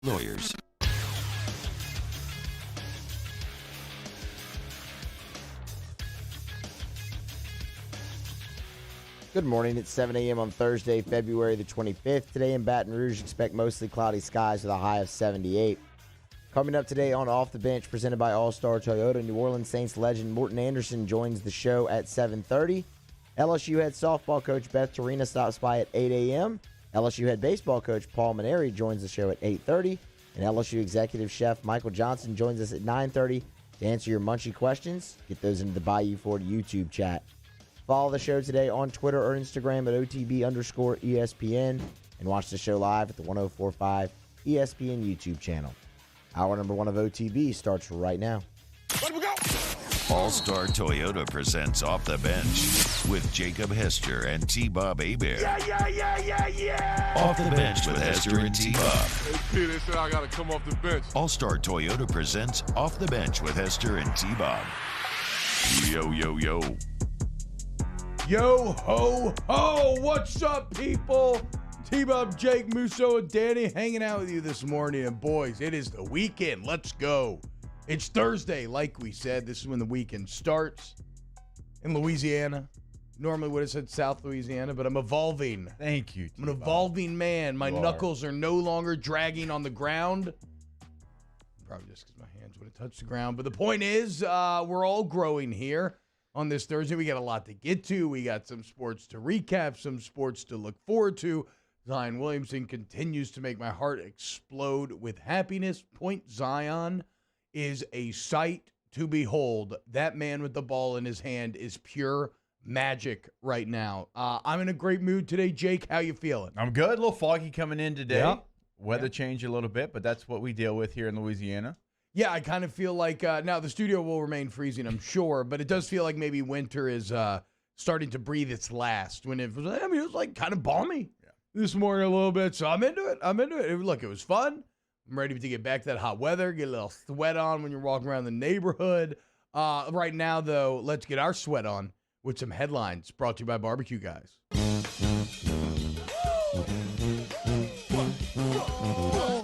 lawyers. Good morning. It's 7 a.m. on Thursday, February the 25th. Today in Baton Rouge, expect mostly cloudy skies with a high of 78. Coming up today on Off the Bench, presented by All-Star Toyota, New Orleans Saints legend Morton Anderson joins the show at 7:30. LSU head softball coach Beth Torina stops by at 8 a.m. LSU head baseball coach Paul Mainieri joins the show at 8:30. And LSU executive chef Michael Johnson joins us at 9:30 to answer your Munchie questions. Get those into the Bayou Ford YouTube chat. Follow the show today on Twitter or Instagram at OTB_ESPN and watch the show live at the 1045 ESPN YouTube channel. Hour number 1 of OTB starts right now. Let we go! All-Star Toyota presents Off the Bench with Jacob Hester and T-Bob Hebert. Yeah! Off the Bench with Hester and T-Bob. Hey, P, they said I gotta come off the bench. All-Star Toyota presents Off the Bench with Hester and T-Bob. Yo. Yo, ho, ho, what's up, people? T-Bob, Jake, Musso, and Danny hanging out with you this morning. And boys, it is the weekend. Let's go. It's Thursday, like we said. This is when the weekend starts in Louisiana. Normally would have said South Louisiana, but I'm evolving. Thank you, I'm an evolving man. My knuckles are no longer dragging on the ground. Probably just because my hands would have touched the ground. But the point is, we're all growing here. On this Thursday, we got a lot to get to. We got some sports to recap, some sports to look forward to. Zion Williamson continues to make my heart explode with happiness. Point Zion is a sight to behold. That man with the ball in his hand is pure magic right now. I'm in a great mood today. Jake, how you feeling? I'm good. A little foggy coming in today. Yeah. Weather changed a little bit, but that's what we deal with here in Louisiana. Yeah, I kind of feel like now the studio will remain freezing, I'm sure, but it does feel like maybe winter is starting to breathe its last. When it was like kind of balmy this morning a little bit, so I'm into it. Look, it was fun. I'm ready to get back to that hot weather, get a little sweat on when you're walking around the neighborhood. Right now, though, let's get our sweat on with some headlines brought to you by Barbecue Guys.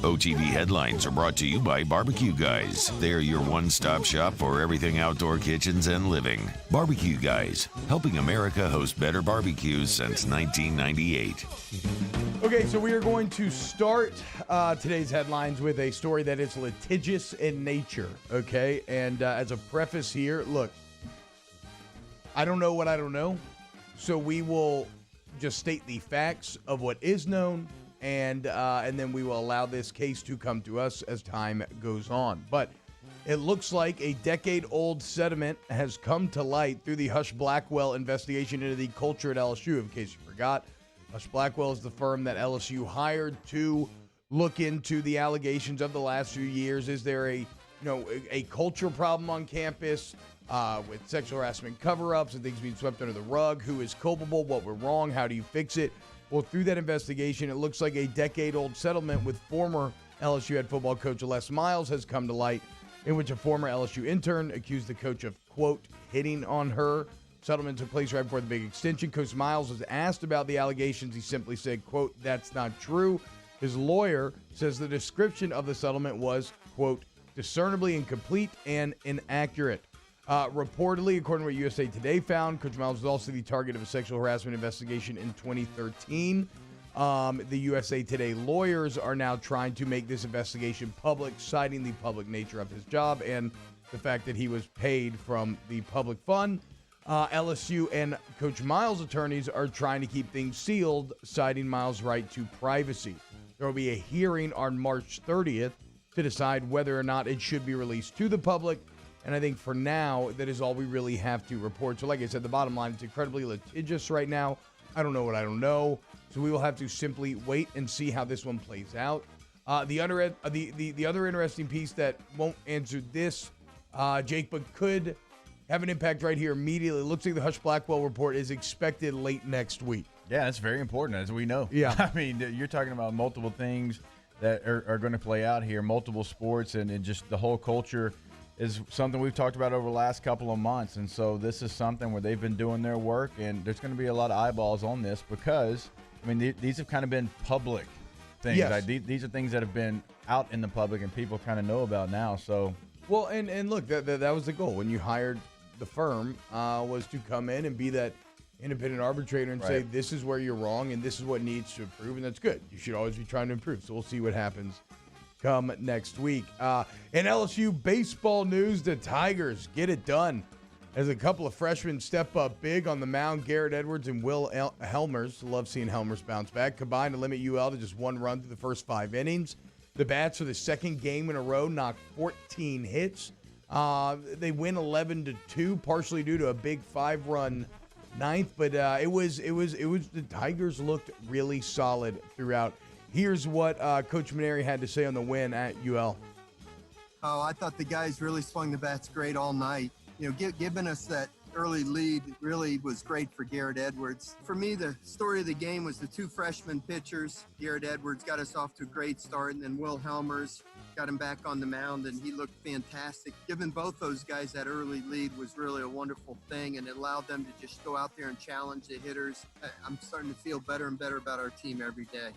OTB headlines are brought to you by Barbecue Guys. They're your one-stop shop for everything outdoor kitchens and living. Barbecue Guys, helping America host better barbecues since 1998. Okay, so we are going to start today's headlines with a story that is litigious in nature, okay? And as a preface here, look, I don't know what I don't know, so we will just state the facts of what is known, and then we will allow this case to come to us as time goes on. But it looks like a decade-old sediment has come to light through the Hush Blackwell investigation into the culture at LSU, in case you forgot. Hush Blackwell is the firm that LSU hired to look into the allegations of the last few years. Is there a culture problem on campus with sexual harassment cover-ups and things being swept under the rug? Who is culpable? What went wrong? How do you fix it? Well, through that investigation, it looks like a decade-old settlement with former LSU head football coach Les Miles has come to light, in which a former LSU intern accused the coach of, quote, hitting on her. Settlement took place right before the big extension. Coach Miles was asked about the allegations. He simply said, quote, that's not true. His lawyer says the description of the settlement was, quote, discernibly incomplete and inaccurate. Reportedly, according to what USA Today found, Coach Miles was also the target of a sexual harassment investigation in 2013. The USA Today lawyers are now trying to make this investigation public, citing the public nature of his job and the fact that he was paid from the public fund. LSU and Coach Miles' attorneys are trying to keep things sealed, citing Miles' right to privacy. There will be a hearing on March 30th to decide whether or not it should be released to the public. And I think for now, that is all we really have to report. So like I said, the bottom line, it's incredibly litigious right now. I don't know what I don't know. So we will have to simply wait and see how this one plays out. The other interesting piece that won't answer this, Jake, but could have an impact right here immediately. It looks like the Hush Blackwell report is expected late next week. Yeah, that's very important, as we know. Yeah. I mean, you're talking about multiple things that are going to play out here, multiple sports, and just the whole culture is something we've talked about over the last couple of months. And so this is something where they've been doing their work, and there's going to be a lot of eyeballs on this because, I mean, these have kind of been public things. Yes. Like, these are things that have been out in the public and people kind of know about now. So, well, and look, that was the goal when you hired the firm, was to come in and be that independent arbitrator and say, this is where you're wrong and this is what needs to improve, and that's good. You should always be trying to improve. So we'll see what happens come next week. In LSU baseball news, the Tigers get it done as a couple of freshmen step up big on the mound. Garrett Edwards and Will Helmers, love seeing Helmers bounce back, combined to limit UL to just 1 run through the first 5 innings. The Bats, for the second game in a row, knocked 14 hits. They win 11-2, partially due to a big 5-run ninth, but it was the Tigers looked really solid throughout. Here's what Coach Mainieri had to say on the win at UL. Oh, I thought the guys really swung the bats great all night. You know, giving us that early lead really was great for Garrett Edwards. For me, the story of the game was the 2 freshman pitchers. Garrett Edwards got us off to a great start, and then Will Helmers got him back on the mound, and he looked fantastic. Giving both those guys that early lead was really a wonderful thing, and it allowed them to just go out there and challenge the hitters. I'm starting to feel better and better about our team every day.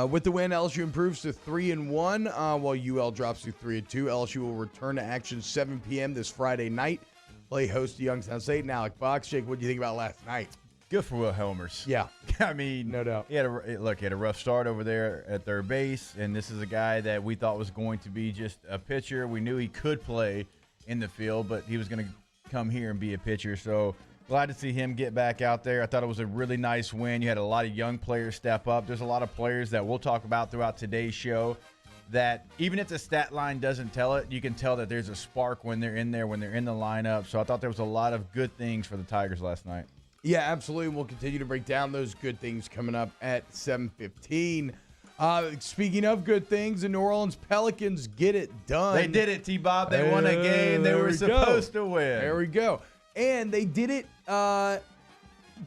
With the win, LSU improves to 3-1, while UL drops to 3-2. LSU will return to action 7 p.m. this Friday night. Play host to Youngstown State and Alec Box. Jake, what do you think about last night? good for Will Helmers. Yeah. I mean, no doubt. He had a rough start over there at third base, and this is a guy that we thought was going to be just a pitcher. We knew he could play in the field, but he was going to come here and be a pitcher. So glad to see him get back out there. I thought it was a really nice win. You had a lot of young players step up. There's a lot of players that we'll talk about throughout today's show that even if the stat line doesn't tell it, you can tell that there's a spark when they're in there, when they're in the lineup. So I thought there was a lot of good things for the Tigers last night. Yeah, absolutely. We'll continue to break down those good things coming up at 7:15. Speaking of good things, the New Orleans Pelicans get it done. They did it, T-Bob. They won a game they were supposed to win. There we go. And they did it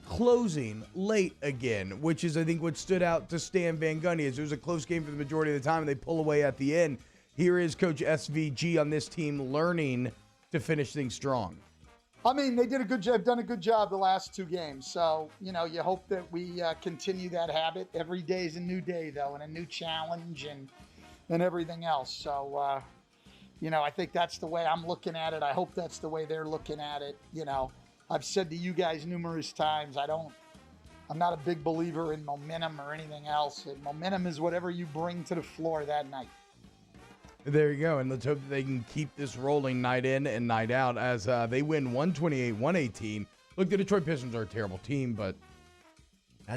closing late again, which is, I think, what stood out to Stan Van Gundy. As it was a close game for the majority of the time, and they pull away at the end. Here is Coach SVG on this team learning to finish things strong. I mean, they did a good job, done a good job the last two games. So, you hope that we continue that habit. Every day is a new day, though, and a new challenge and everything else. So, I think that's the way I'm looking at it. I hope that's the way they're looking at it. I've said to you guys numerous times, I'm not a big believer in momentum or anything else. And momentum is whatever you bring to the floor that night. There you go, and let's hope that they can keep this rolling night in and night out as they win 128-118. Look, the Detroit Pistons are a terrible team, but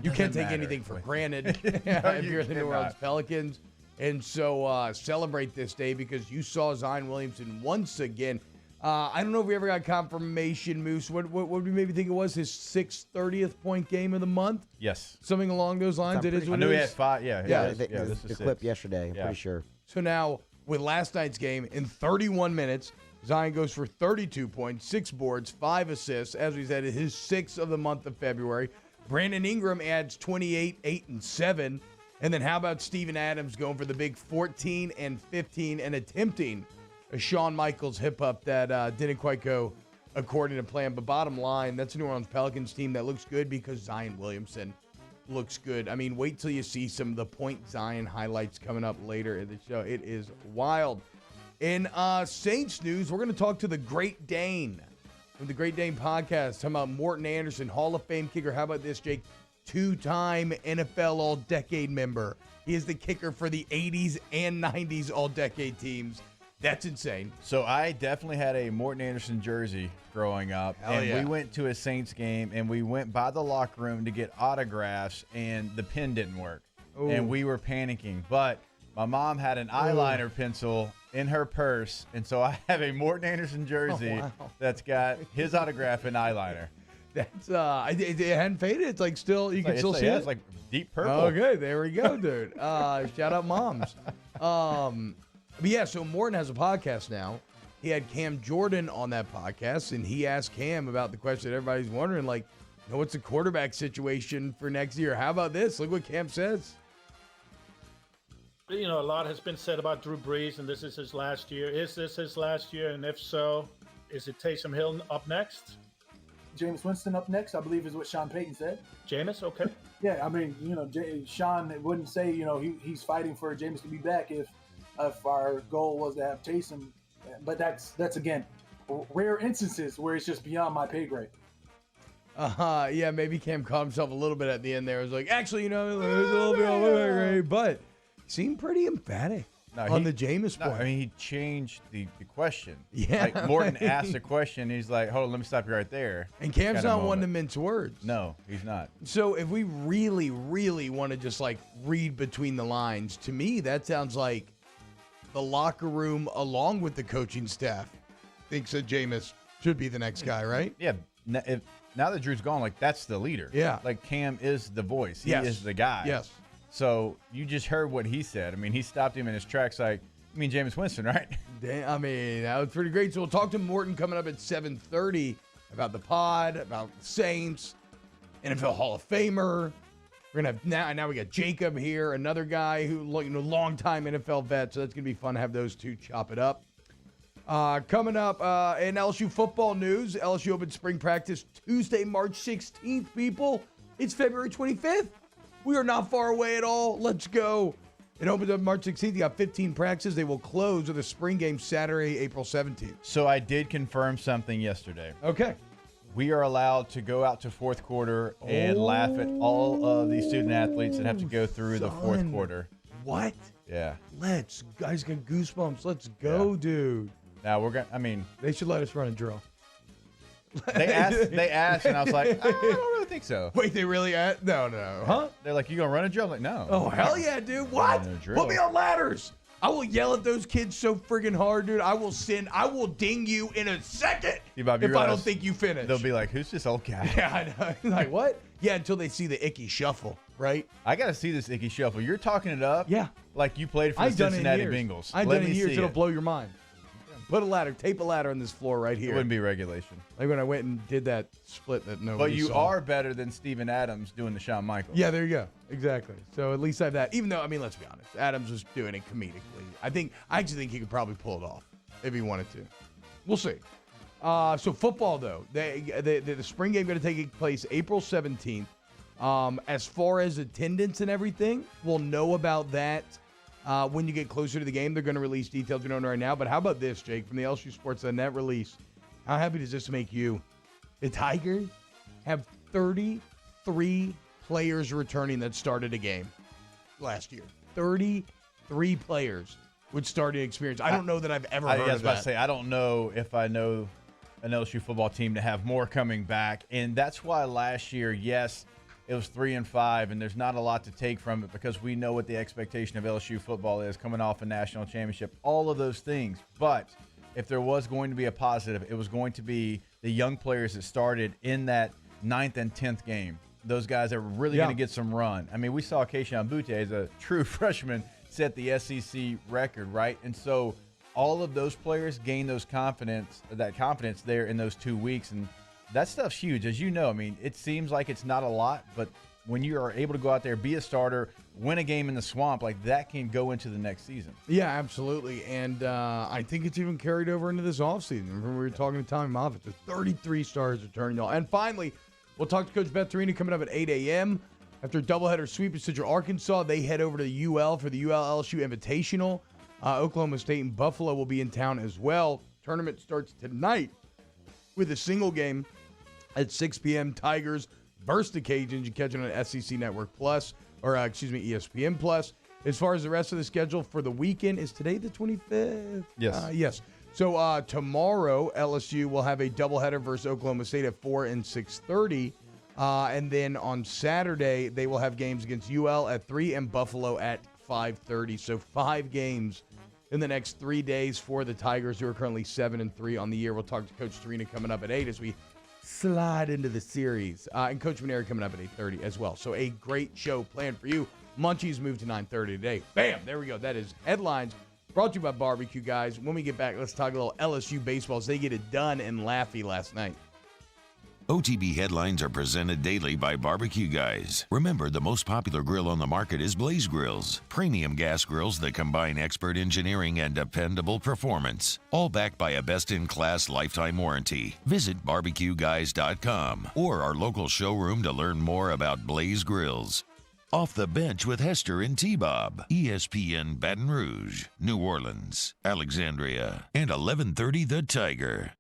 you can't take anything for granted if you're the New Orleans Pelicans. And so celebrate this day because you saw Zion Williamson once again. I don't know if we ever got confirmation, Moose. What do we maybe think it was? His 630th point game of the month? Yes. Something along those lines. It is what I knew it he is. had 5. Yeah. The clip yesterday, I'm pretty sure. So now, with last night's game, in 31 minutes, Zion goes for 32 points, 6 boards, 5 assists. As we said, his 6th of the month of February. Brandon Ingram adds 28, 8, and 7. And then how about Steven Adams going for the big 14 and 15 and attempting a Shawn Michaels hip-up that didn't quite go according to plan. But bottom line, that's a New Orleans Pelicans team that looks good because Zion Williamson looks good. I mean, wait till you see some of the Point Zion highlights coming up later in the show. It is wild. In Saints news, we're going to talk to the Great Dane from the Great Dane podcast, talking about Morton Anderson, Hall of Fame kicker. How about this, Jake? 2-time NFL All-Decade member. He is the kicker for the 80s and 90s All-Decade teams. That's insane. So I definitely had a Morton Anderson jersey growing up. We went to a Saints game, and we went by the locker room to get autographs, and the pen didn't work. Ooh. And we were panicking. But my mom had an eyeliner pencil in her purse, and so I have a Morton Anderson jersey that's got his autograph and eyeliner. That's it hadn't faded. It's like still you can still see it. It's like deep purple. Okay, there we go, dude. Shout out moms. But yeah, so Morton has a podcast now. He had Cam Jordan on that podcast, and he asked Cam about the question that everybody's wondering, like, what's the quarterback situation for next year? How about this? Look what Cam says. A lot has been said about Drew Brees, and this is his last year. Is this his last year? And if so, is it Taysom Hill up next? Jameis Winston up next, I believe is what Sean Payton said. Jameis, okay. Yeah, I mean, Sean wouldn't say, he's fighting for Jameis to be back if our goal was to have Taysom. But that's again, rare instances where it's just beyond my pay grade. Yeah, maybe Cam caught himself a little bit at the end there. It was like, actually, there's a little bit of my grade, but seemed pretty emphatic on the Jameis point. I mean, he changed the question. Yeah. Like, Morton asked a question. He's like, hold on, let me stop you right there. And Cam's not one to mince words. No, he's not. So if we really, really want to just, like, read between the lines, to me, that sounds like the locker room, along with the coaching staff, thinks that Jameis should be the next guy, right? Yeah. Now that Drew's gone, like, that's the leader. Yeah. Like, Cam is the voice. He is the guy. Yes. So you just heard what he said. I mean, he stopped him in his tracks like, you mean Jameis Winston, right? I mean, that was pretty great. So we'll talk to Morton coming up at 7:30 about the pod, about the Saints, NFL Hall of Famer. We're going to have now we got Jacob here, another guy who, long-time NFL vet. So that's going to be fun to have those two chop it up. Coming up in LSU football news, LSU opened spring practice Tuesday, March 16th, people. It's February 25th. We are not far away at all. Let's go. It opens up March 16th. You got 15 practices. They will close with a spring game Saturday, April 17th. So I did confirm something yesterday. Okay. We are allowed to go out to fourth quarter and laugh at all of the student athletes that have to go through the fourth quarter. What? Yeah. Guys got goosebumps. Let's go, dude. Now we're going to, I mean. They should let us run a drill. They asked, and I was like, I don't really think so. Wait, they really asked? No. Huh? They're like, you going to run a drill? I'm like, no. Oh, hell yeah, dude. What? Put me on ladders. I will yell at those kids so friggin' hard, dude. I will ding you in a second if I don't think you finish. They'll be like, who's this old guy? Yeah, I know. Like, what? Yeah, until they see the icky shuffle, right? I got to see this icky shuffle. You're talking it up. Yeah. Like you played for the Cincinnati Bengals. I've done it in years. It'll blow your mind. Put a ladder, tape a ladder on this floor right here. It wouldn't be regulation. Like when I went and did that split that nobody But you saw. are better than Steven Adams doing the Shawn Michaels. Yeah, there you go. Exactly. So at least I have that. Even though, I mean, let's be honest, Adams was doing it comedically. I actually think he could probably pull it off if he wanted to. We'll see. So football, though, the spring game going to take place April 17th. As far as attendance and everything, we'll know about that. When you get closer to the game, they're going to release details we don't know right now. But how about this, Jake, from the LSU Sports Net release? How happy does this make you? The Tigers have 33 players returning that started a game last year. 33 players with starting experience. I don't know that I've ever heard of that. I was about to say, I don't know if I know an LSU football team to have more coming back. And that's why last year, yes, it was 3-5, and there's not a lot to take from it because we know what the expectation of LSU football is coming off a national championship, all of those things. But if there was going to be a positive, it was going to be the young players that started in that 9th and 10th game. Those guys that were really going to get some run. I mean, we saw Keishawn Butte as a true freshman set the SEC record, right? And so all of those players gained that confidence there in those 2 weeks, and that stuff's huge. As you know, I mean, it seems like it's not a lot, but when you are able to go out there, be a starter, win a game in the swamp, like that can go into the next season. Yeah, absolutely. And I think it's even carried over into this offseason. Remember we were talking to Tommy Moffitt. There's 33 stars returning, y'all. And finally, we'll talk to Coach Beth Torina coming up at 8 a.m. After a doubleheader sweep at Central Arkansas, they head over to the UL for the UL-LSU Invitational. Oklahoma State and Buffalo will be in town as well. Tournament starts tonight with a single game at 6 p.m. Tigers versus the Cajuns. You catch it on SEC Network Plus, or ESPN Plus. As far as the rest of the schedule for the weekend, is today the 25th? Yes. Yes. So tomorrow, LSU will have a doubleheader versus Oklahoma State at 4 and 6:30. And then on Saturday, they will have games against UL at 3 and Buffalo at 5:30. So 5 games in the next 3 days for the Tigers, who are currently 7-3 on the year. We'll talk to Coach Torina coming up at 8 as we slide into the series. And Coach Mainieri coming up at 8:30 as well. So a great show planned for you. Munchies moved to 9:30 today. Bam! There we go. That is headlines brought to you by Barbecue Guys. When we get back, let's talk a little LSU baseball as they get it done in Laffey last night. OTB headlines are presented daily by Barbecue Guys. Remember, the most popular grill on the market is Blaze Grills, premium gas grills that combine expert engineering and dependable performance, all backed by a best-in-class lifetime warranty. Visit barbecueguys.com or our local showroom to learn more about Blaze Grills. Off the Bench with Hester and T-Bob, ESPN Baton Rouge, New Orleans, Alexandria, and 1130 The Tiger.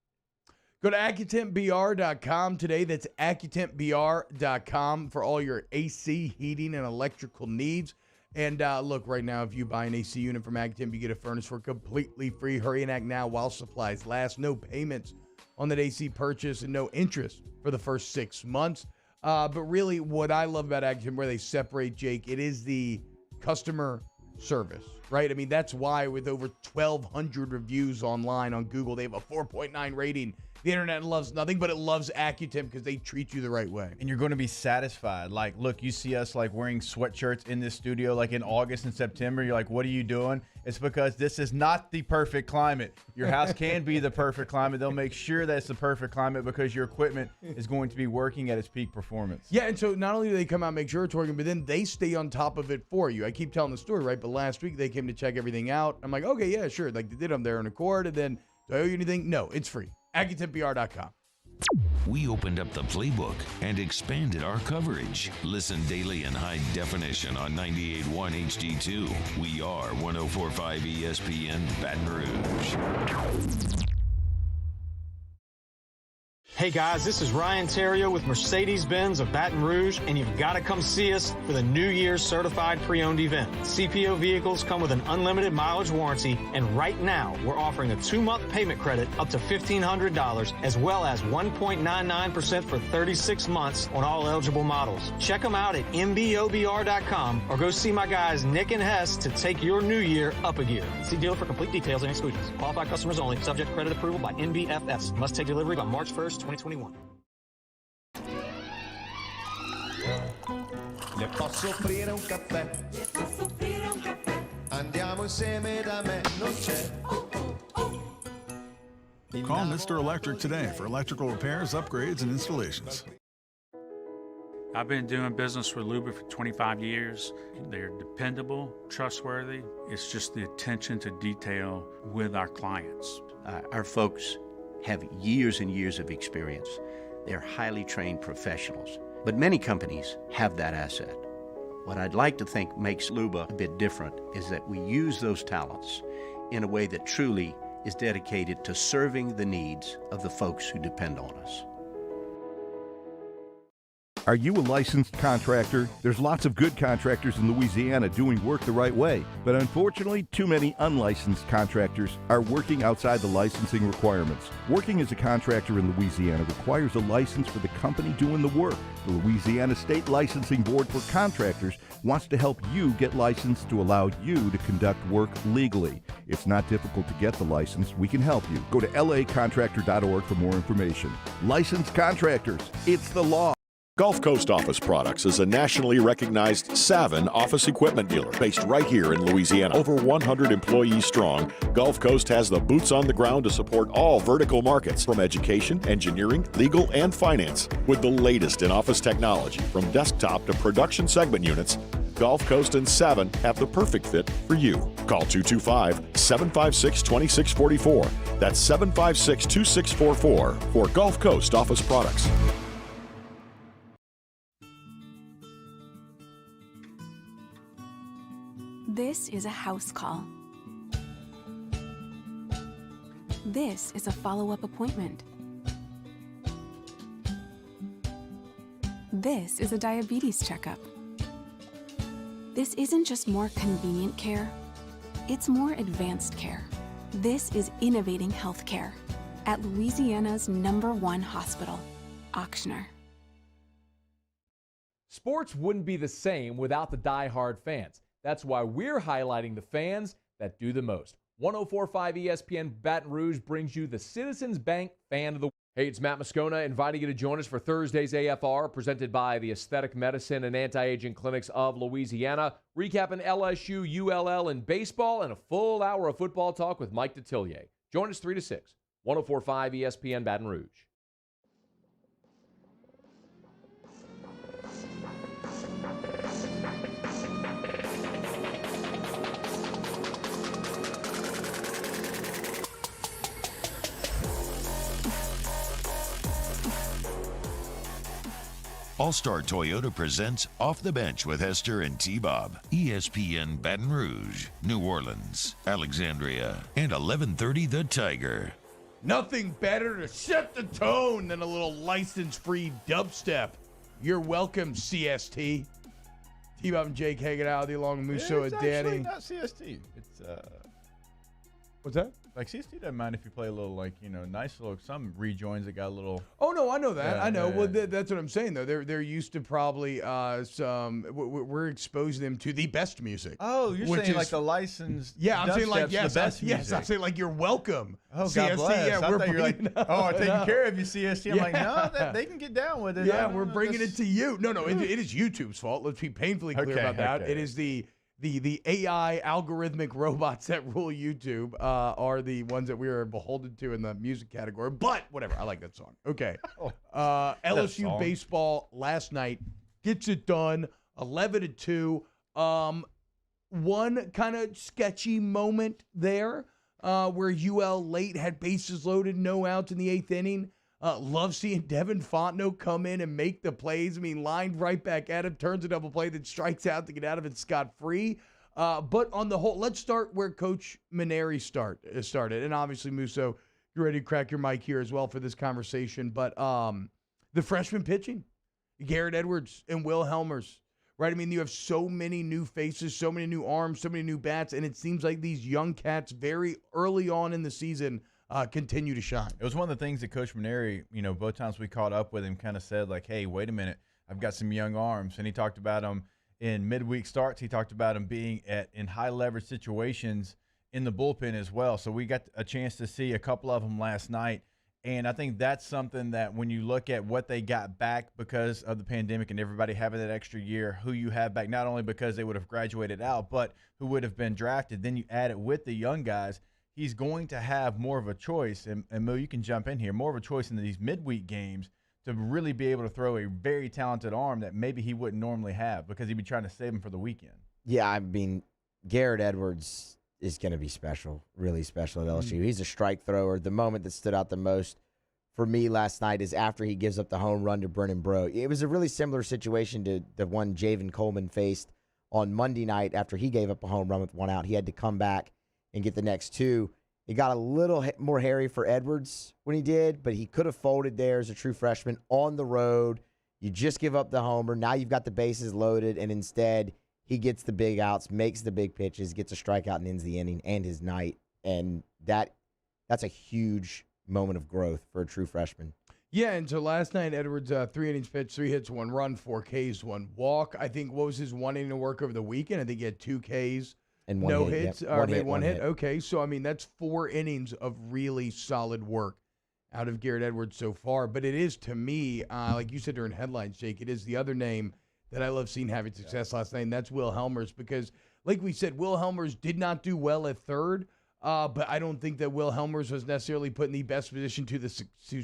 Go to AccuTempBR.com today. That's AccuTempBR.com for all your AC, heating, and electrical needs. And look, right now, if you buy an AC unit from AccuTemp, you get a furnace for completely free. Hurry and act now while supplies last. No payments on that AC purchase and no interest for the first 6 months. But really, what I love about AccuTemp, where they separate, Jake, it is the customer service, right? I mean, that's why with over 1,200 reviews online on Google, they have a 4.9 rating. The internet loves nothing, but it loves AccuTemp because they treat you the right way. And you're going to be satisfied. Like, look, you see us like wearing sweatshirts in this studio like in August and September. You're like, what are you doing? It's because this is not the perfect climate. Your house can be the perfect climate. They'll make sure that it's the perfect climate because your equipment is going to be working at its peak performance. Yeah, and so not only do they come out and make sure it's working, but then they stay on top of it for you. I keep telling the story, right? But last week they came to check everything out. I'm like, okay, yeah, sure. Like they did them there on Accord, and then do I owe you anything? No, it's free. AccuTempBR.com. We opened up the playbook and expanded our coverage. Listen daily in high definition on 98.1 HD2. We are 104.5 ESPN Baton Rouge. Hey guys, this is Ryan Terrio with Mercedes-Benz of Baton Rouge, and you've got to come see us for the New Year's Certified Pre-Owned event. CPO vehicles come with an unlimited mileage warranty, and right now we're offering a 2-month payment credit up to $1,500, as well as 1.99% for 36 months on all eligible models. Check them out at mbobr.com or go see my guys Nick and Hess to take your new year up a gear. See dealer for complete details and exclusions. Qualified customers only. Subject credit approval by NBFS. Must take delivery by March 1st, 2021. Le posso offrire un caffè? Andiamo insieme da me, non c'è. Call Mr. Electric today for electrical repairs, upgrades, and installations. I've been doing business with Luba for 25 years. They're dependable, trustworthy. It's just the attention to detail with our clients. Our folks have years and years of experience. They're highly trained professionals, but many companies have that asset. What I'd like to think makes Luba a bit different is that we use those talents in a way that truly is dedicated to serving the needs of the folks who depend on us. Are you a licensed contractor? There's lots of good contractors in Louisiana doing work the right way, but unfortunately, too many unlicensed contractors are working outside the licensing requirements. Working as a contractor in Louisiana requires a license for the company doing the work. The Louisiana State Licensing Board for Contractors wants to help you get licensed to allow you to conduct work legally. It's not difficult to get the license. We can help you. Go to lacontractor.org for more information. Licensed contractors, it's the law. Gulf Coast Office Products is a nationally recognized Savin office equipment dealer based right here in Louisiana. Over 100 employees strong, Gulf Coast has the boots on the ground to support all vertical markets, from education, engineering, legal, and finance. With the latest in office technology, from desktop to production segment units, Gulf Coast and Savin have the perfect fit for you. Call 225-756-2644. That's 756-2644 for Gulf Coast Office Products. This is a house call. This is a follow-up appointment. This is a diabetes checkup. This isn't just more convenient care, it's more advanced care. This is innovating healthcare at Louisiana's #1 hospital, Auctioner. Sports wouldn't be the same without the die-hard fans. That's why we're highlighting the fans that do the most. 104.5 ESPN Baton Rouge brings you the Citizens Bank Fan of the Week. Hey, it's Matt Moscona inviting you to join us for Thursday's AFR, presented by the Aesthetic Medicine and Anti-Aging Clinics of Louisiana, recapping LSU, ULL, and baseball, and a full hour of football talk with Mike Detillier. Join us 3 to 6, 104.5 ESPN Baton Rouge. All-Star Toyota presents Off the Bench with Hester and T-Bob. ESPN Baton Rouge, New Orleans, Alexandria, and 1130 The Tiger. Nothing better to set the tone than a little license-free dubstep. You're welcome, CST. T-Bob and Jake hanging out along with Musso and Danny. It's actually not CST. It's What's that? Like CST doesn't mind if you play a little, nice little. Some rejoins that got a little. Oh no, I know that. Yeah, I know. yeah, Well, yeah. that's what I'm saying though. They're used to probably some. We're exposing them to the best music. Oh, you're which saying is, like the licensed. Yeah, I'm saying like dubstep's the best yes. music. I'm saying like you're welcome. Oh, CST, God bless. yeah, I we're thought you were like, bringing I'm taking it care of you, CST. I'm like, Yeah. no, they can get down with it. Yeah, we're bringing it to you. No, it is YouTube's fault. Let's be painfully clear about that. Okay. It is the AI algorithmic robots that rule YouTube are the ones that we are beholden to in the music category. But whatever, I like that song. Okay. LSU song. baseball last night gets it done, 11-2. One kind of sketchy moment there where UL late had bases loaded, no outs in the 8th inning. Love seeing Devin Fontenot come in and make the plays. I mean, lined right back at him, turns a double play, then strikes out to get out of it scot-free. But on the whole, let's start where Coach Mainieri started. And obviously, Musso, you're ready to crack your mic here as well for this conversation. But the freshman pitching, Garrett Edwards and Will Helmers, right? I mean, you have so many new faces, so many new arms, so many new bats, and it seems like these young cats very early on in the season continue to shine. It was one of the things that Coach Mainieri, both times we caught up with him, kind of said like, hey, wait a minute, I've got some young arms. And he talked about them in midweek starts. He talked about them being in high leverage situations in the bullpen as well. So we got a chance to see a couple of them last night. And I think that's something that when you look at what they got back because of the pandemic and everybody having that extra year, who you have back, not only because they would have graduated out, but who would have been drafted, then you add it with the young guys. He's going to have more of a choice, and Mo, you can jump in here, more of a choice in these midweek games to really be able to throw a very talented arm that maybe he wouldn't normally have because he'd be trying to save him for the weekend. Yeah, I mean, Garrett Edwards is going to be special, really special at LSU. He's a strike thrower. The moment that stood out the most for me last night is after he gives up the home run to Brennan Bro. It was a really similar situation to the one Javen Coleman faced on Monday night after he gave up a home run with one out. He had to come back and get the next two. It got a little more hairy for Edwards when he did, but he could have folded there as a true freshman on the road. You just give up the homer. Now you've got the bases loaded, and instead he gets the big outs, makes the big pitches, gets a strikeout, and ends the inning and his night. And that's a huge moment of growth for a true freshman. Yeah, and so last night, Edwards, 3 innings pitched, 3 hits, 1 run, 4 Ks, 1 walk. I think, what was his 1 inning of work over the weekend? I think he had 2 Ks. And no hit, hits, yep. or One maybe hit, one one hit. hit. Okay, so I mean that's 4 innings of really solid work out of Garrett Edwards so far. But it is to me, like you said during headlines, Jake, it is the other name that I love seeing having success last night, and that's Will Helmers. Because, like we said, Will Helmers did not do well at third, but I don't think that Will Helmers was necessarily put in the best position to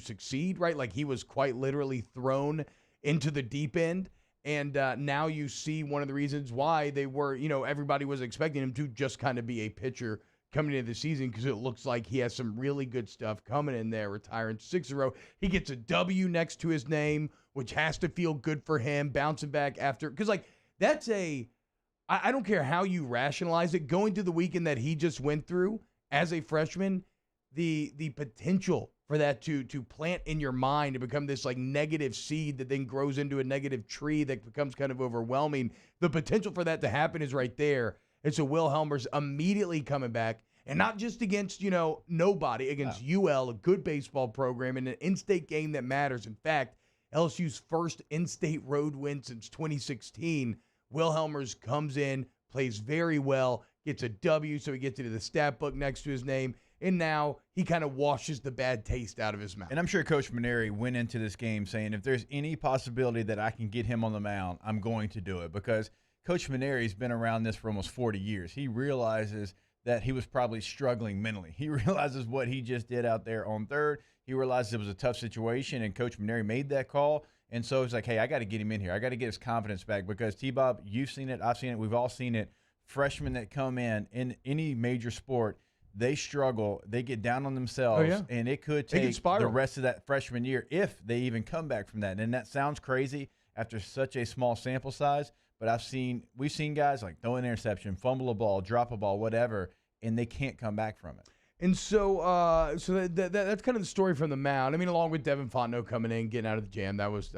succeed. Right, like he was quite literally thrown into the deep end. And now you see one of the reasons why they were, everybody was expecting him to just kind of be a pitcher coming into the season because it looks like he has some really good stuff coming in there, retiring 6 in a row. He gets a W next to his name, which has to feel good for him, bouncing back after. Because, that's I don't care how you rationalize it, going through the weekend that he just went through as a freshman, the potential for that to plant in your mind to become this negative seed that then grows into a negative tree that becomes kind of overwhelming. The potential for that to happen is right there. And so Will Helmers immediately coming back, and not just against, nobody, against UL, a good baseball program, in an in-state game that matters. In fact, LSU's first in-state road win since 2016. Will Helmers comes in, plays very well, gets a W, so he gets into the stat book next to his name. And now he kind of washes the bad taste out of his mouth. And I'm sure Coach Mainieri went into this game saying, if there's any possibility that I can get him on the mound, I'm going to do it. Because Coach Mainieri's been around this for almost 40 years. He realizes that he was probably struggling mentally. He realizes what he just did out there on third. He realizes it was a tough situation, and Coach Mainieri made that call. And so it's like, hey, I got to get him in here. I got to get his confidence back because, T-Bob, you've seen it. I've seen it. We've all seen it. Freshmen that come in any major sport, they struggle, they get down on themselves, and it could take the rest of that freshman year if they even come back from that. And that sounds crazy, after such a small sample size. But we've seen guys like throw an interception, fumble a ball, drop a ball, whatever, and they can't come back from it. And so that's kind of the story from the mound. I mean, along with Devin Fontenot coming in, getting out of the jam, that was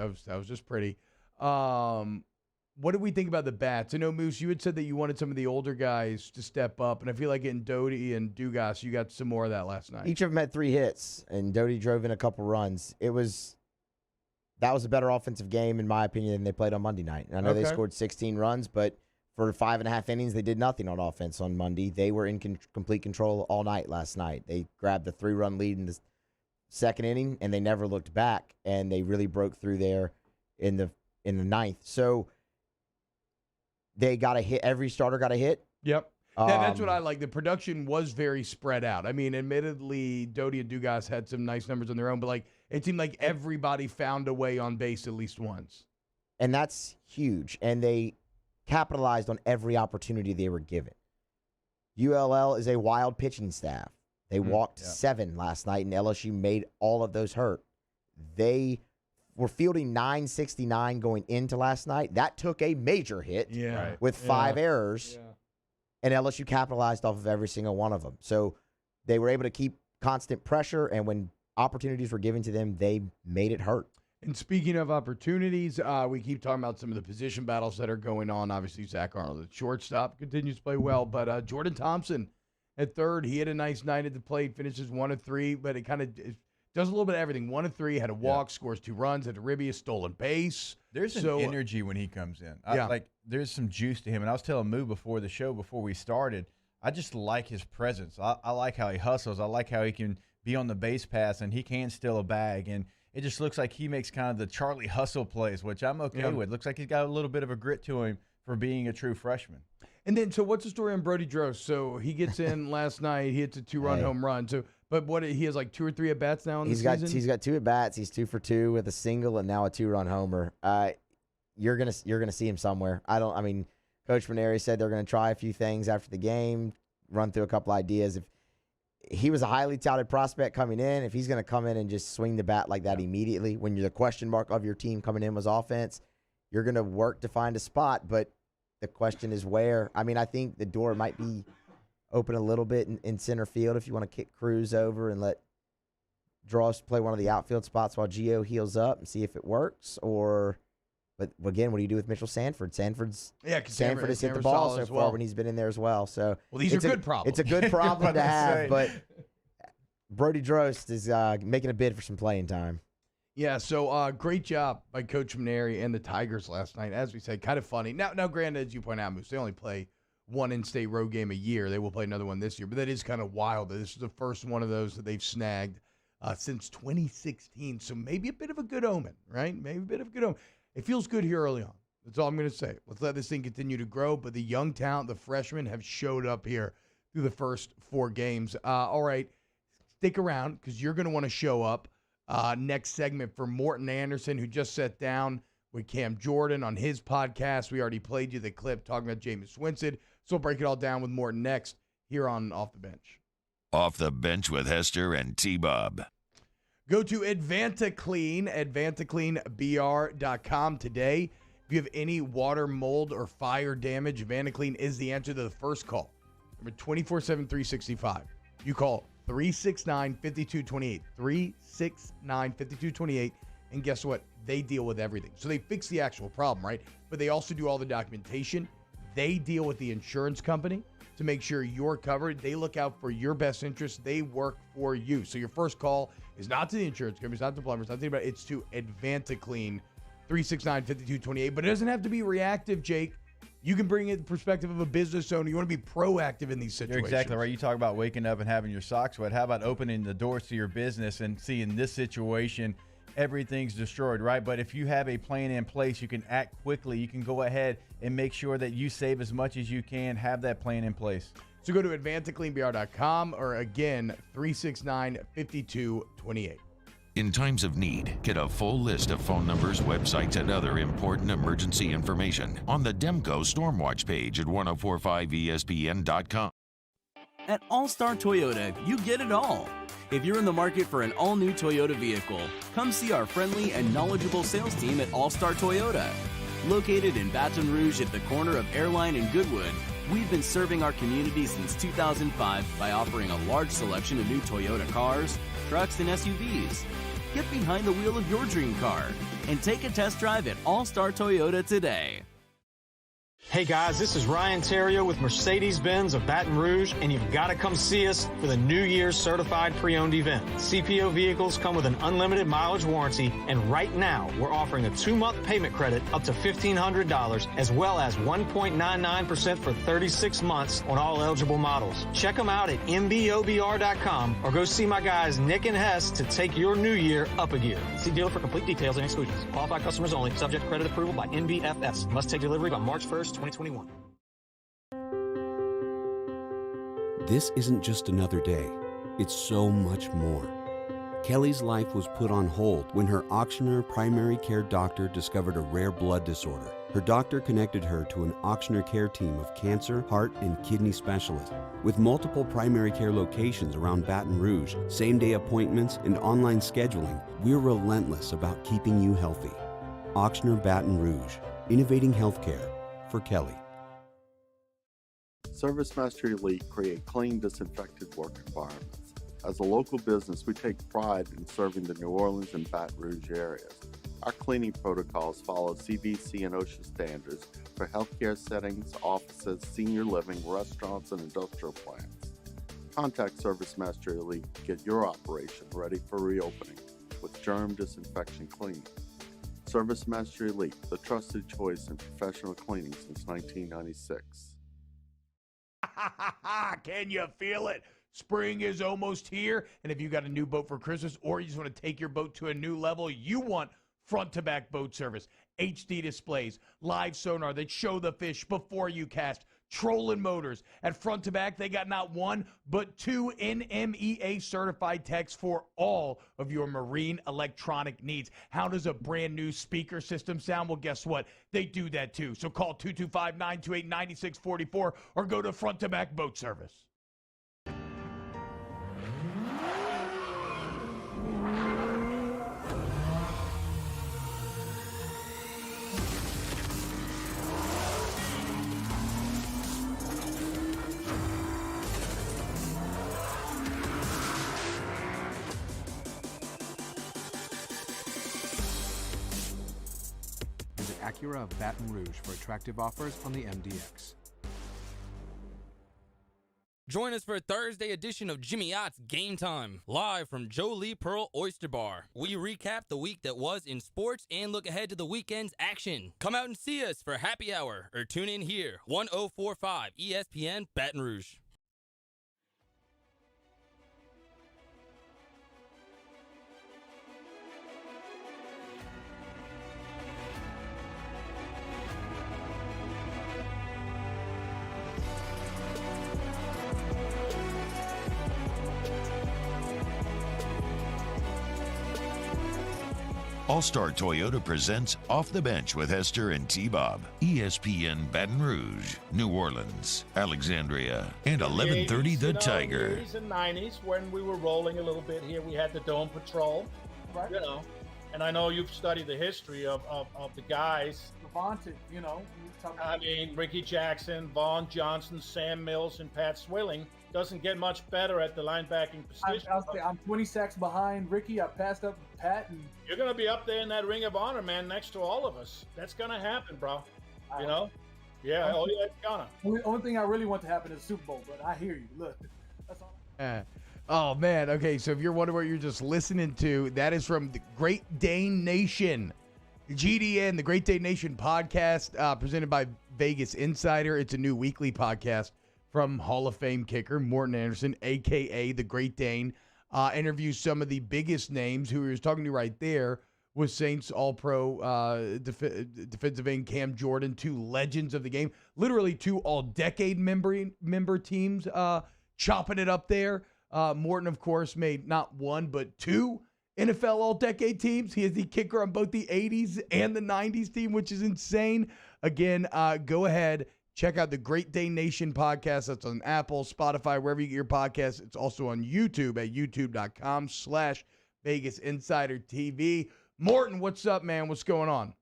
just pretty. What did we think about the bats? I know, Moose, you had said that you wanted some of the older guys to step up, and I feel like in Doty and Dugas, you got some more of that last night. Each of them had 3 hits, and Doty drove in a couple runs. That was a better offensive game, in my opinion, than they played on Monday night. And I know they scored 16 runs, but for 5.5 innings, they did nothing on offense on Monday. They were in complete control all night last night. They grabbed the 3-run lead in the second inning, and they never looked back, and they really broke through there in the ninth. So they got a hit. Every starter got a hit. Yep. That's what I like. The production was very spread out. I mean, admittedly, Doty and Dugas had some nice numbers on their own, but it seemed like everybody found a way on base at least once. And that's huge. And they capitalized on every opportunity they were given. ULL is a wild pitching staff. They walked 7 last night, and LSU made all of those hurt. They were fielding 969 going into last night. That took a major hit with 5 errors. Yeah. And LSU capitalized off of every single one of them. So they were able to keep constant pressure, and when opportunities were given to them, they made it hurt. And speaking of opportunities, we keep talking about some of the position battles that are going on. Obviously, Zach Arnold at shortstop continues to play well, but Jordan Thompson at third, he had a nice night at the plate, finishes 1 of 3, but it kind of does a little bit of everything. 1 of 3, had a walk, scores 2 runs, had a ribby, a stolen base. There's an energy when he comes in. There's some juice to him. And I was telling Moo before the show, before we started, I just like his presence. I like how he hustles. I like how he can be on the base pass, and he can steal a bag. And it just looks like he makes kind of the Charlie Hustle plays, which I'm okay with. Looks like he's got a little bit of a grit to him for being a true freshman. And then, so what's the story on Brody Drost? So he gets in last night. He hits a 2-run home run. So, but he has 2 or 3 at bats now in the season. He's got 2 at bats. He's 2 for 2 with a single and now a 2-run homer. You're gonna see him somewhere. Coach Mainieri said they're gonna try a few things after the game, run through a couple ideas. If he was a highly touted prospect coming in, if he's gonna come in and just swing the bat like that immediately, when you're the question mark of your team coming in was offense, you're gonna work to find a spot. But the question is where. I think the door might be open a little bit in center field if you want to kick Cruz over and let Drost play one of the outfield spots while Gio heals up and see if it works. But again, what do you do with Mitchell Sanford? Sanford has hit the ball so far when he's been in there as well. So these are good problems. It's a good problem to have, but Brody Drost is making a bid for some playing time. Yeah, so great job by Coach Mainieri and the Tigers last night. As we said, kind of funny. Now, granted, as you point out, Moose, they only play 1 in-state road game a year. They will play another one this year, but that is kind of wild. This is the first one of those that they've snagged since 2016, so maybe a bit of a good omen, right? Maybe a bit of a good omen. It feels good here early on. That's all I'm going to say. Let's let this thing continue to grow, but the young talent, the freshmen, have showed up here through the first 4 games. All right, stick around because you're going to want to show up. Next segment for Morton Anderson, who just sat down with Cam Jordan on his podcast. We already played you the clip talking about Jameis Winston. So we'll break it all down with Morton next here on Off the Bench. Off the Bench with Hester and T-Bob. Go to AdvantaClean, AdvantaCleanBR.com today. If you have any water, mold, or fire damage, AdvantaClean is the answer to the first call. Number 24/7-365. You call 369-5228, 369-5228, and guess what? They deal with everything. So they fix the actual problem, right? But they also do all the documentation. They deal with the insurance company to make sure you're covered. They look out for your best interest. They work for you. So your first call is not to the insurance company, it's not to plumbers, not to anybody. It's to AdvantaClean, 369-5228. But it doesn't have to be reactive, Jake. You can bring it the perspective of a business owner. You want to be proactive in these situations. You're exactly right. You talk about waking up and having your socks wet. How about opening the doors to your business and seeing this situation, everything's destroyed, right? But if you have a plan in place, you can act quickly. You can go ahead and make sure that you save as much as you can. Have that plan in place. So go to AdvantaCleanBR.com or again, 369-5228. In times of need, get a full list of phone numbers, websites, and other important emergency information on the Demco Stormwatch page at 1045ESPN.com. At All-Star Toyota, you get it all. If you're in the market for an all-new Toyota vehicle, come see our friendly and knowledgeable sales team at All-Star Toyota. Located in Baton Rouge at the corner of Airline and Goodwood, we've been serving our community since 2005 by offering a large selection of new Toyota cars, trucks, and SUVs. Get behind the wheel of your dream car and take a test drive at All-Star Toyota today. Hey guys, this is Ryan Terrio with Mercedes-Benz of Baton Rouge, and you've got to come see us for the New Year's Certified Pre-Owned event. CPO vehicles come with an unlimited mileage warranty, and right now we're offering a 2-month payment credit up to $1,500, as well as 1.99% for 36 months on all eligible models. Check them out at mbobr.com or go see my guys Nick and Hess to take your new year up a gear. See dealer for complete details and exclusions. Qualified customers only, subject to credit approval by NBFS. Must take delivery by March 1st, 2021. This isn't just another day. It's so much more. Kelly's life was put on hold when her auctioneer primary care doctor discovered a rare blood disorder. Her doctor connected her to an auctioneer care team of cancer, heart, and kidney specialists. With multiple primary care locations around Baton Rouge, same-day appointments, and online scheduling, we're relentless about keeping you healthy. Auctioneer Baton Rouge, innovating healthcare for Kelly. ServiceMaster Elite create clean, disinfected work environments. As a local business, we take pride in serving the New Orleans and Baton Rouge areas. Our cleaning protocols follow CDC and OSHA standards for healthcare settings, offices, senior living, restaurants, and industrial plants. Contact ServiceMaster Elite to get your operation ready for reopening with germ disinfection cleaning. ServiceMaster Elite, the trusted choice in professional cleaning since 1996. Can you feel it? Spring is almost here, and if you got a new boat for Christmas or you just want to take your boat to a new level, you want front-to-back boat service. HD displays, live sonar that show the fish before you cast, trolling motors. At Front to Back, they got not one, but 2 NMEA certified techs for all of your marine electronic needs. How does a brand new speaker system sound? Well, guess what? They do that too. So call 225-928-9644 or go to Front to Back Boat Service. Acura of Baton Rouge for attractive offers on the MDX. Join us for a Thursday edition of Jimmy Ott's Game Time, live from Joe Lee Pearl Oyster Bar. We recap the week that was in sports and look ahead to the weekend's action. Come out and see us for happy hour or tune in here, 1045 ESPN Baton Rouge. All-Star Toyota presents Off the Bench with Hester and T-Bob. ESPN Baton Rouge, New Orleans, Alexandria, and 1130 The Tiger. 80s and 90s when we were rolling a little bit here. We had the Dome Patrol, Right. you know. And I know you've studied the history of the guys. Vaunted, you know. I mean, Ricky Jackson, Vaughn Johnson, Sam Mills, and Pat Swilling. Doesn't get much better at the linebacking position. I'm 20 sacks behind Ricky. I passed up Pat. And you're going to be up there in that Ring of Honor, man, next to all of us. That's going to happen, bro. You know? Yeah, oh yeah, it's gonna. Only thing I really want to happen is Super Bowl, but I hear you. Look, that's all. Oh, man. Okay, so if you're wondering what you're just listening to, that is from the Great Dane Nation. GDN, the Great Dane Nation podcast, presented by Vegas Insider. It's a new weekly podcast from Hall of Fame kicker Morton Anderson, a.k.a. the Great Dane. Interviews some of the biggest names. Who he was talking to right there was Saints All-Pro defensive end Cam Jordan, 2 legends of the game. Literally 2 all-decade member teams chopping it up there. Morton, of course, made not 1 but 2 NFL all-decade teams. He is the kicker on both the 80s and the 90s team, which is insane. Again, go ahead, Check out the Great Day Nation podcast. That's on Apple, Spotify, wherever you get your podcasts. It's also on YouTube at youtube.com/Vegas Insider TV. Morton, what's up, man? What's going on?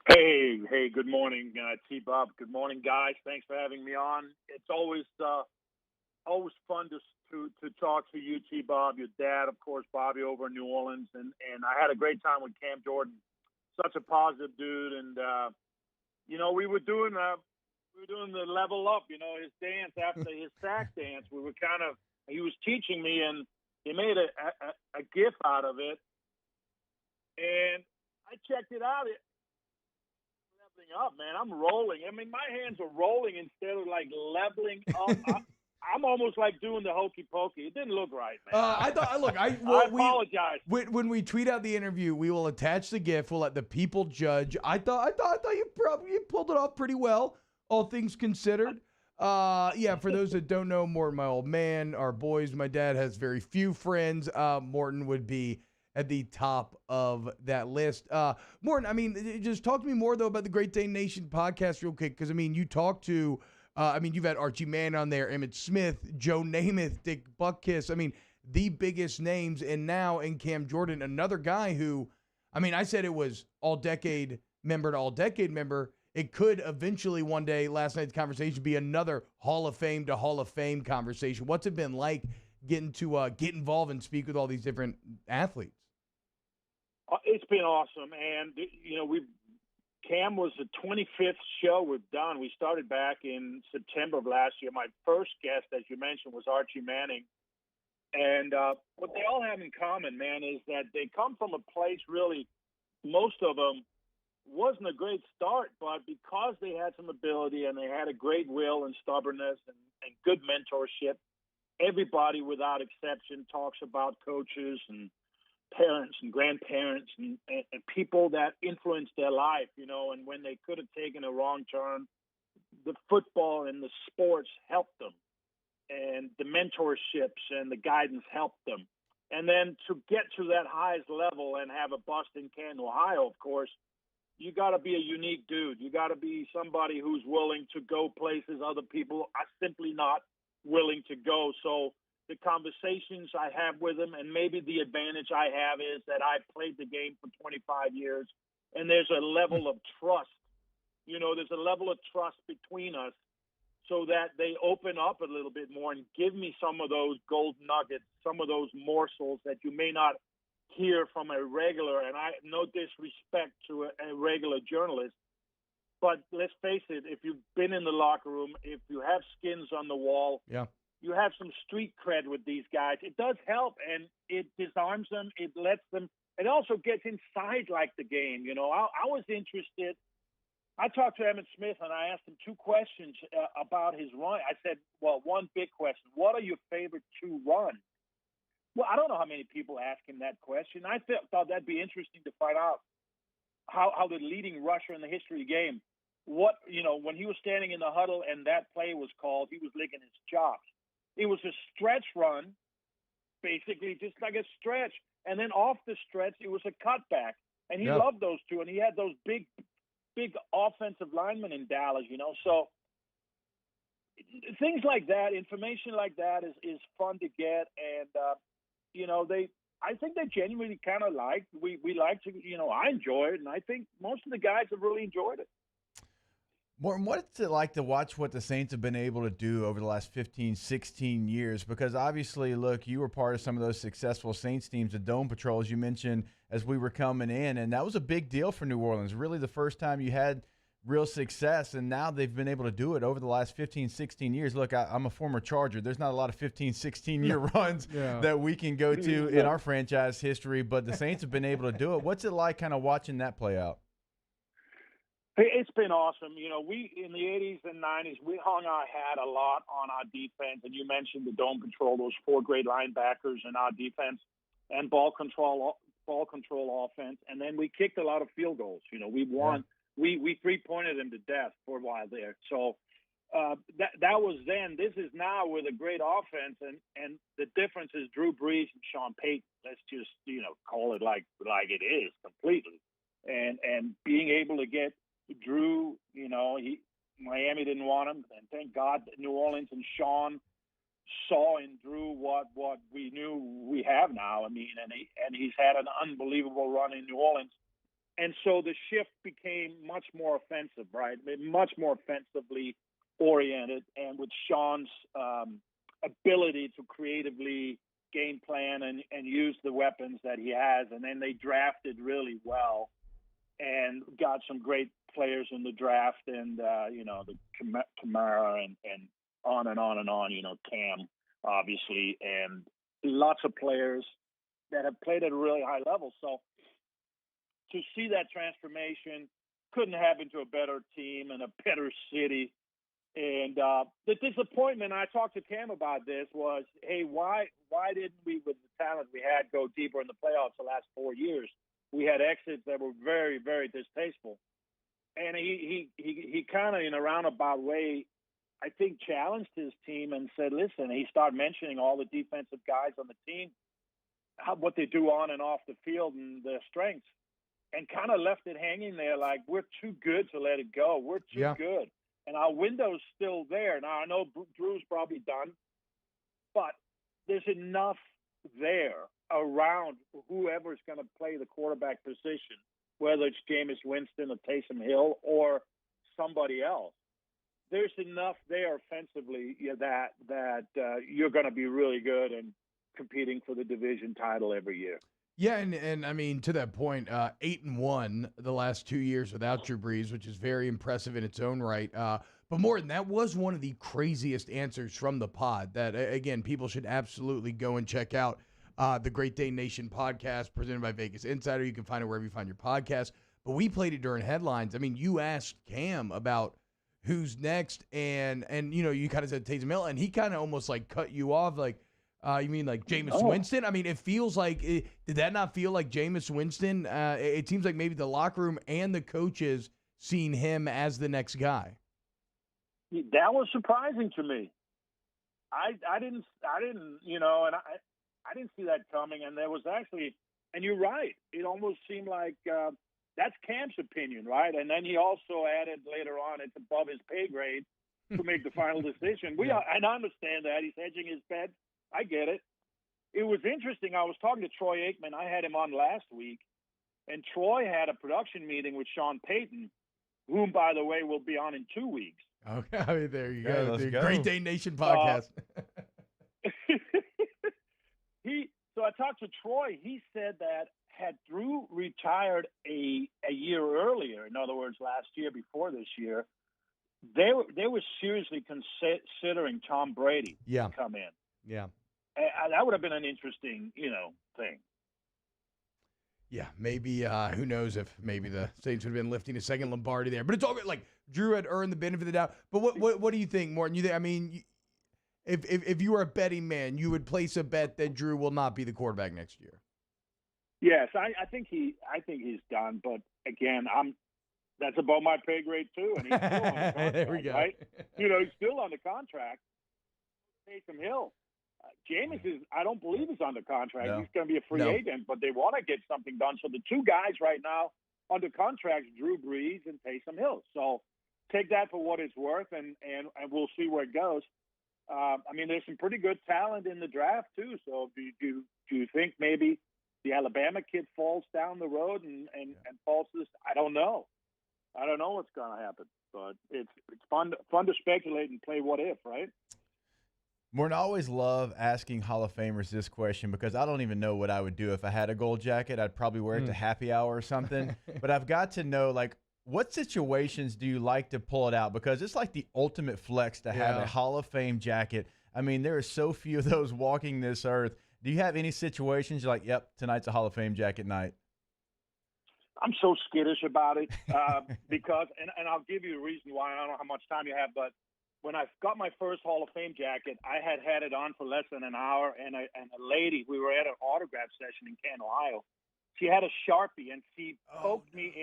Hey, good morning, T-Bob. Good morning, guys. Thanks for having me on. It's always fun to talk to you, T-Bob, your dad, of course, Bobby over in New Orleans, and I had a great time with Cam Jordan. Such a positive dude, and we were doing the level up, his dance after his sack dance. He was teaching me, and he made a gif out of it, and I checked it out. Leveling up, man. I'm rolling. I mean, my hands are rolling instead of like leveling up. I'm almost like doing the hokey pokey. It didn't look right, man. I apologize. When we tweet out the interview, we will attach the GIF. We'll let the people judge. I thought you pulled it off pretty well, all things considered. For those that don't know, Morton, my old man, our boys, my dad has very few friends. Morton would be at the top of that list. Morton, I mean, just talk to me more, though, about the Great Day Nation podcast real quick, because, I mean, you talked to, you've had Archie Mann on there, Emmitt Smith, Joe Namath, Dick Butkus. I mean, the biggest names, and now in Cam Jordan, another guy who, I mean, I said it was all-decade member to all-decade member. It could eventually one day, last night's conversation, be another Hall of Fame to Hall of Fame conversation. What's it been like getting to get involved and speak with all these different athletes? It's been awesome, and Cam was the 25th show we've done. We started back in September of last year. My first guest, as you mentioned, was Archie Manning, and what they all have in common, man, is that they come from a place. Really, most of them wasn't a great start, but because they had some ability and they had a great will and stubbornness and good mentorship, everybody without exception talks about coaches and parents and grandparents and people that influenced their life, and when they could have taken a wrong turn, the football and the sports helped them, and the mentorships and the guidance helped them. And then to get to that highest level and have a bust in Canton, Ohio, of course, you got to be a unique dude. You got to be somebody who's willing to go places other people are simply not willing to go. So the conversations I have with him, and maybe the advantage I have is that I've played the game for 25 years, and there's a level of trust. There's a level of trust between us so that they open up a little bit more and give me some of those gold nuggets, some of those morsels that you may not hear from a regular, and I no disrespect to a regular journalist, but let's face it, if you've been in the locker room, if you have skins on the wall, you have some street cred with these guys. It does help, and it disarms them. It lets them. It also gets inside like the game. I was interested. I talked to Emmitt Smith, and I asked him two questions about his run. I said, well, one big question: what are your favorite two runs? Well, I don't know how many people ask him that question. I thought that'd be interesting to find out how the leading rusher in the history of the game, when he was standing in the huddle and that play was called, he was licking his chops. It was a stretch run, basically just like a stretch. And then off the stretch, it was a cutback. And he loved those two. And he had those big offensive linemen in Dallas, So things like that, information like that is fun to get. And, I think they genuinely kind of we like to, I enjoy it. And I think most of the guys have really enjoyed it. Morton, what's it like to watch what the Saints have been able to do over the last 15, 16 years? Because obviously, look, you were part of some of those successful Saints teams, the Dome Patrol, as you mentioned, as we were coming in. And that was a big deal for New Orleans, really the first time you had real success, and now they've been able to do it over the last 15, 16 years. Look, I'm a former Charger. There's not a lot of 15, 16-year runs that we can go to in our franchise history, but the Saints have been able to do it. What's it like kind of watching that play out? It's been awesome. We in the 80s and 90s, we hung our hat a lot on our defense, and you mentioned the Dome Patrol, those four great linebackers in our defense, and ball control offense, and then we kicked a lot of field goals. We won. Yeah. We three-pointed them to death for a while there. So that was then. This is now with a great offense, and the difference is Drew Brees and Sean Payton. Let's just call it like it is completely, and being able to get Drew, my didn't want him, and thank God that New Orleans and Sean saw in Drew what we knew we have now. I mean, and he's had an unbelievable run in New Orleans. And so the shift became much more offensive, right? Much more offensively oriented, and with Sean's ability to creatively game plan and use the weapons that he has. And then they drafted really well and got some great players in the draft, and the Kamara and on and on and on. Cam, obviously, and lots of players that have played at a really high level. So to see that transformation couldn't happen to a better team and a better city. And the disappointment, I talked to Cam about this, was, hey, why didn't we, with the talent we had, go deeper in the playoffs the last 4 years? We had exits that were very, very distasteful. And he kind of, in a roundabout way, I think, challenged his team and said, listen, he started mentioning all the defensive guys on the team, what they do on and off the field and their strengths, and kind of left it hanging there like, we're too good to let it go. We're too good. And our window's still there. Now, I know Drew's probably done, but there's enough there around whoever's going to play the quarterback position, whether it's Jameis Winston or Taysom Hill or somebody else. There's enough there offensively that you're going to be really good and competing for the division title every year. Yeah, and I mean, to that point, 8-1 the last 2 years without Drew Brees, which is very impressive in its own right. But Morton, that was one of the craziest answers from the pod that, again, people should absolutely go and check out. The Great Day Nation podcast presented by Vegas Insider. You can find it wherever you find your podcast. But we played it during headlines. I mean, you asked Cam about who's next, and you kind of said Taysom Hill, and he kind of almost like cut you off, like, you mean like Jameis Winston? I mean, it feels like, did that not feel like Jameis Winston? It seems like maybe the locker room and the coaches seen him as the next guy. That was surprising to me. I didn't, and I didn't see that coming. And there was actually, and you're right, it almost seemed like that's Cam's opinion, right? And then he also added later on, it's above his pay grade to make the final decision. And I understand that. He's hedging his bet. I get it. It was interesting. I was talking to Troy Aikman. I had him on last week, and Troy had a production meeting with Sean Payton, whom, by the way, will be on in 2 weeks. Okay, I mean, there you go. Let's The go. Great Day Nation podcast. So I talked to Troy. He said that had Drew retired a year earlier, in other words, last year before this year, they were seriously considering Tom Brady to come in. Yeah. That would have been an interesting, thing. Yeah, maybe, who knows if maybe the Saints would have been lifting a second Lombardi there. But it's all good. Like, Drew had earned the benefit of the doubt. But what do you think, Morton? If you were a betting man, you would place a bet that Drew will not be the quarterback next year. Yes, I think he's done. But again, that's above my pay grade too, and he's still on the contract, there we go. right? He's still on the contract. Taysom Hill. Jameis I don't believe he's under contract. No. He's going to be a free agent, but they want to get something done. So the two guys right now under contract, Drew Brees and Taysom Hill. So take that for what it's worth, and we'll see where it goes. There's some pretty good talent in the draft too. So do you think maybe the Alabama kid falls down the road and falls to this? I don't know. I don't know what's going to happen, but it's fun to speculate and play what if, right? Morton, I always love asking Hall of Famers this question because I don't even know what I would do if I had a gold jacket. I'd probably wear it to happy hour or something. But I've got to know, like, what situations do you like to pull it out? Because it's like the ultimate flex to have a Hall of Fame jacket. I mean, there are so few of those walking this earth. Do you have any situations you're like, yep, tonight's a Hall of Fame jacket night? I'm so skittish about it because, and I'll give you a reason why. I don't know how much time you have, but when I got my first Hall of Fame jacket, I had it on for less than an hour, and a lady, we were at an autograph session in Canton, Ohio. She had a Sharpie, and she poked me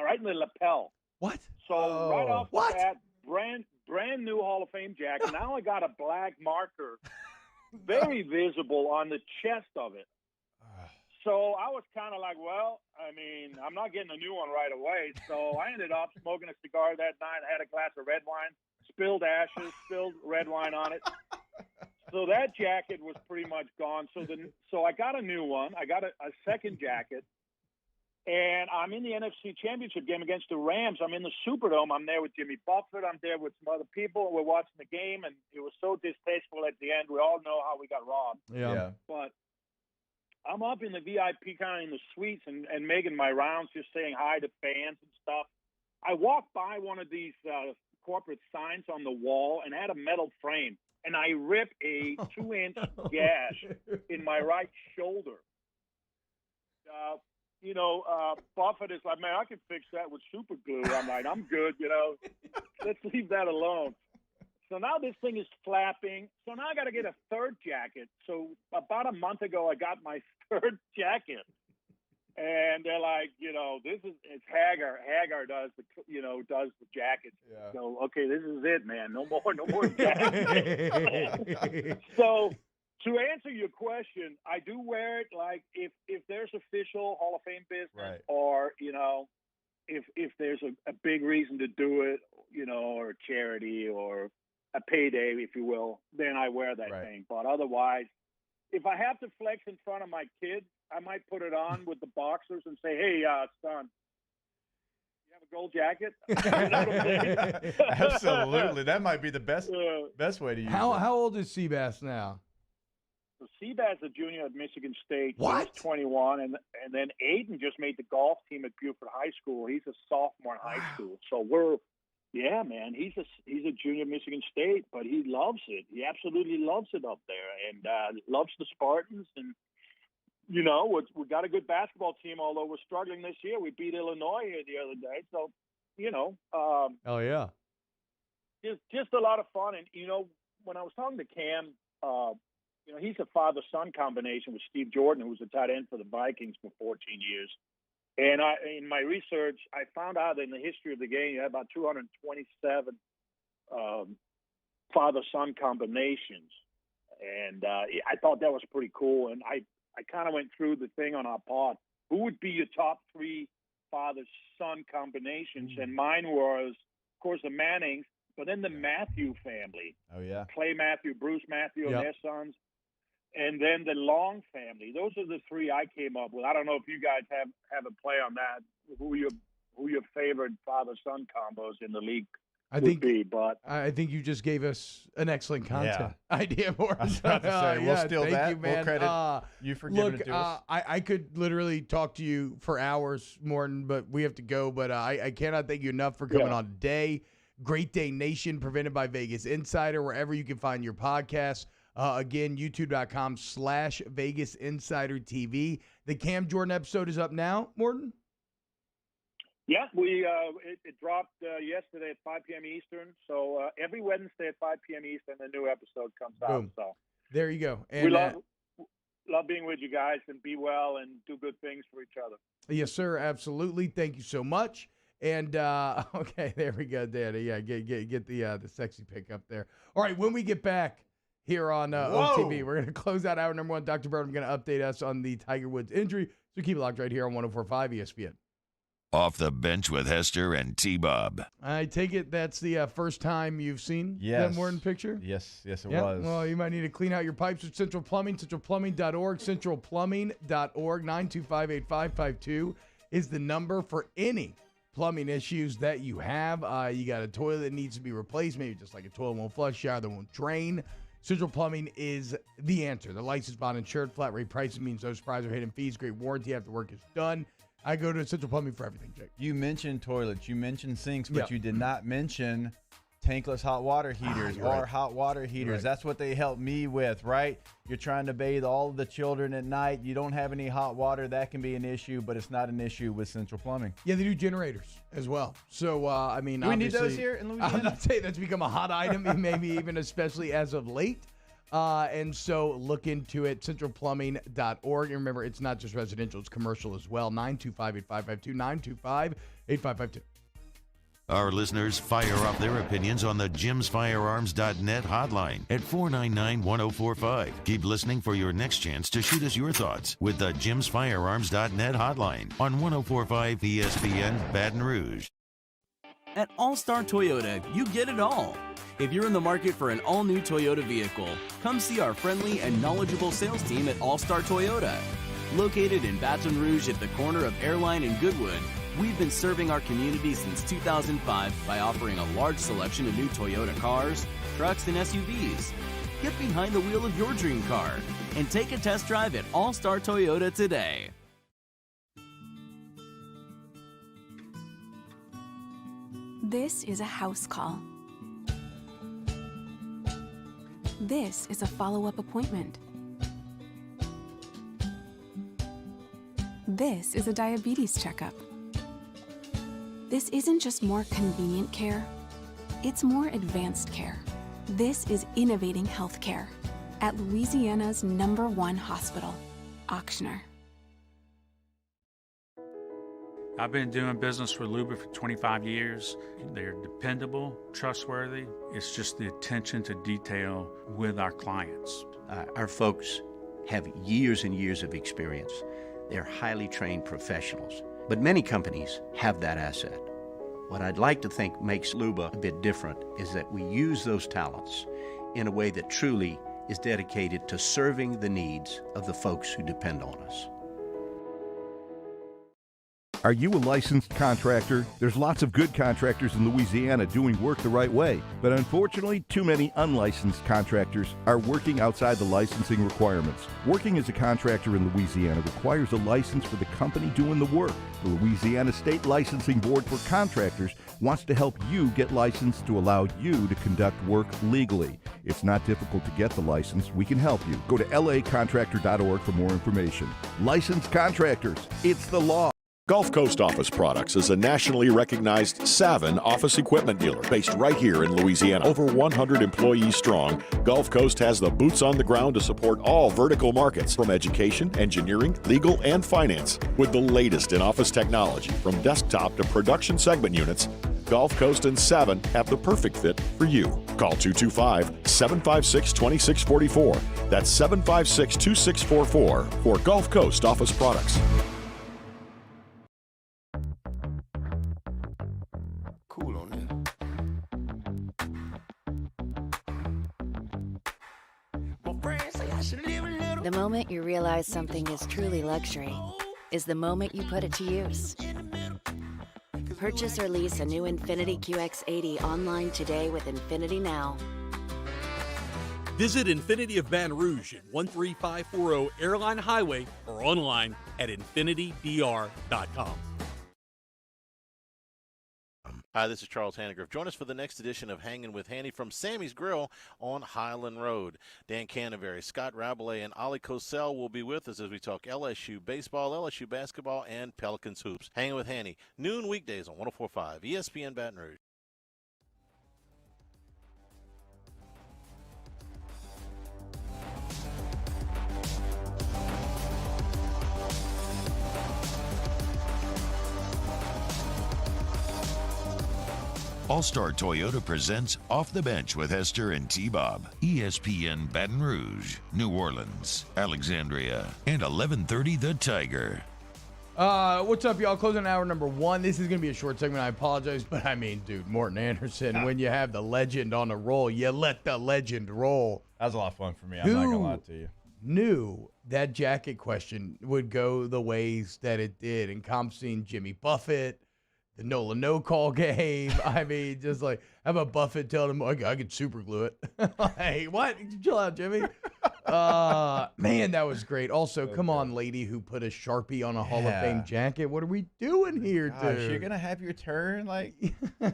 right in the lapel. What? So right off the bat, brand new Hall of Fame jacket. Now I got a black marker, very visible on the chest of it. So I was kind of like, well, I'm not getting a new one right away. So I ended up smoking a cigar that night. I had a glass of red wine, spilled ashes, spilled red wine on it. So that jacket was pretty much gone. So I got a new one. I got a second jacket. And I'm in the NFC Championship game against the Rams. I'm in the Superdome. I'm there with Jimmy Buffett. I'm there with some other people. We're watching the game, and it was so distasteful at the end. We all know how we got robbed. Yeah. But I'm up in the VIP kind of in the suites and making my rounds, just saying hi to fans and stuff. I walked by one of these corporate signs on the wall and had a metal frame, and I ripped a 2-inch gash in my right shoulder. Buffett is like, man, I can fix that with super glue. I'm like, I'm good, let's leave that alone. So now this thing is flapping. So now I got to get a third jacket. So about a month ago, I got my third jacket. And they're like, it's Hagar. Hagar does the jackets. Yeah. So, okay, this is it, man. No more jackets. So, to answer your question, I do wear it like if there's official Hall of Fame business, right, or if there's a big reason to do it, or a charity or a payday, if you will, then I wear that thing. But otherwise, if I have to flex in front of my kids, I might put it on with the boxers and say, "Hey, son, you have a gold jacket?" Absolutely, that might be the best way to use it. How old is Seabass now? So Seabass is a junior at Michigan State. What? He's 21, and then Aiden just made the golf team at Buford High School. He's a sophomore in high school. So man, he's a junior at Michigan State, but he loves it. He absolutely loves it up there, and loves the Spartans. And we got a good basketball team, although we're struggling this year. We beat Illinois here the other day, so oh yeah, just a lot of fun. And when I was talking to Cam. He's a father-son combination with Steve Jordan, who was a tight end for the Vikings for 14 years. And in my research, I found out that in the history of the game, you had about 227 father-son combinations. And I thought that was pretty cool. And I kind of went through the thing on our pod. Who would be your top 3 father-son combinations? And mine was, of course, the Mannings, but then the Matthew family. Oh, yeah. Clay Matthew, Bruce Matthew, and their sons. And then the Long family. Those are the 3 I came up with. I don't know if you guys have a play on that. Who your favorite father-son combos in the league would be? But I think you just gave us an excellent content idea for us. I was about to say, we'll steal thank that. you, man. We'll credit you for giving it to us. I could literally talk to you for hours, Morton, but we have to go. But I cannot thank you enough for coming on today. Great Day Nation, presented by Vegas Insider, wherever you can find your podcasts. Again, youtube.com/Vegas Insider TV. The Cam Jordan episode is up now, Morton? Yeah, it dropped yesterday at 5 p.m. Eastern. So every Wednesday at 5 p.m. Eastern, a new episode comes out. So there you go. And we love being with you guys, and be well and do good things for each other. Yes, sir. Absolutely. Thank you so much. And okay, there we go, Danny. Yeah, get the sexy pick up there. All right, when we get back here on OTB, we're going to close out hour number 1. Dr. Burnham going to update us on the Tiger Woods injury. So keep it locked right here on 104.5 ESPN. Off the Bench with Hester and T-Bob. I take it that's the first time you've seen that Morton picture? Yes, it was. Well, you might need to clean out your pipes with Central Plumbing, centralplumbing.org, centralplumbing.org. 925-8552 is the number for any plumbing issues that you have. You got a toilet that needs to be replaced, maybe just like a toilet won't flush, shower that won't drain. Central Plumbing is the answer. The licensed, bond insured, flat rate pricing means no surprise or hidden fees, great warranty after work is done. I go to Central Plumbing for everything, Jake. You mentioned toilets, you mentioned sinks, but you did not mention tankless hot water heaters or hot water heaters. That's what they help me with, right? You're trying to bathe all of the children at night. You don't have any hot water. That can be an issue, but it's not an issue with Central Plumbing. Yeah, they do generators as well. So, I mean, do we need those here in Louisiana? I'm not saying that's become a hot item, maybe even especially as of late. And so look into it, centralplumbing.org. And remember, it's not just residential, it's commercial as well. 925-8552, 925-8552. Our listeners fire up their opinions on the jimsfirearms.net hotline at 499-1045. Keep listening for your next chance to shoot us your thoughts with the jimsfirearms.net hotline on 104.5 ESPN Baton Rouge. At All Star Toyota, you get it all. If you're in the market for an all-new Toyota vehicle, come see our friendly and knowledgeable sales team at All Star Toyota. Located in Baton Rouge at the corner of Airline and Goodwood, we've been serving our community since 2005 by offering a large selection of new Toyota cars, trucks, and SUVs. Get behind the wheel of your dream car and take a test drive at All Star Toyota today. This is a house call. This is a follow-up appointment. This is a diabetes checkup. This isn't just more convenient care, it's more advanced care. This is innovating healthcare at Louisiana's #1 hospital, Auctioner. I've been doing business with Luba for 25 years. They're dependable, trustworthy. It's just the attention to detail with our clients. Our folks have years and years of experience. They're highly trained professionals. But many companies have that asset. What I'd like to think makes Luba a bit different is that we use those talents in a way that truly is dedicated to serving the needs of the folks who depend on us. Are you a licensed contractor? There's lots of good contractors in Louisiana doing work the right way, but unfortunately, too many unlicensed contractors are working outside the licensing requirements. Working as a contractor in Louisiana requires a license for the company doing the work. The Louisiana State Licensing Board for Contractors wants to help you get licensed to allow you to conduct work legally. It's not difficult to get the license. We can help you. Go to lacontractor.org for more information. Licensed contractors, it's the law. Gulf Coast Office Products is a nationally recognized Savin office equipment dealer based right here in Louisiana. Over 100 employees strong, Gulf Coast has the boots on the ground to support all vertical markets, from education, engineering, legal, and finance. With the latest in office technology, from desktop to production segment units, Gulf Coast and Savin have the perfect fit for you. Call 225-756-2644. That's 756-2644 for Gulf Coast Office Products. Cool on that. The moment you realize something is truly luxury is the moment you put it to use. Purchase or lease a new Infiniti QX80 online today with Infiniti Now. Visit Infiniti of Baton Rouge at 13540 Airline Highway or online at InfinityBR.com. Hi, this is Charles Hannegriff. Join us for the next edition of Hanging with Hanny from Sammy's Grill on Highland Road. Dan Canterbury, Scott Rabelais, and Ollie Cosell will be with us as we talk LSU baseball, LSU basketball, and Pelicans hoops. Hanging with Hanny, noon weekdays on 104.5 ESPN Baton Rouge. All-Star Toyota presents Off the Bench with Hester and T-Bob. ESPN Baton Rouge, New Orleans, Alexandria, and 1130 The Tiger. What's up, y'all? Closing hour number 1. This is going to be a short segment. I apologize, but I mean, dude, Morton Anderson, when you have the legend on the roll, you let the legend roll. That was a lot of fun for me. I'm not going to lie to you. Knew that jacket question would go the ways that it did, and comp seen Jimmy Buffett, the Nola no-call game. I mean, just like, how about Buffett telling him, I could super glue it. Hey, what? Chill out, Jimmy. Man, that was great. Also, come on, lady who put a Sharpie on a Hall of Fame jacket. What are we doing here, dude? You're going to have your turn? Like,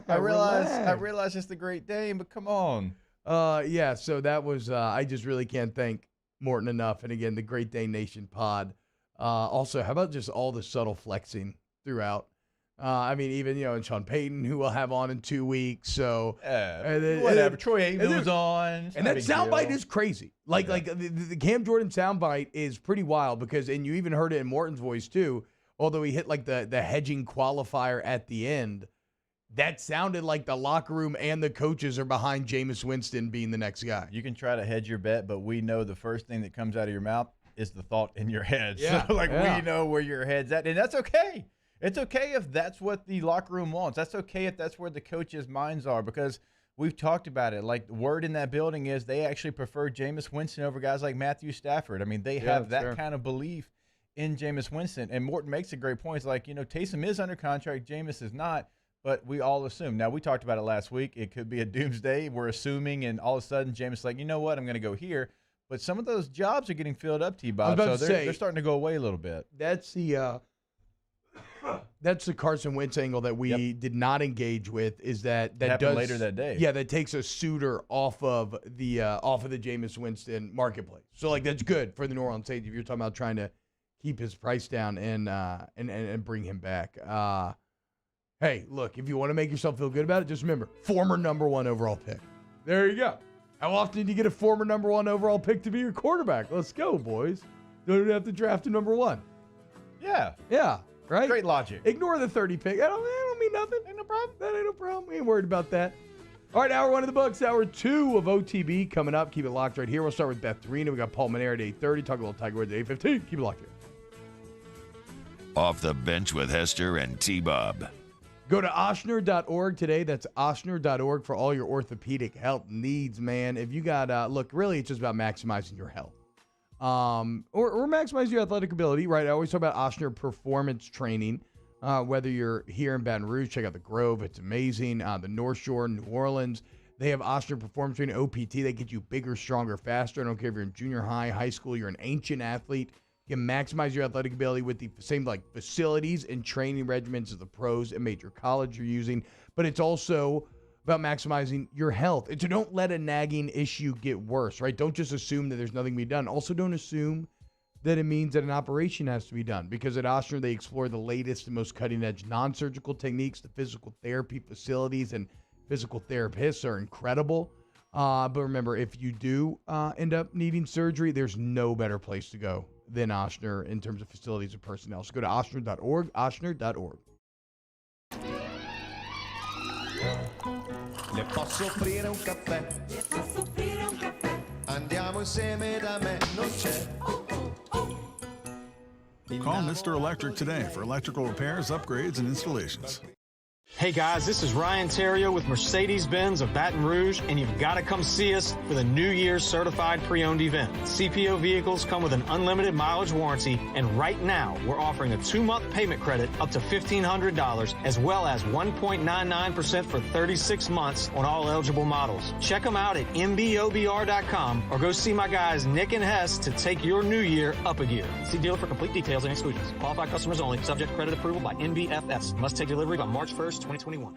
I realize it's the Great Dane, but come on. Yeah, so that was, I just really can't thank Morton enough. And again, the Great Dane Nation pod. Also, how about just all the subtle flexing throughout? I mean, even, and Sean Payton, who we'll have on in 2 weeks. So, whatever. Troy Aikman was on. And that soundbite is crazy. Like the Cam Jordan soundbite is pretty wild because, and you even heard it in Morton's voice too, although he hit like the hedging qualifier at the end. That sounded like the locker room and the coaches are behind Jameis Winston being the next guy. You can try to hedge your bet, but we know the first thing that comes out of your mouth is the thought in your head. Yeah. So, we know where your head's at, and that's okay. It's okay if that's what the locker room wants. That's okay if that's where the coaches' minds are, because we've talked about it. Like, the word in that building is they actually prefer Jameis Winston over guys like Matthew Stafford. I mean, they have that kind of belief in Jameis Winston. And Morton makes a great point. It's like, Taysom is under contract, Jameis is not, but we all assume. Now, we talked about it last week. It could be a doomsday. We're assuming, and all of a sudden, Jameis is like, you know what, I'm going to go here. But some of those jobs are getting filled up, T-Bob, so they're starting to go away a little bit. That's the Carson Wentz angle that we did not engage with. Is that happened later that day? Yeah, that takes a suitor off of the Jameis Winston marketplace. So like that's good for the New Orleans Saints if you're talking about trying to keep his price down and bring him back. Hey, look, if you want to make yourself feel good about it, just remember former number 1 overall pick. There you go. How often do you get a former number 1 overall pick to be your quarterback? Let's go, boys. Don't even have to draft a number 1. Yeah. Yeah. Right? Great logic. Ignore the 30 pick. That don't mean nothing. Ain't no problem. That ain't no problem. We ain't worried about that. All right, hour 1 of the books. Hour 2 of OTB coming up. Keep it locked right here. We'll start with Beth Torino. We got Paul Mainieri at 8:30. Talk a little Tiger Woods at 8:15. Keep it locked here. Off the bench with Hester and T-Bob. Go to Ochsner.org today. That's Ochsner.org for all your orthopedic health needs, man. If you got, look, really, it's just about maximizing your health. Or maximize your athletic ability, right? I always talk about Ochsner Performance Training. Whether you're here in Baton Rouge, check out the Grove. It's amazing. The North Shore, New Orleans, they have Ochsner Performance Training, OPT. They get you bigger, stronger, faster. I don't care if you're in junior high, high school, you're an ancient athlete. You can maximize your athletic ability with the same facilities and training regimens as the pros and major college you're using. But it's also about maximizing your health. And so don't let a nagging issue get worse, right? Don't just assume that there's nothing to be done. Also, don't assume that it means that an operation has to be done, because at Ochsner, they explore the latest and most cutting-edge non-surgical techniques. The physical therapy facilities and physical therapists are incredible. But remember, if you do end up needing surgery, there's no better place to go than Ochsner in terms of facilities and personnel. So go to Ochsner.org, Ochsner.org. Le posso offrire un caffè? Andiamo insieme da me, non c'è. Call Mr. Electric today for electrical repairs, upgrades, and installations. Hey guys, this is Ryan Terrio with Mercedes-Benz of Baton Rouge, and you've got to come see us for the New Year's Certified Pre-Owned event. CPO vehicles come with an unlimited mileage warranty, and right now we're offering a 2-month payment credit up to $1,500, as well as 1.99% for 36 months on all eligible models. Check them out at mbobr.com or go see my guys Nick and Hess to take your new year up a gear. See dealer for complete details and exclusions. Qualified customers only. Subject to credit approval by NBFS. Must take delivery by March 1st, 2021.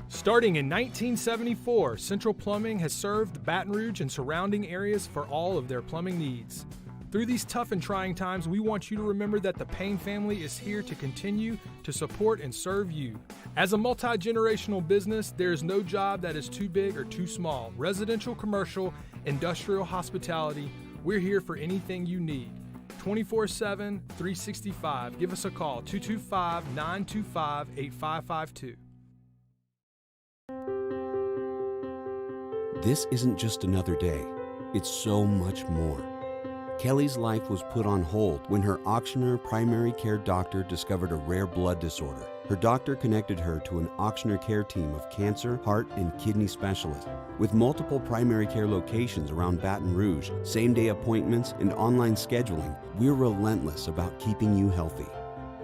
Starting in 1974, Central Plumbing has served Baton Rouge and surrounding areas for all of their plumbing needs. Through these tough and trying times, we want you to remember that the Payne family is here to continue to support and serve you. As a multi-generational business, there is no job that is too big or too small. Residential, commercial, industrial, hospitality, we're here for anything you need. 24/7, 365. Give us a call, 225-925-8552. This isn't just another day. It's so much more. Kelly's life was put on hold when her Ochsner primary care doctor discovered a rare blood disorder. Her doctor connected her to an Ochsner care team of cancer, heart, and kidney specialists. With multiple primary care locations around Baton Rouge, same-day appointments, and online scheduling, we're relentless about keeping you healthy.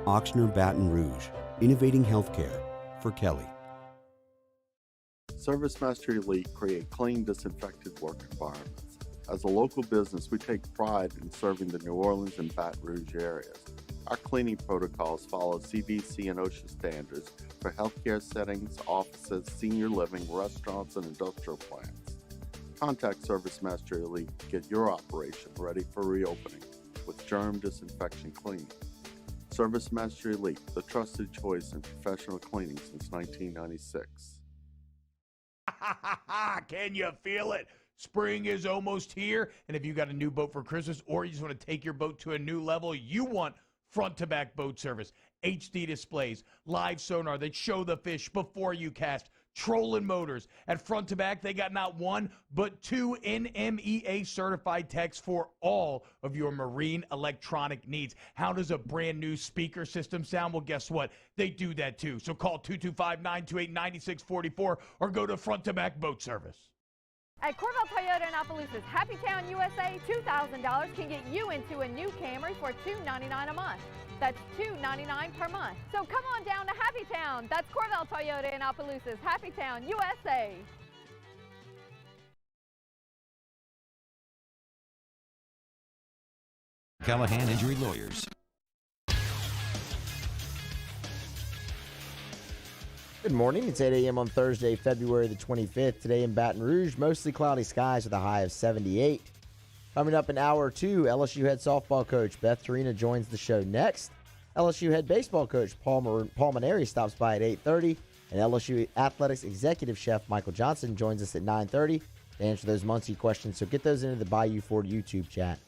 Ochsner Baton Rouge, innovating healthcare for Kelly. ServiceMaster Elite create clean, disinfected work environments. As a local business, we take pride in serving the New Orleans and Baton Rouge areas. Our cleaning protocols follow CDC and OSHA standards for healthcare settings, offices, senior living, restaurants, and industrial plants. Contact ServiceMaster Elite to get your operation ready for reopening with germ disinfection cleaning. ServiceMaster Elite, the trusted choice in professional cleaning since 1996. Can you feel it? Spring is almost here, and if you got a new boat for Christmas or you just want to take your boat to a new level, you want front-to-back boat service, HD displays, live sonar that show the fish before you cast, Trolling Motors. At Front to Back, they got not one, but two NMEA certified techs for all of your marine electronic needs. How does a brand new speaker system sound? Well, guess what? They do that too. So call 225-928-9644 or go to Front to Back Boat Service. At Corvette Toyota in Opelousas, Happy Town USA, $2,000 can get you into a new Camry for $299 a month. That's $299 per month. So come on down to Happy Town. That's Corvette Toyota in Opelousas, Happy Town USA. Callahan Injury Lawyers. Good morning. It's 8 a.m. on Thursday, February the 25th. Today in Baton Rouge, mostly cloudy skies with a high of 78. Coming up in hour 2, LSU head softball coach Beth Torina joins the show next. LSU head baseball coach Paul Mainieri stops by at 8:30. And LSU athletics executive chef Michael Johnson joins us at 9:30 to answer those Munchie questions. So get those into the Bayou Ford YouTube chat.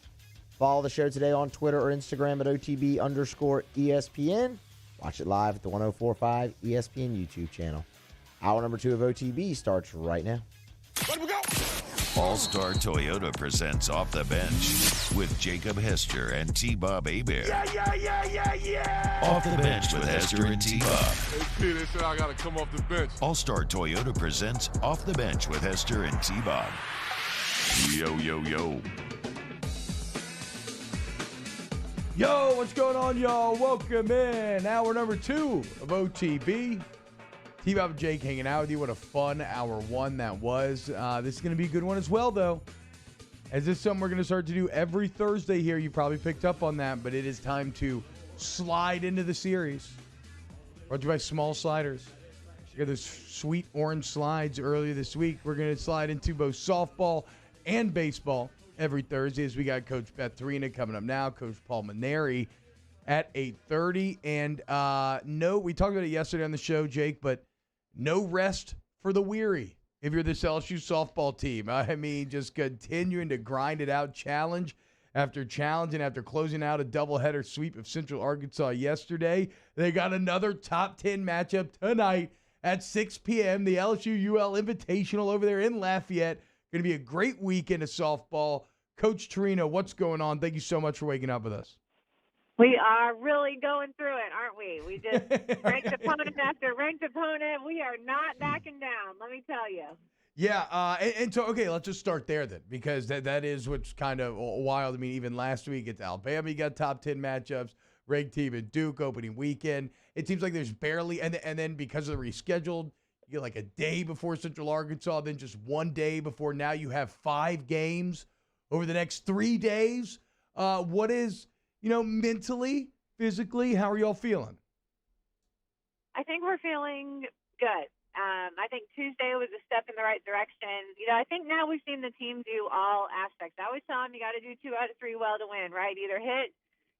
Follow the show today on Twitter or Instagram at OTB_ESPN. Watch it live at the 104.5 ESPN YouTube channel. Hour number 2 of OTB starts right now. All-Star Toyota presents Off the Bench with Jacob Hester and T-Bob Hebert. Yeah. Off the Bench with Hester and T-Bob. Hey, P, they said I got to come off the bench. All-Star Toyota presents Off the Bench with Hester and T-Bob. Yo, yo, yo. Yo, what's going on, y'all? Welcome in. Hour number 2 of OTB. T-Bob and Jake hanging out with you. What a fun hour 1 that was. This is going to be a good one as well, though. As this is something we're going to start to do every Thursday here. You probably picked up on that, but it is time to slide into the series. Brought to you by Small Sliders. We got those sweet orange slides earlier this week. We're going to slide into both softball and baseball every Thursday, as we got Coach Beth Torina coming up now, Coach Paul Mainieri at 8:30. And no, we talked about it yesterday on the show, Jake, but no rest for the weary if you're this LSU softball team. I mean, just continuing to grind it out, challenge after challenge, and after closing out a doubleheader sweep of Central Arkansas yesterday, they got another top 10 matchup tonight at 6 p.m., the LSU UL Invitational over there in Lafayette. Going to be a great weekend of softball. Coach Torina, what's going on? Thank you so much for waking up with us. We are really going through it, aren't we? We just ranked opponent after ranked opponent. We are not backing down, let me tell you. Yeah, and so, okay, let's just start there then, because that is what's kind of wild. I mean, even last week it's Alabama, you got top 10 matchups, ranked team at Duke, opening weekend. It seems like there's barely, and then because of the rescheduled, you get like a day before Central Arkansas, then just 1 day before. Now you have 5 games over the next 3 days. What is, mentally, physically, how are y'all feeling? I think we're feeling good. I think Tuesday was a step in the right direction. I think now we've seen the team do all aspects. I always tell them you got to do 2 out of 3 well to win, right? Either hit,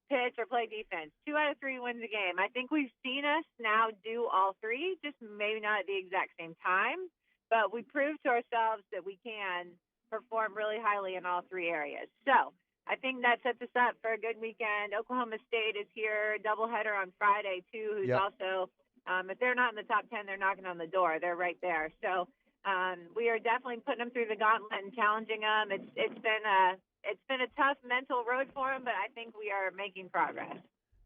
pitch, or play defense. 2 out of 3 wins a game. I think we've seen us now do all 3, just maybe not at the exact same time, but we proved to ourselves that we can perform really highly in all 3 areas. So I think that sets us up for a good weekend. Oklahoma State is here, doubleheader on Friday, too, who's also, if they're not in the top 10, they're knocking on the door. They're right there. So we are definitely putting them through the gauntlet and challenging them. It's been a tough mental road for them, but I think we are making progress.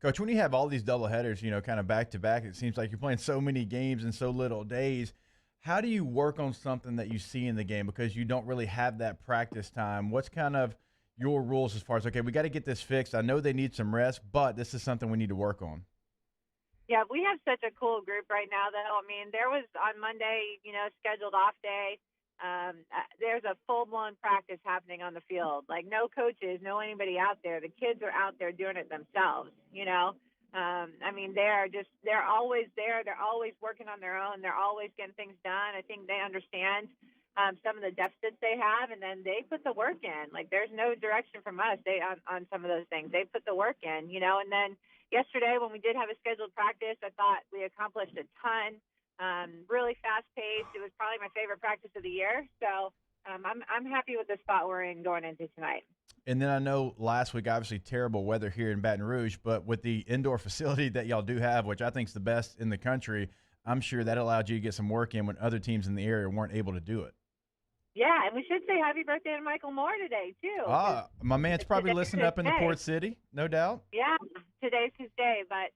Coach, when you have all these doubleheaders, kind of back to back, it seems like you're playing so many games in so little days. How do you work on something that you see in the game because you don't really have that practice time? What's kind of your rules as far as, okay, we got to get this fixed. I know they need some rest, but this is something we need to work on. Yeah, we have such a cool group right now, though. I mean, there was on Monday, scheduled off day. There's a full-blown practice happening on the field. Like, no coaches, no anybody out there. The kids are out there doing it themselves, I mean, they're always there. They're always working on their own. They're always getting things done. I think they understand some of the deficits they have, and then they put the work in. Like, there's no direction from us on some of those things. They put the work in, and then yesterday when we did have a scheduled practice, I thought we accomplished a ton. Really fast-paced. It was probably my favorite practice of the year. So I'm happy with the spot we're in going into tonight. And then I know last week, obviously, terrible weather here in Baton Rouge, but with the indoor facility that y'all do have, which I think is the best in the country, I'm sure that allowed you to get some work in when other teams in the area weren't able to do it. Yeah, and we should say happy birthday to Michael Moore today, too. My man's probably listening up in the Port City, no doubt. Yeah, today's his day. But,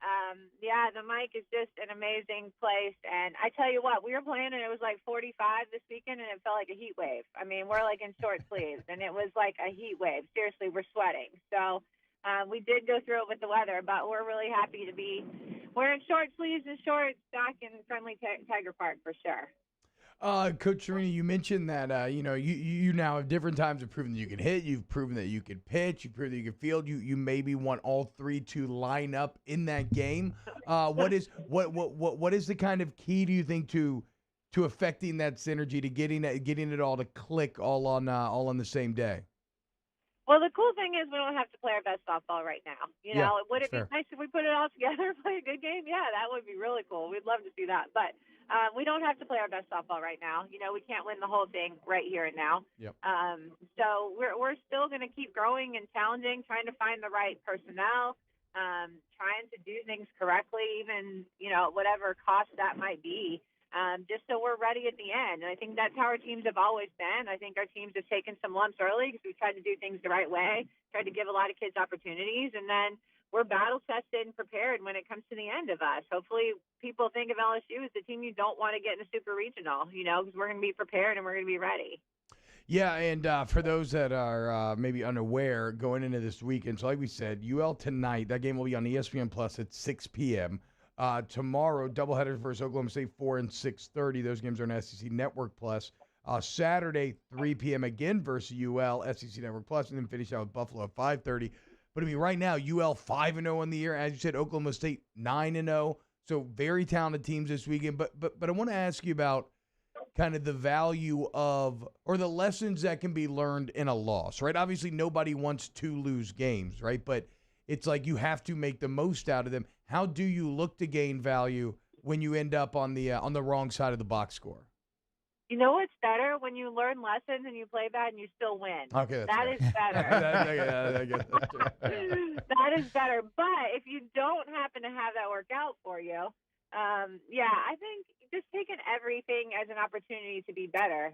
the Mike is just an amazing place. And I tell you what, we were playing, and it was like 45 this weekend, and it felt like a heat wave. I mean, we're like in short sleeves, and it was like a heat wave. Seriously, we're sweating. So we did go through it with the weather, but we're really happy to be wearing short sleeves and shorts back in friendly Tiger Park for sure. Coach Serena, you mentioned that you now have different times of proving that you can hit. You've proven that you can pitch. You've proven that you can field. You maybe want all three to line up in that game. What is the kind of key, do you think, to affecting that synergy, to getting it all to click all on the same day? Well, the cool thing is we don't have to play our best softball right now. Would it be fair. nice if we put it all together and play a good game? Yeah, that would be really cool. We'd love to see that. But we don't have to play our best softball right now. We can't win the whole thing right here and now. Yep. So we're still going to keep growing and challenging, trying to find the right personnel, trying to do things correctly, even, whatever cost that might be. Just so we're ready at the end. And I think that's how our teams have always been. I think our teams have taken some lumps early because we tried to do things the right way, tried to give a lot of kids opportunities, and then we're battle-tested and prepared when it comes to the end of us. Hopefully people think of LSU as the team you don't want to get in a super regional, because we're going to be prepared and we're going to be ready. Yeah, and for those that are maybe unaware, going into this weekend, so like we said, UL tonight, that game will be on ESPN Plus at 6 p.m., tomorrow, doubleheaders versus Oklahoma State, 4 and 6:30. Those games are on SEC Network Plus. Saturday, 3 p.m. again versus UL, SEC Network Plus, and then finish out with Buffalo at 5:30. But I mean, right now, UL 5-0 in the year. As you said, Oklahoma State 9-0. So very talented teams this weekend. But I want to ask you about kind of the value of, or the lessons that can be learned in a loss, right? Obviously, nobody wants to lose games, right? But it's like you have to make the most out of them. How do you look to gain value when you end up on the wrong side of the box score? You know what's better? When you learn lessons and you play bad and you still win. Okay, that is better. That is better. But if you don't happen to have that work out for you, I think just taking everything as an opportunity to be better.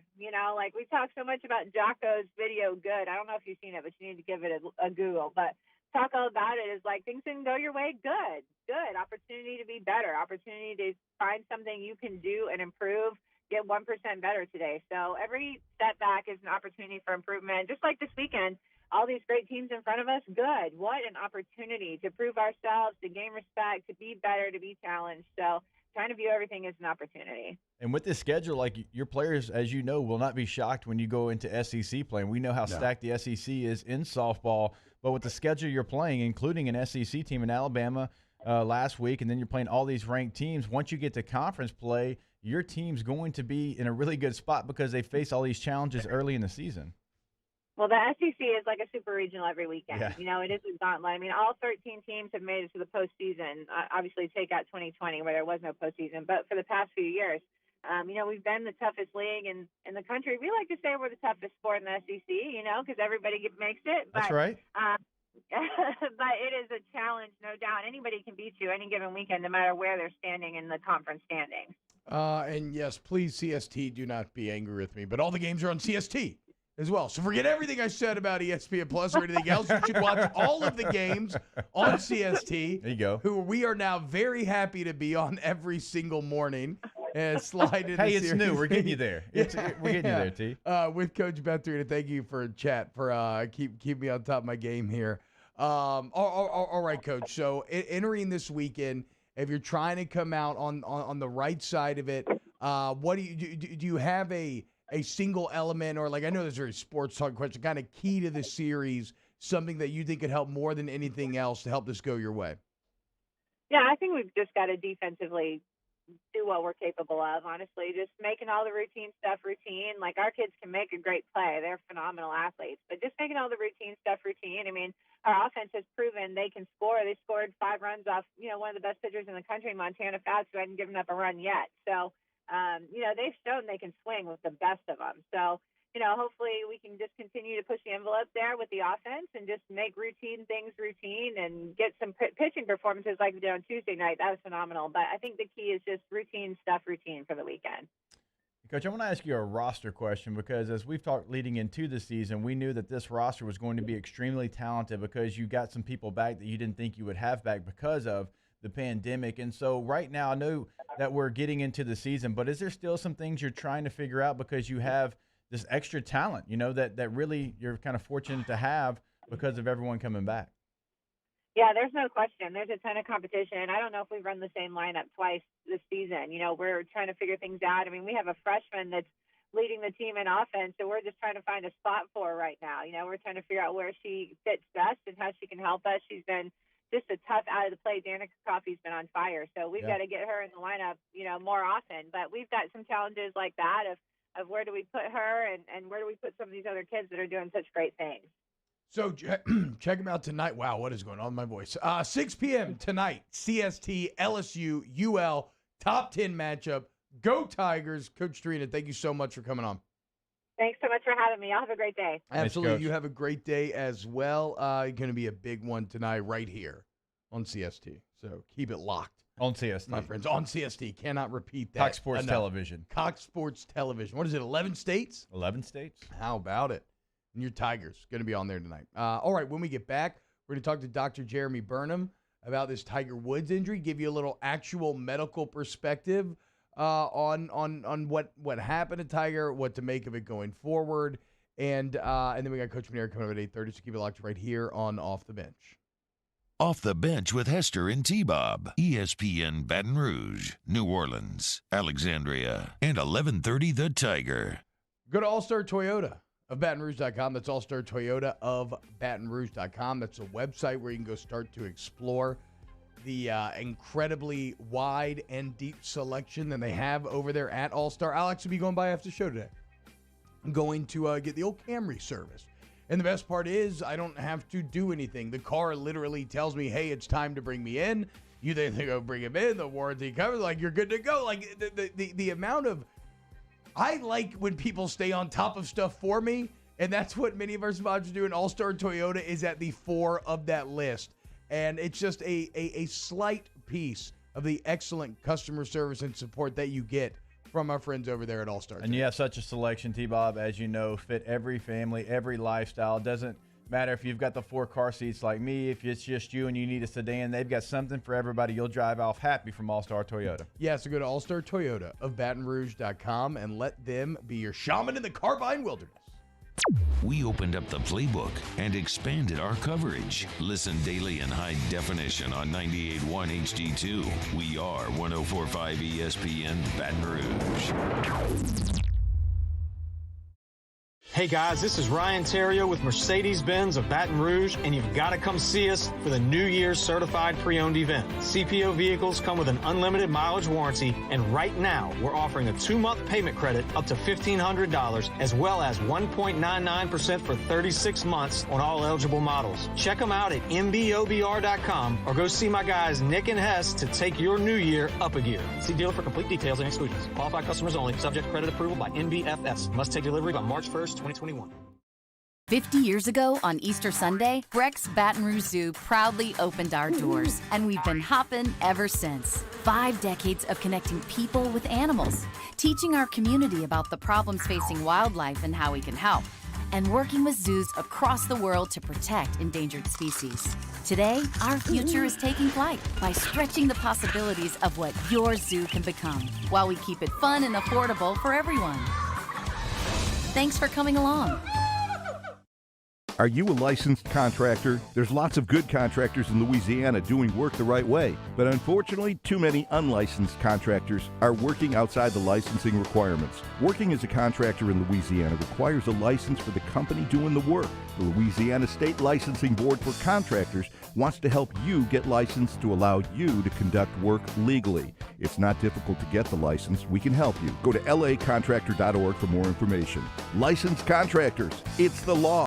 Like we talk so much about Jocko's video Good. I don't know if you've seen it, but you need to give it a Google. But talk all about it is like things didn't go your way. Good. Opportunity to be better. Opportunity to find something you can do and improve. Get 1% better today. So every setback is an opportunity for improvement. Just like this weekend, all these great teams in front of us, good. What an opportunity to prove ourselves, to gain respect, to be better, to be challenged. So trying to view everything as an opportunity. And with this schedule, like your players, as you know, will not be shocked when you go into SEC play. And we know how stacked the SEC is in softball. But with the schedule you're playing, including an SEC team in Alabama last week, and then you're playing all these ranked teams, once you get to conference play, your team's going to be in a really good spot because they face all these challenges early in the season. Well, the SEC is like a super regional every weekend. Yeah. It is a gauntlet. I mean, all 13 teams have made it to the postseason. Obviously, take out 2020 where there was no postseason. But for the past few years, we've been the toughest league in the country. We like to say we're the toughest sport in the SEC, because everybody makes it. But, that's right. But it is a challenge, no doubt. Anybody can beat you any given weekend, no matter where they're standing in the conference standings. And yes, please, CST, do not be angry with me, but all the games are on CST as well. So forget everything I said about ESPN Plus or anything else. You should watch all of the games on CST. There you go. Who we are now very happy to be on every single morning. And slide in. Hey, it's new. We're getting you there. We're getting you there, T. With Coach Bethard, thank you for chat, for keep me on top of my game here. All right, Coach. So entering this weekend, if you're trying to come out on the right side of it, what do you have a single element, or like, I know this is a very sports talk question, kind of key to the series, something that you think could help more than anything else to help this go your way? Yeah, I think we've just got to defensively do what we're capable of, honestly. Just making all the routine stuff routine. Like, our kids can make a great play. They're phenomenal athletes. But just making all the routine stuff routine. I mean, our offense has proven they can score. They scored 5 runs off, one of the best pitchers in the country, Montana Fouts, who hadn't given up a run yet. So, they've shown they can swing with the best of them. So hopefully we can just continue to push the envelope there with the offense and just make routine things routine and get some pitching performances like we did on Tuesday night. That was phenomenal. But I think the key is just routine for the weekend. Coach, I want to ask you a roster question because as we've talked leading into the season, we knew that this roster was going to be extremely talented because you got some people back that you didn't think you would have back because of the pandemic. And so right now, I know that we're getting into the season, but is there still some things you're trying to figure out because you have this extra talent, that really you're kind of fortunate to have because of everyone coming back? Yeah, there's no question. There's a ton of competition. I don't know if we've run the same lineup twice this season. We're trying to figure things out. I mean, we have a freshman that's leading the team in offense, so we're just trying to find a spot for her right now. We're trying to figure out where she fits best and how she can help us. She's been just a tough out of the play. Danica Coffey's been on fire, so we've got to get her in the lineup, more often. But we've got some challenges like that of where do we put her and where do we put some of these other kids that are doing such great things. So check them out tonight. Wow, what is going on with my voice? 6 p.m. tonight, CST, LSU, UL, top 10 matchup. Go Tigers. Coach Trina, thank you so much for coming on. Thanks so much for having me. Y'all have a great day. Absolutely. Thanks, you have a great day as well. Going to be a big one tonight right here on CST. So keep it locked. On CST. My friends, on CST. Cannot repeat that. Cox Sports enough. Television. Cox Sports Television. What is it, 11 states? 11 states. How about it? And your Tigers going to be on there tonight. All right, when we get back, we're going to talk to Dr. Jeremy Burnham about this Tiger Woods injury, give you a little actual medical perspective on what happened to Tiger, what to make of it going forward, and then we got Coach Mainieri coming up at 8:30, so keep it locked right here on Off the Bench. Off the Bench with Hester and T-Bob. ESPN Baton Rouge, New Orleans, Alexandria, and 1130 The Tiger. Go to All-Star Toyota of BatonRouge.com. That's All-Star Toyota of BatonRouge.com. That's a website where you can go start to explore the incredibly wide and deep selection that they have over there at All-Star. I'll actually be going by after the show today. I'm going to get the old Camry service. And the best part is I don't have to do anything. The car literally tells me, hey, it's time to bring me in. You then go bring him in. The warranty covers. Like, you're good to go. Like, the amount of... I like when people stay on top of stuff for me, and that's what many of our sponsors do. And All-Star Toyota is at the 4 of that list. And it's just a slight piece of the excellent customer service and support that you get from our friends over there at All-Star. And you have such a selection, T-Bob, as you know, fit every family, every lifestyle. It doesn't matter if you've got the 4 car seats like me, if it's just you and you need a sedan, they've got something for everybody. You'll drive off happy from All-Star Toyota. Yeah, so go to All-Star Toyota of BatonRouge.com and let them be your shaman in the Carbine Wilderness. We opened up the playbook and expanded our coverage. Listen daily in high definition on 98.1 HD2. We are 104.5 ESPN Baton Rouge. Hey guys, this is Ryan Terrio with Mercedes-Benz of Baton Rouge, and you've got to come see us for the New Year's Certified Pre-Owned event. CPO vehicles come with an unlimited mileage warranty, and right now we're offering a 2-month payment credit up to $1,500, as well as 1.99% for 36 months on all eligible models. Check them out at mbobr.com or go see my guys Nick and Hess to take your new year up a gear. See dealer for complete details and exclusions. Qualified customers only. Subject to credit approval by NBFS. Must take delivery by March 1st, 2021. 50 years ago on Easter Sunday, Breck's Baton Rouge Zoo proudly opened our doors, and we've been hopping ever since. 5 decades of connecting people with animals, teaching our community about the problems facing wildlife and how we can help, and working with zoos across the world to protect endangered species. Today, our future is taking flight by stretching the possibilities of what your zoo can become, while we keep it fun and affordable for everyone. Thanks for coming along. Are you a licensed contractor? There's lots of good contractors in Louisiana doing work the right way, but unfortunately, too many unlicensed contractors are working outside the licensing requirements. Working as a contractor in Louisiana requires a license for the company doing the work. The Louisiana State Licensing Board for Contractors wants to help you get licensed to allow you to conduct work legally. It's not difficult to get the license. We can help you. Go to lacontractor.org for more information. Licensed contractors, it's the law.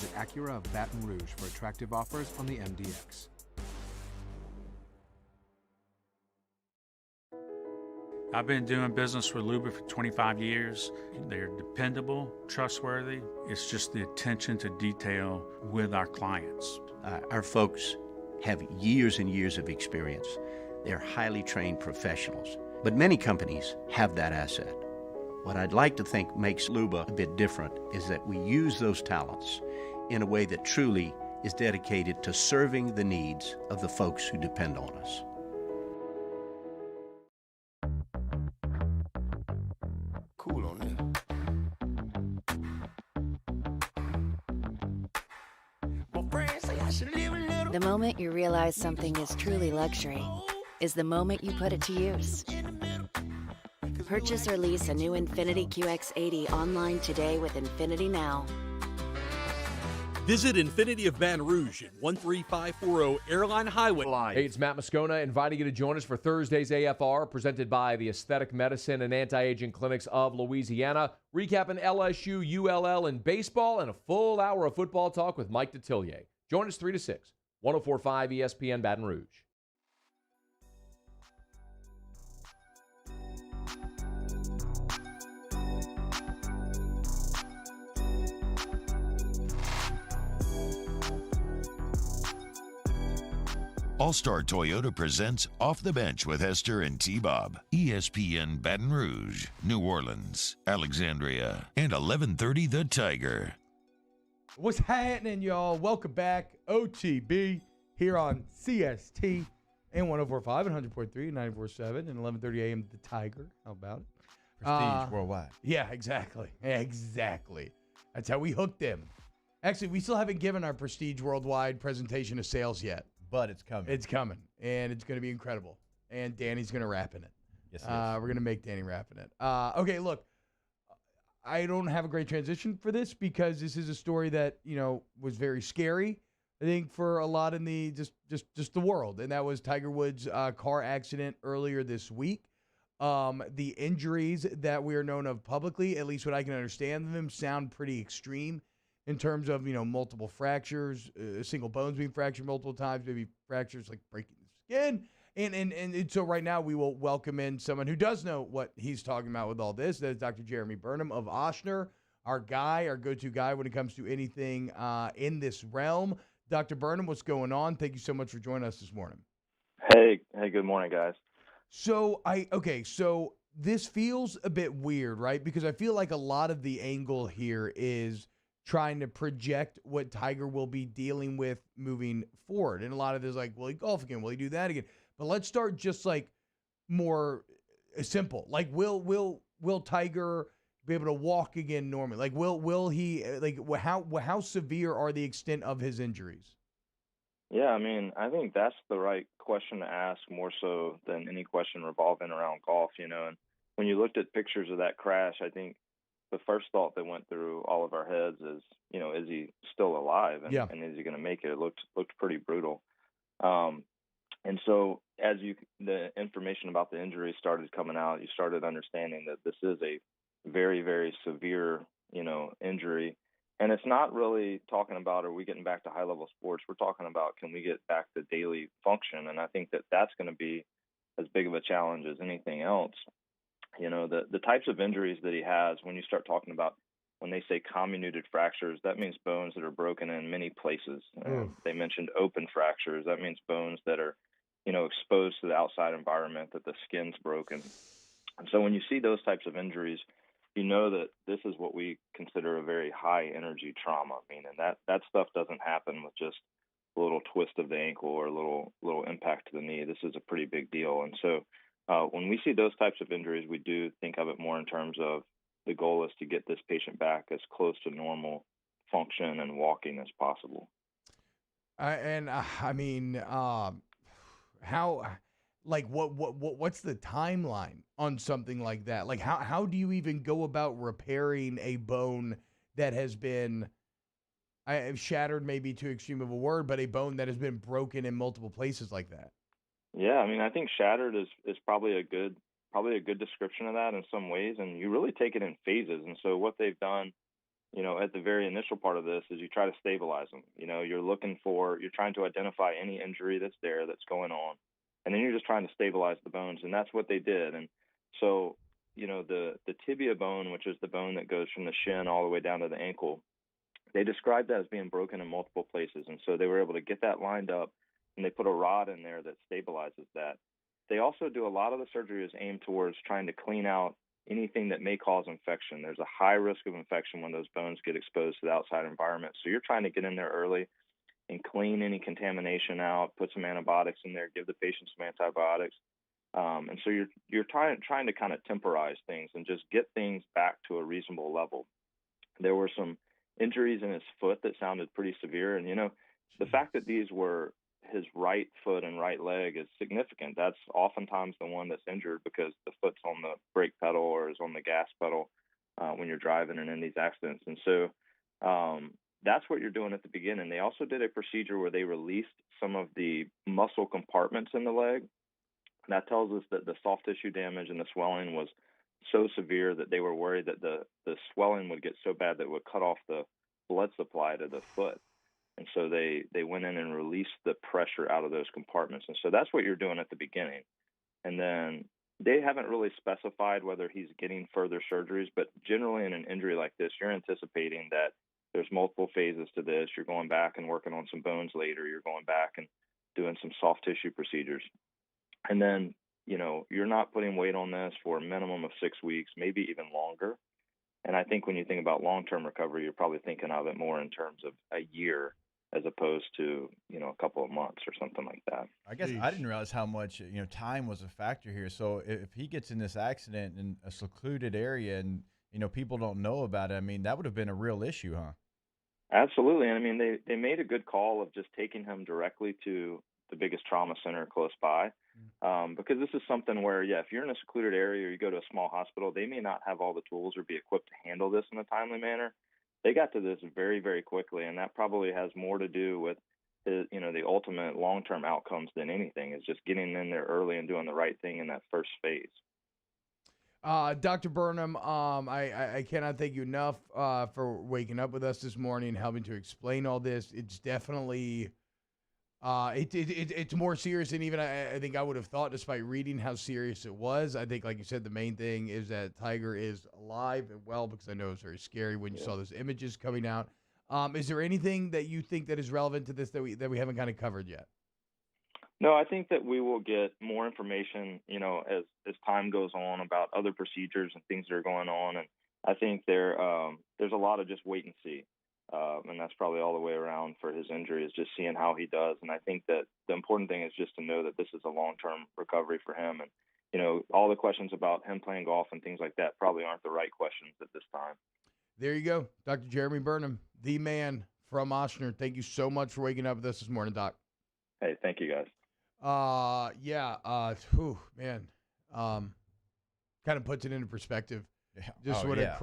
Visit Acura of Baton Rouge for attractive offers on the MDX. I've been doing business with Luba for 25 years. They're dependable, trustworthy. It's just the attention to detail with our clients. Our folks have years and years of experience. They're highly trained professionals. But many companies have that asset. What I'd like to think makes Luba a bit different is that we use those talents in a way that truly is dedicated to serving the needs of the folks who depend on us. Cool on that. The moment you realize something is truly luxury is the moment you put it to use. Purchase or lease a new Infiniti QX80 online today with Infinity Now. Visit Infinity of Baton Rouge at 13540 Airline Highway. Hey, it's Matt Moscona inviting you to join us for Thursday's AFR, presented by the Aesthetic Medicine and Anti-Aging Clinics of Louisiana. Recapping LSU, ULL, and baseball, and a full hour of football talk with Mike Detillier. Join us 3 to 6, 104.5 ESPN Baton Rouge. All-Star Toyota presents Off the Bench with Hester and T-Bob. ESPN Baton Rouge, New Orleans, Alexandria, and 1130 The Tiger. What's happening, y'all? Welcome back. OTB here on CST and 104.5 and 100.3, 94.7, and 11:30 a.m. The Tiger. How about it? Prestige worldwide. Yeah, exactly. Exactly. That's how we hooked them. Actually, we still haven't given our Prestige Worldwide presentation of sales yet. But it's coming. It's coming, and it's going to be incredible. And Danny's going to rap in it. Yes, We're going to make Danny rap in it. Okay, look, I don't have a great transition for this because this is a story that, was very scary, I think, for a lot in the just the world. And that was Tiger Woods' car accident earlier this week. The injuries that we are known of publicly, at least what I can understand them, sound pretty extreme. In terms of, multiple fractures, single bones being fractured multiple times, maybe fractures like breaking the skin. And so right now we will welcome in someone who does know what he's talking about with all this. That is Dr. Jeremy Burnham of Ochsner, our go-to guy when it comes to anything in this realm. Dr. Burnham, what's going on? Thank you so much for joining us this morning. Hey, good morning, guys. So this feels a bit weird, right? Because I feel like a lot of the angle here is trying to project what Tiger will be dealing with moving forward. And a lot of this will he golf again? Will he do that again? But let's start just more simple. Will Tiger be able to walk again normally? Will he, how severe are the extent of his injuries? Yeah, I think that's the right question to ask more so than any question revolving around golf, And when you looked at pictures of that crash, I think the first thought that went through all of our heads is, is he still alive and is he going to make it? It looked pretty brutal. And so as the information about the injury started coming out, you started understanding that this is a very, very severe, injury. And it's not really talking about, are we getting back to high level sports? We're talking about, can we get back to daily function? And I think that that's going to be as big of a challenge as anything else. The types of injuries that he has, when you start talking about, when they say comminuted fractures, that means bones that are broken in many places. They mentioned open fractures. That means bones that are, exposed to the outside environment, that the skin's broken. And so when you see those types of injuries, you know that this is what we consider a very high energy trauma, meaning that stuff doesn't happen with just a little twist of the ankle or a little impact to the knee. This is a pretty big deal. And so when we see those types of injuries, we do think of it more in terms of the goal is to get this patient back as close to normal function and walking as possible. What's the timeline on something like that? How do you even go about repairing a bone that has been shattered, maybe too extreme of a word, but a bone that has been broken in multiple places like that? Yeah, I think shattered is probably a good description of that in some ways, and you really take it in phases. And so what they've done at the very initial part of this is you try to stabilize them. You're trying to identify any injury that's going on, and then you're just trying to stabilize the bones, and that's what they did. And so, the tibia bone, which is the bone that goes from the shin all the way down to the ankle, they described that as being broken in multiple places, and so they were able to get that lined up, and they put a rod in there that stabilizes that. They also do a lot of the surgery is aimed towards trying to clean out anything that may cause infection. There's a high risk of infection when those bones get exposed to the outside environment. So you're trying to get in there early and clean any contamination out, put some antibiotics in there, give the patient some antibiotics. And so you're trying to kind of temporize things and just get things back to a reasonable level. There were some injuries in his foot that sounded pretty severe. And, the fact that these were his right foot and right leg is significant. That's oftentimes the one that's injured because the foot's on the brake pedal or is on the gas pedal when you're driving and in these accidents. And so that's what you're doing at the beginning. They also did a procedure where they released some of the muscle compartments in the leg. That tells us that the soft tissue damage and the swelling was so severe that they were worried that the swelling would get so bad that it would cut off the blood supply to the foot. And so they went in and released the pressure out of those compartments. And so that's what you're doing at the beginning. And then they haven't really specified whether he's getting further surgeries, but generally in an injury like this, you're anticipating that there's multiple phases to this. You're going back and working on some bones later. You're going back and doing some soft tissue procedures. And then, you're not putting weight on this for a minimum of 6 weeks, maybe even longer. And I think when you think about long-term recovery, you're probably thinking of it more in terms of a year as opposed to, a couple of months or something like that. I guess I didn't realize how much, time was a factor here. So if he gets in this accident in a secluded area and, people don't know about it, I mean, that would have been a real issue, huh? Absolutely. And I mean, they made a good call of just taking him directly to the biggest trauma center close by. Because this is something where, if you're in a secluded area or you go to a small hospital, they may not have all the tools or be equipped to handle this in a timely manner. They got to this very, very quickly, and that probably has more to do with the ultimate long-term outcomes than anything. Is just getting in there early and doing the right thing in that first phase. Dr. Burnham, I cannot thank you enough for waking up with us this morning and helping to explain all this. It's definitely it's more serious than even I think I would have thought, despite reading how serious it was. I think, like you said, the main thing is that Tiger is alive and well, because I know it was very scary when you saw those images coming out. Is there anything that you think that is relevant to this that we haven't kind of covered yet? No, I think that we will get more information, as time goes on about other procedures and things that are going on. And I think there's a lot of just wait and see. And that's probably all the way around for his injury, is just seeing how he does. And I think that the important thing is just to know that this is a long-term recovery for him. And, all the questions about him playing golf and things like that probably aren't the right questions at this time. There you go. Dr. Jeremy Burnham, the man from Ochsner. Thank you so much for waking up with us this morning, Doc. Hey, thank you, guys. Man. Kind of puts it into perspective. Yeah. Just what a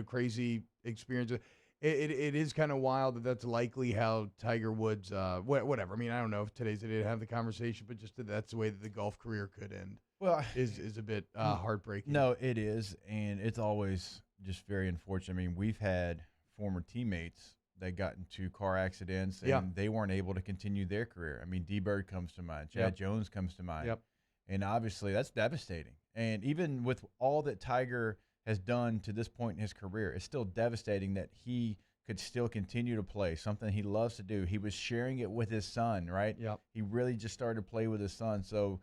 crazy experience. It is kind of wild that's likely how Tiger Woods, whatever. I mean, I don't know if today's the day to have the conversation, but just that's the way that the golf career could end. Well, is a bit heartbreaking. No, it is, and it's always just very unfortunate. I mean, we've had former teammates that got into car accidents and they weren't able to continue their career. I mean, D-Bird comes to mind. Chad Jones comes to mind. Yep. And obviously that's devastating. And even with all that Tiger has done to this point in his career, it's still devastating that he could still continue to play, something he loves to do. He was sharing it with his son, right? Yep. He really just started to play with his son. So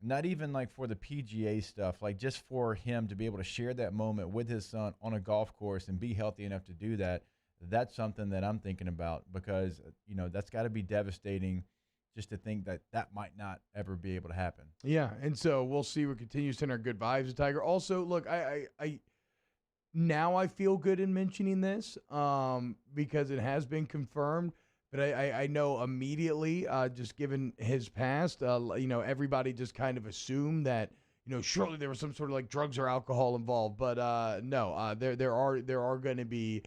not even like for the PGA stuff, like just for him to be able to share that moment with his son on a golf course and be healthy enough to do that, that's something that I'm thinking about, because, that's got to be devastating just to think that that might not ever be able to happen. Yeah, and so we'll see. We continue to send our good vibes to Tiger. Also, look, I now I feel good in mentioning this because it has been confirmed, but I know immediately, just given his past, everybody just kind of assumed that, surely there was some sort of like drugs or alcohol involved, but no, there are going to be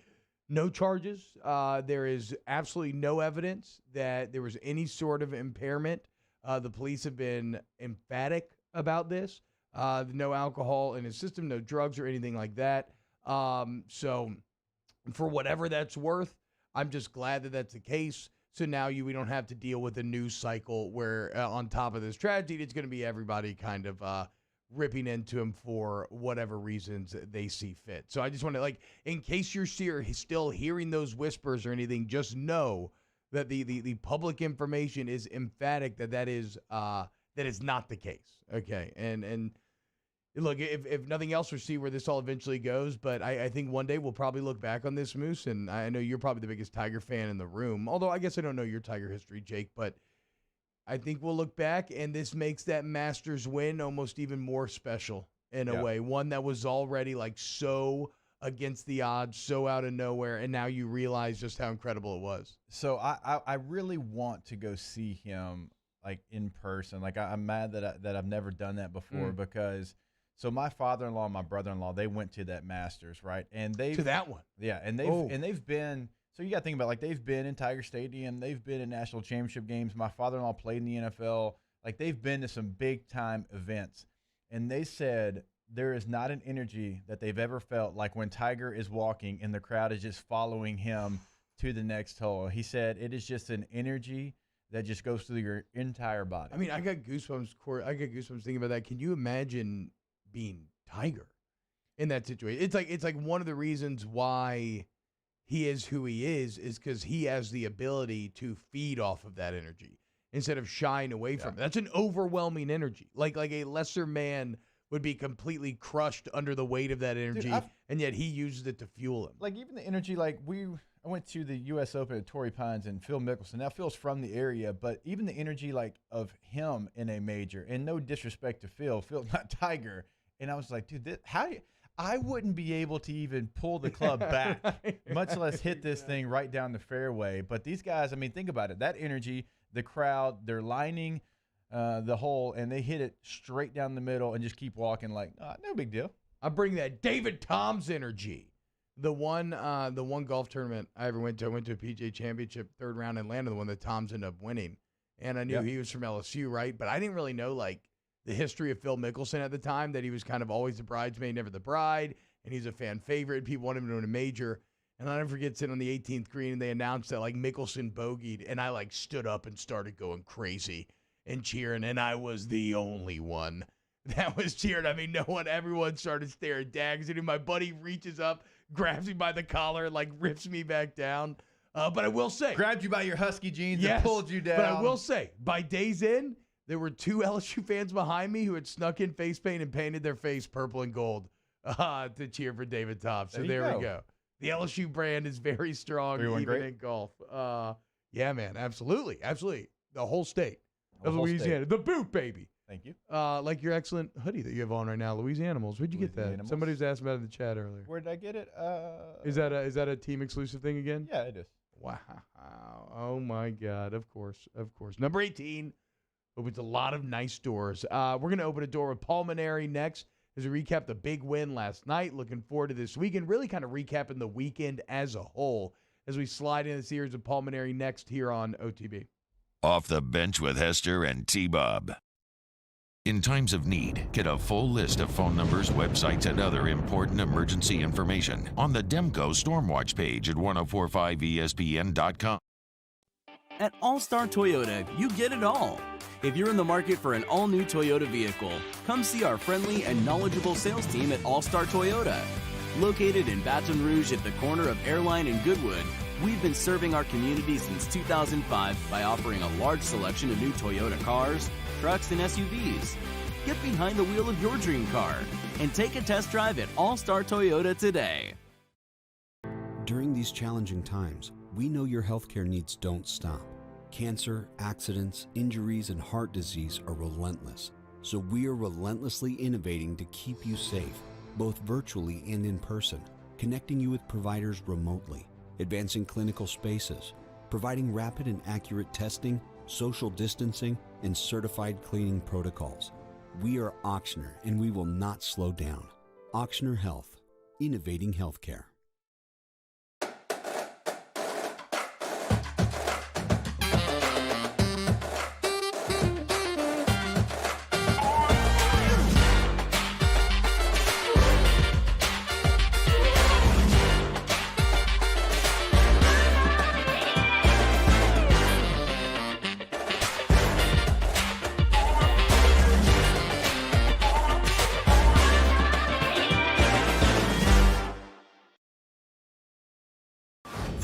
no charges. There is absolutely no evidence that there was any sort of impairment. The police have been emphatic about this. No alcohol in his system, no drugs or anything like that. So for whatever that's worth, I'm just glad that that's the case. So now we don't have to deal with a news cycle where on top of this tragedy, it's going to be everybody kind of ripping into him for whatever reasons they see fit. So I just want to, like, in case you're still hearing those whispers or anything, just know that the public information is emphatic that is not the case. Okay. And look, if nothing else, we'll see where this all eventually goes. But I think one day we'll probably look back on this, Moose, and I know you're probably the biggest Tiger fan in the room. Although I guess I don't know your Tiger history, Jake, but I think we'll look back, and this makes that Masters win almost even more special in a way. One that was already like so against the odds, so out of nowhere, and now you realize just how incredible it was. So I really want to go see him like in person. Like I'm mad that I've never done that before because so my father-in-law and my brother-in-law, they went to that Masters, right? And they to that one. Yeah, and they've been. So you got to think about, like, they've been in Tiger Stadium. They've been in national championship games. My father-in-law played in the NFL. Like, they've been to some big-time events. And they said there is not an energy that they've ever felt like when Tiger is walking and the crowd is just following him to the next hole. He said it is just an energy that just goes through your entire body. I mean, I got goosebumps, Corey. I got goosebumps thinking about that. Can you imagine being Tiger in that situation? It's like one of the reasons why he is who he is because he has the ability to feed off of that energy instead of shying away from it. That's an overwhelming energy. Like a lesser man would be completely crushed under the weight of that energy, and yet he uses it to fuel him. Like even the energy, like I went to the U.S. Open at Torrey Pines and Phil Mickelson. Now Phil's from the area, but even the energy like of him in a major, and no disrespect to Phil's not Tiger. And I was like, dude, I wouldn't be able to even pull the club back, much less hit this thing right down the fairway. But these guys, I mean, think about it. That energy, the crowd, they're lining the hole, and they hit it straight down the middle and just keep walking like, no big deal. I bring that David Toms energy. The one golf tournament I ever went to, I went to a PGA Championship third round in Atlanta, the one that Toms ended up winning. And I knew he was from LSU, right? But I didn't really know, like, the history of Phil Mickelson at the time, that he was kind of always the bridesmaid, never the bride, and he's a fan favorite. People want him to win a major. And I'll never forget sitting on the 18th green, and they announced that, like, Mickelson bogeyed, and I, like, stood up and started going crazy and cheering, and I was the only one that was cheering. I mean, everyone started staring daggers at him. My buddy reaches up, grabs me by the collar, and, like, rips me back down. But I will say. Grabbed you by your husky jeans and pulled you down. But I will say, by day's end, there were 2 LSU fans behind me who had snuck in face paint and painted their face purple and gold to cheer for David Toms. So there we go. The LSU brand is very strong even in golf. Yeah, man, absolutely. Absolutely. The whole state of Louisiana. The boot, baby. Thank you. Like your excellent hoodie that you have on right now, Louisianimals. Where'd you get that? Animals. Somebody was asking about it in the chat earlier. Where did I get it? Is that a team exclusive thing again? Yeah, it is. Wow. Oh, my God. Of course. Number 18. Opens a lot of nice doors. We're going to open a door with Paul Mainieri next as we recap the big win last night. Looking forward to this weekend. Really kind of recapping the weekend as a whole as we slide into the series of Paul Mainieri next here on OTB. Off the Bench with Hester and T-Bob. In times of need, get a full list of phone numbers, websites, and other important emergency information on the Demco Stormwatch page at 1045ESPN.com. At All-Star Toyota, you get it all. If you're in the market for an all-new Toyota vehicle, come see our friendly and knowledgeable sales team at All-Star Toyota. Located in Baton Rouge at the corner of Airline and Goodwood, we've been serving our community since 2005 by offering a large selection of new Toyota cars, trucks, and SUVs. Get behind the wheel of your dream car and take a test drive at All-Star Toyota today. During these challenging times, we know your healthcare needs don't stop. Cancer, accidents, injuries, and heart disease are relentless. So we are relentlessly innovating to keep you safe, both virtually and in person, connecting you with providers remotely, advancing clinical spaces, providing rapid and accurate testing, social distancing, and certified cleaning protocols. We are Auctioner, and we will not slow down. Auctioner Health, innovating healthcare.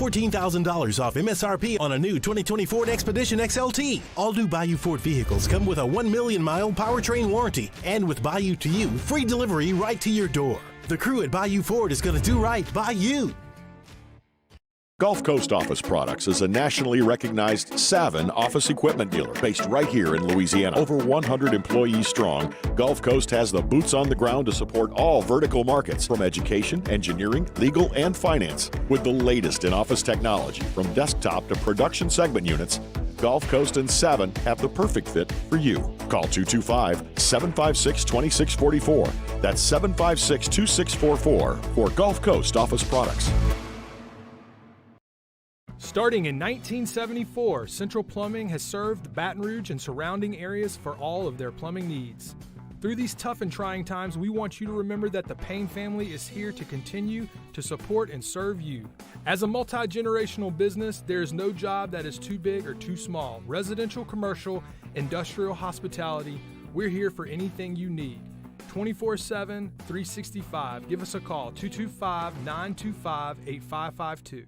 $14,000 off MSRP on a new 2020 Ford Expedition XLT. All new Bayou Ford vehicles come with a 1 million mile powertrain warranty, and with Bayou to You, free delivery right to your door. The crew at Bayou Ford is going to do right by you. Gulf Coast Office Products is a nationally recognized Savin office equipment dealer based right here in Louisiana. Over 100 employees strong, Gulf Coast has the boots on the ground to support all vertical markets, from education, engineering, legal, and finance. With the latest in office technology, from desktop to production segment units, Gulf Coast and Savin have the perfect fit for you. Call 225-756-2644. That's 756-2644 for Gulf Coast Office Products. Starting in 1974, Central Plumbing has served Baton Rouge and surrounding areas for all of their plumbing needs. Through these tough and trying times, we want you to remember that the Payne family is here to continue to support and serve you. As a multi-generational business, there is no job that is too big or too small. Residential, commercial, industrial, hospitality, we're here for anything you need. 24/7, 365. Give us a call, 225-925-8552.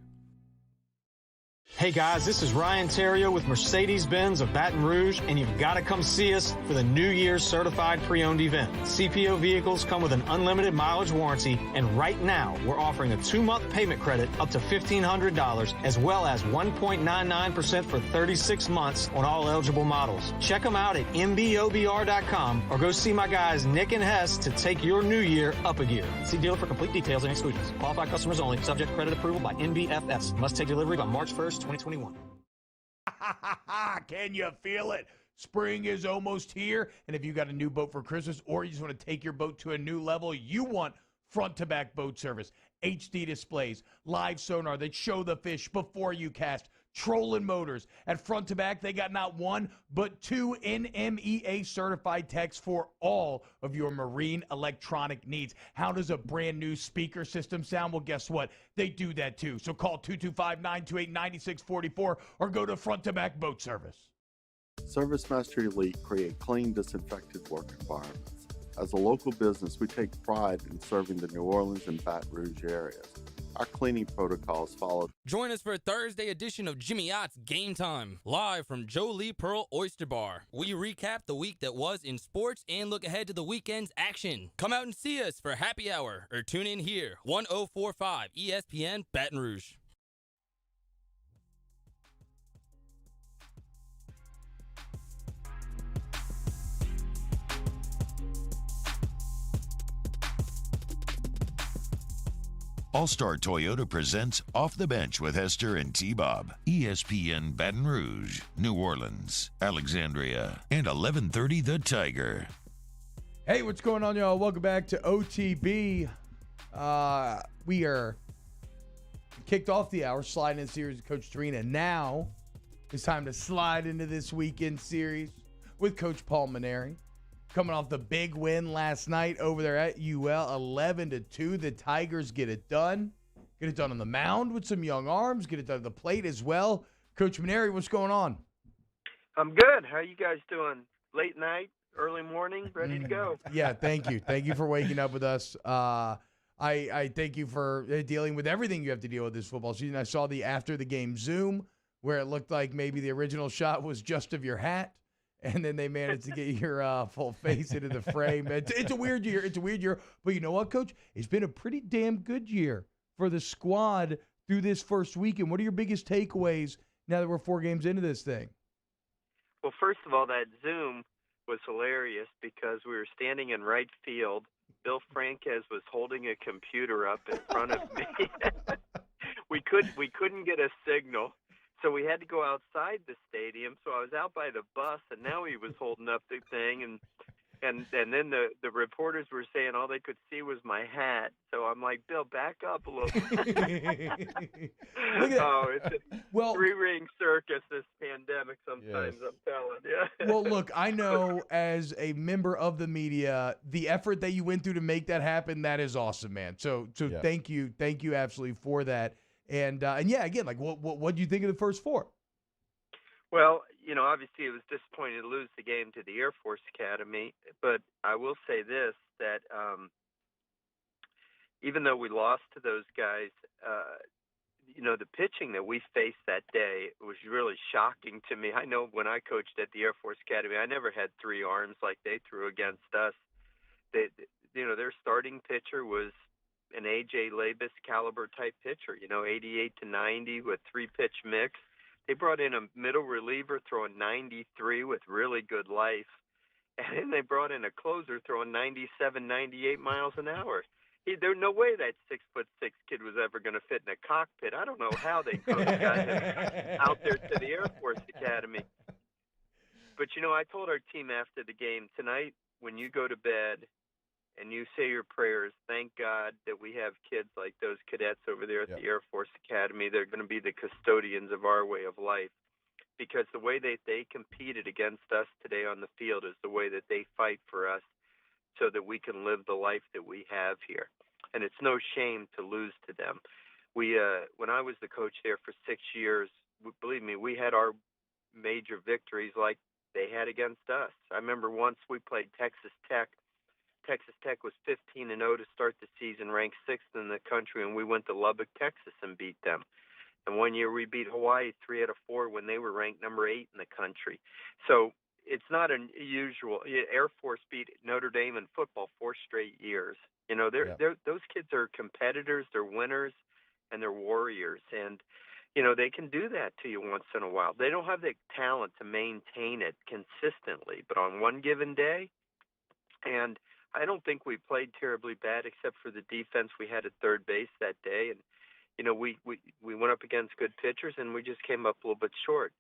Hey guys, this is Ryan Terrio with Mercedes-Benz of Baton Rouge, and you've got to come see us for the New Year's Certified Pre-Owned event. CPO vehicles come with an unlimited mileage warranty, and right now we're offering a 2-month payment credit up to $1,500, as well as 1.99% for 36 months on all eligible models. Check them out at mbobr.com or go see my guys Nick and Hess to take your new year up a gear. See dealer for complete details and exclusions. Qualified customers only. Subject credit approval by NBFS. Must take delivery by March 1st, 2021. Can you feel it? Spring is almost here, and if you got a new boat for Christmas or you just want to take your boat to a new level, you want front-to-back boat service, HD displays, live sonar that show the fish before you cast, trolling motors. At Front to Back, they got not one, but 2 NMEA certified techs for all of your marine electronic needs. How does a brand new speaker system sound? Well, guess what? They do that too. So call 225-928-9644 or go to Front to Back Boat Service. ServiceMaster Elite create clean, disinfected work environments. As a local business, we take pride in serving the New Orleans and Baton Rouge areas. Our cleaning protocols follow. Join us for a Thursday edition of Jimmy Ott's Game Time, live from Joe Lee Pearl Oyster Bar. We recap the week that was in sports and look ahead to the weekend's action. Come out and see us for happy hour or tune in here, 1045 ESPN Baton Rouge. All-Star Toyota presents Off the Bench with Hester and T-Bob. ESPN Baton Rouge, New Orleans, Alexandria, and 1130 The Tiger. Hey, what's going on, y'all? Welcome back to OTB. We are kicked off the hour, sliding in series with Coach Torina. Now it's time to slide into this weekend series with Coach Paul Mainieri. Coming off the big win last night over there at UL, 11-2. The Tigers get it done. Get it done on the mound with some young arms. Get it done at the plate as well. Coach Mainieri, what's going on? I'm good. How are you guys doing? Late night, early morning, ready to go? Yeah, thank you. Thank you for waking up with us. I thank you for dealing with everything you have to deal with this football season. I saw the after the game Zoom where it looked like maybe the original shot was just of your hat. And then they managed to get your full face into the frame. It's a weird year. It's a weird year. But you know what, Coach? It's been a pretty damn good year for the squad through this first weekend. What are your biggest takeaways now that we're 4 games into this thing? Well, first of all, that Zoom was hilarious because we were standing in right field. Bill Franquez was holding a computer up in front of me. We couldn't get a signal. So we had to go outside the stadium. So I was out by the bus, and now he was holding up the thing, and then the reporters were saying all they could see was my hat. So I'm like, Bill, back up a little bit. It's a 3-ring circus, this pandemic sometimes, yes. I'm telling you. Well, look, I know as a member of the media, the effort that you went through to make that happen, that is awesome, man. So yeah. Thank you absolutely for that. And yeah, again, like what do you think of the first 4? Well, obviously it was disappointing to lose the game to the Air Force Academy, but I will say this, that even though we lost to those guys, the pitching that we faced that day was really shocking to me. I know when I coached at the Air Force Academy, I never had three arms like they threw against us. Their starting pitcher was an A.J. Labus caliber type pitcher, 88 to 90 with three-pitch mix. They brought in a middle reliever throwing 93 with really good life. And then they brought in a closer throwing 97, 98 miles an hour. There's no way that 6'6" kid was ever going to fit in a cockpit. I don't know how they could have got him out there to the Air Force Academy. But, I told our team after the game, tonight when you go to bed and you say your prayers, thank God that we have kids like those cadets over there at the Air Force Academy. They're going to be the custodians of our way of life. Because the way that they competed against us today on the field is the way that they fight for us so that we can live the life that we have here. And it's no shame to lose to them. When I was the coach there for 6 years, believe me, we had our major victories like they had against us. I remember once we played Texas Tech. Texas Tech was 15-0 to start the season, ranked 6th in the country, and we went to Lubbock, Texas, and beat them. And one year we beat Hawaii 3 out of 4 when they were ranked number 8 in the country. So it's not unusual. Air Force beat Notre Dame in football 4 straight years. Those kids are competitors, they're winners, and they're warriors. And, they can do that to you once in a while. They don't have the talent to maintain it consistently, but on one given day, and I don't think we played terribly bad except for the defense we had at third base that day. And, we went up against good pitchers, and we just came up a little bit short.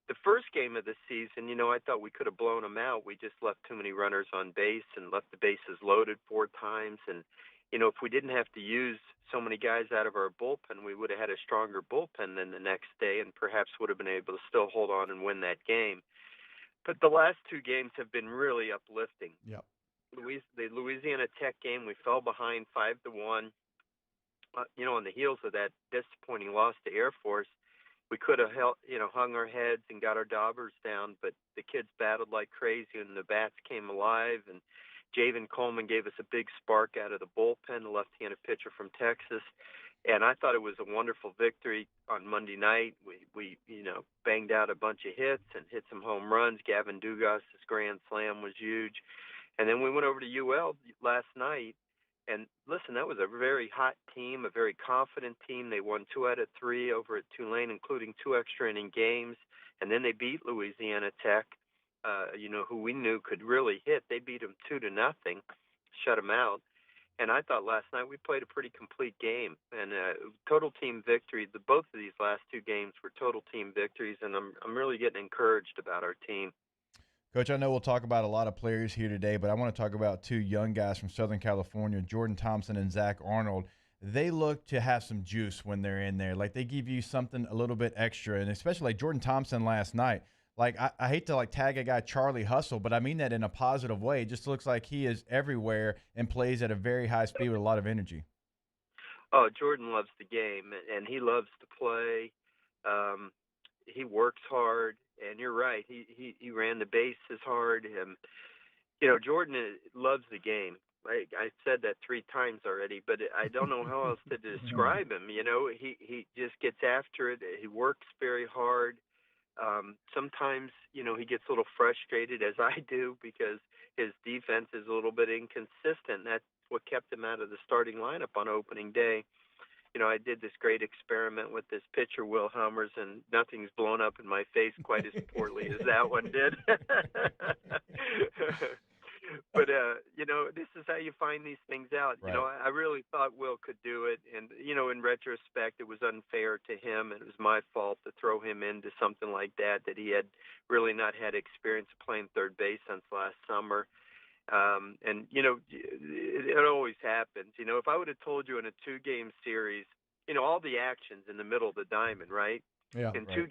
The first game of the season, I thought we could have blown them out. We just left too many runners on base and left the bases loaded 4 times. And, if we didn't have to use so many guys out of our bullpen, we would have had a stronger bullpen than the next day and perhaps would have been able to still hold on and win that game. But the last 2 games have been really uplifting. Yep. The Louisiana Tech game, we fell behind 5-1. On the heels of that disappointing loss to Air Force, we could have hung our heads and got our daubers down, but the kids battled like crazy and the bats came alive. And Javen Coleman gave us a big spark out of the bullpen, the left-handed pitcher from Texas. And I thought it was a wonderful victory on Monday night. We banged out a bunch of hits and hit some home runs. Gavin Dugas' grand slam was huge. And then we went over to UL last night. And listen, that was a very hot team, a very confident team. They won 2 out of 3 over at Tulane, including 2 extra inning games. And then they beat Louisiana Tech, who we knew could really hit. They beat them 2-0, shut them out. And I thought last night we played a pretty complete game and total team victory. Both of these last 2 games were total team victories, and I'm really getting encouraged about our team. Coach, I know we'll talk about a lot of players here today, but I want to talk about 2 young guys from Southern California, Jordan Thompson and Zach Arnold. They look to have some juice when they're in there. Like, they give you something a little bit extra, and especially like Jordan Thompson last night. Like, I hate to, tag a guy Charlie Hustle, but I mean that in a positive way. It just looks like he is everywhere and plays at a very high speed with a lot of energy. Oh, Jordan loves the game, and he loves to play. He works hard. And you're right. He ran the bases hard. Jordan loves the game. I said that 3 times already, but I don't know how else to describe him. He just gets after it. He works very hard. Sometimes, he gets a little frustrated, as I do, because his defense is a little bit inconsistent. That's what kept him out of the starting lineup on opening day. I did this great experiment with this pitcher, Will Helmers, and nothing's blown up in my face quite as poorly as that one did. But, this is how you find these things out. Right. I really thought Will could do it. And, in retrospect, it was unfair to him. And it was my fault to throw him into something like that he had really not had experience of playing third base since last summer. It always happens. If I would have told you in a 2-game series, all the action's in the middle of the diamond, right? Yeah. In 2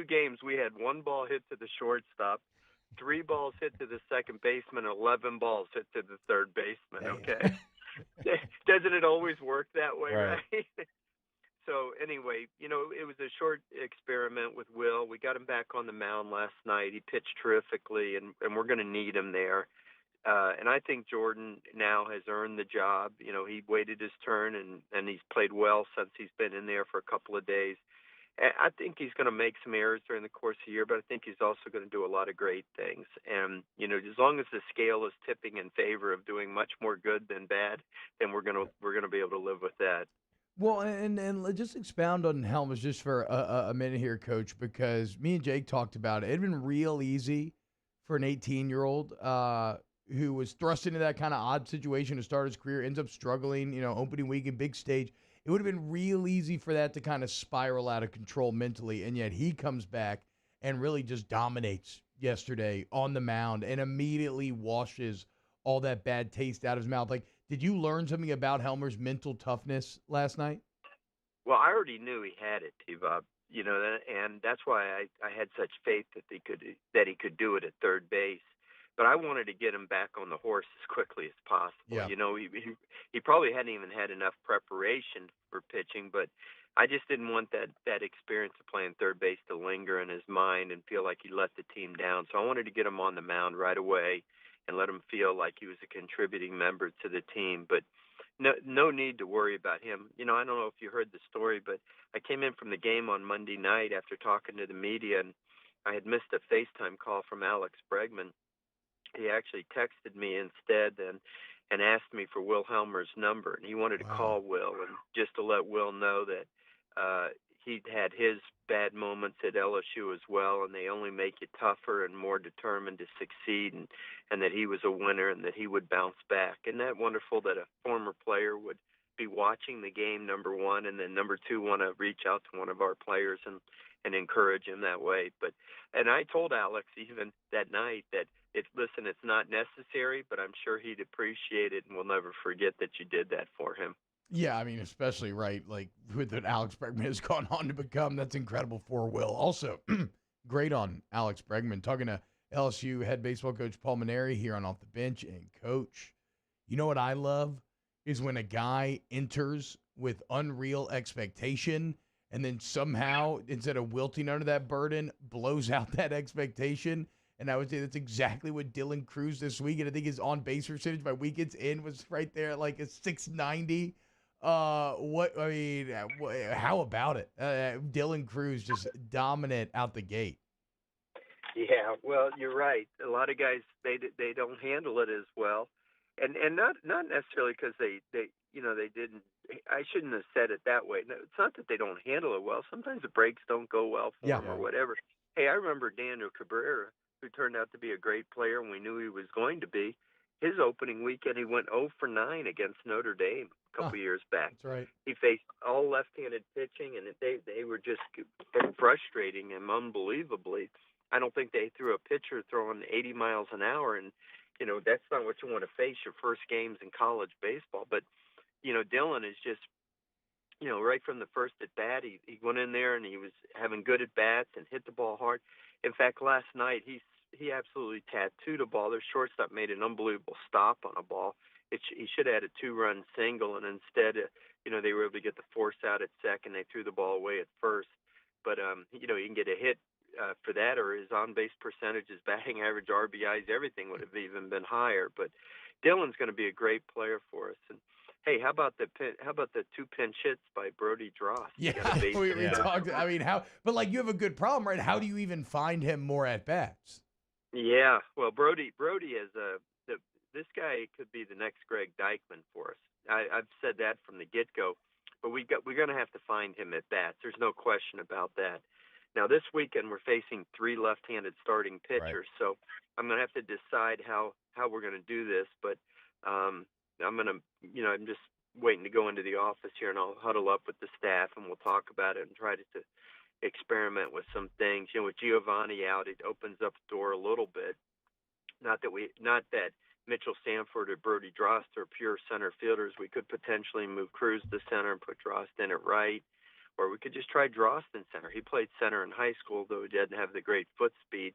games, we had 1 ball hit to the shortstop, 3 balls hit to the second baseman, and 11 balls hit to the third baseman. Okay. Doesn't it always work that way, right? So anyway, it was a short experiment with Will. We got him back on the mound last night. He pitched terrifically, and we're going to need him there. And I think Jordan now has earned the job. You know, he waited his turn, and he's played well since he's been in there for a couple of days. I think he's going to make some errors during the course of the year, but I think he's also going to do a lot of great things. And, you know, as long as the scale is tipping in favor of doing much more good than bad, then we're going to be able to live with that. Well, and just expound on Helmers just for a minute here, Coach, because me and Jake talked about it. It'd been real easy for an 18-year-old who was thrust into that kind of odd situation to start his career, ends up struggling, you know, opening weekend, big stage. It would have been real easy for that to kind of spiral out of control mentally, and yet he comes back and really just dominates yesterday on the mound and immediately washes all that bad taste out of his mouth. Like, did you learn something about Helmer's mental toughness last night? Well, I already knew he had it, T-Bob, you know, and that's why I had such faith that he could do it at third base. But I wanted to get him back on the horse as quickly as possible. Yeah. You know, he probably hadn't even had enough preparation for pitching, but I just didn't want that experience of playing third base to linger in his mind and feel like he let the team down. So I wanted to get him on the mound right away and let him feel like he was a contributing member to the team. But no need to worry about him. You know, I don't know if you heard the story, but I came in from the game on Monday night after talking to the media, and I had missed a FaceTime call from Alex Bregman. He actually texted me instead and asked me for Will Helmer's number, and he wanted to call Will and just to let Will know that he'd had his bad moments at LSU as well, and they only make you tougher and more determined to succeed, and that he was a winner and that he would bounce back. Isn't that wonderful that a former player would be watching the game, number one, and then number two, want to reach out to one of our players and encourage him that way. And I told Alex even that night that it's not necessary, but I'm sure he'd appreciate it and will never forget that you did that for him. Yeah, I mean, especially, right, like with what Alex Bregman has gone on to become. That's incredible for Will. Also, great on Alex Bregman. Talking to LSU head baseball coach Paul Mainieri here on Off the Bench. And, Coach, you know what I love is when a guy enters with unreal expectation and then somehow, instead of wilting under that burden, blows out that expectation. And I would say that's exactly what Dylan Cruz this week. And I think his on-base percentage by weekend's end was right there at like a 690. How about it? Dylan Cruz just dominant out the gate. Yeah, well, you're right. A lot of guys they don't handle it as well, and not necessarily because they didn't. I shouldn't have said it that way. No, it's not that they don't handle it well. Sometimes the breaks don't go well for them or whatever. Hey, I remember Daniel Cabrera, who turned out to be a great player, and we knew he was going to be. His opening weekend, he went 0 for 9 against Notre Dame a couple years back. That's right. He faced all left-handed pitching, and they were just frustrating him unbelievably. I don't think they threw a pitcher throwing 80 miles an hour, and, you know, that's not what you want to face your first games in college baseball. But, you know, Dylan is just, you know, right from the first at-bat, he went in there and he was having good at-bats and hit the ball hard. In fact, last night he absolutely tattooed a ball. Their shortstop made an unbelievable stop on a ball. He should have had a 2-run single, and instead, you know, they were able to get the force out at second. They threw the ball away at first. But, you know, you can get a hit for that, or his on-base percentage, his batting average, RBIs, everything would have even been higher. But Dylan's going to be a great player for us. And hey, how about the 2 pinch hits by Brody Drost? Yeah, we talked. I mean, but like you have a good problem, right? How do you even find him more at bats? Yeah, well, Brody is this guy could be the next Greg Deichmann for us. I've said that from the get-go, but we're going to have to find him at bats. There's no question about that. Now, this weekend we're facing 3 left-handed starting pitchers, so I'm going to have to decide how we're going to do this. But I'm just waiting to go into the office here, and I'll huddle up with the staff, and we'll talk about it and try to experiment with some things. You know, with Giovanni out, it opens up the door a little bit. Not that Mitchell Sanford or Brody Drost are pure center fielders. We could potentially move Cruz to center and put Drost in at right, or we could just try Drost in center. He played center in high school, though he didn't have the great foot speed.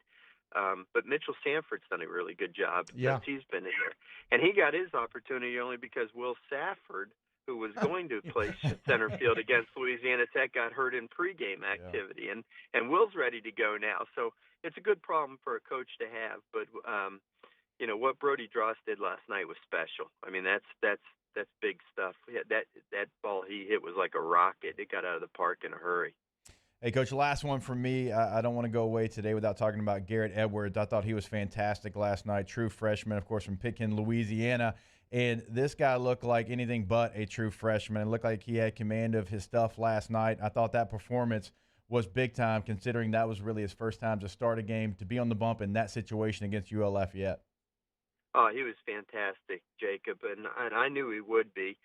But Mitchell Sanford's done a really good job since he's been in here. And he got his opportunity only because Will Safford, who was going to play center field against Louisiana Tech, got hurt in pregame activity. And Will's ready to go now. So it's a good problem for a coach to have. But, what Brody Dross did last night was special. I mean, that's big stuff. That ball he hit was like a rocket. It got out of the park in a hurry. Hey, Coach, last one from me. I don't want to go away today without talking about Garrett Edwards. I thought he was fantastic last night. True freshman, of course, from Pelicans, Louisiana. And this guy looked like anything but a true freshman. It looked like he had command of his stuff last night. I thought that performance was big time, considering that was really his first time to start a game, to be on the bump in that situation against UL Lafayette. Oh, he was fantastic, Jacob, and I knew he would be.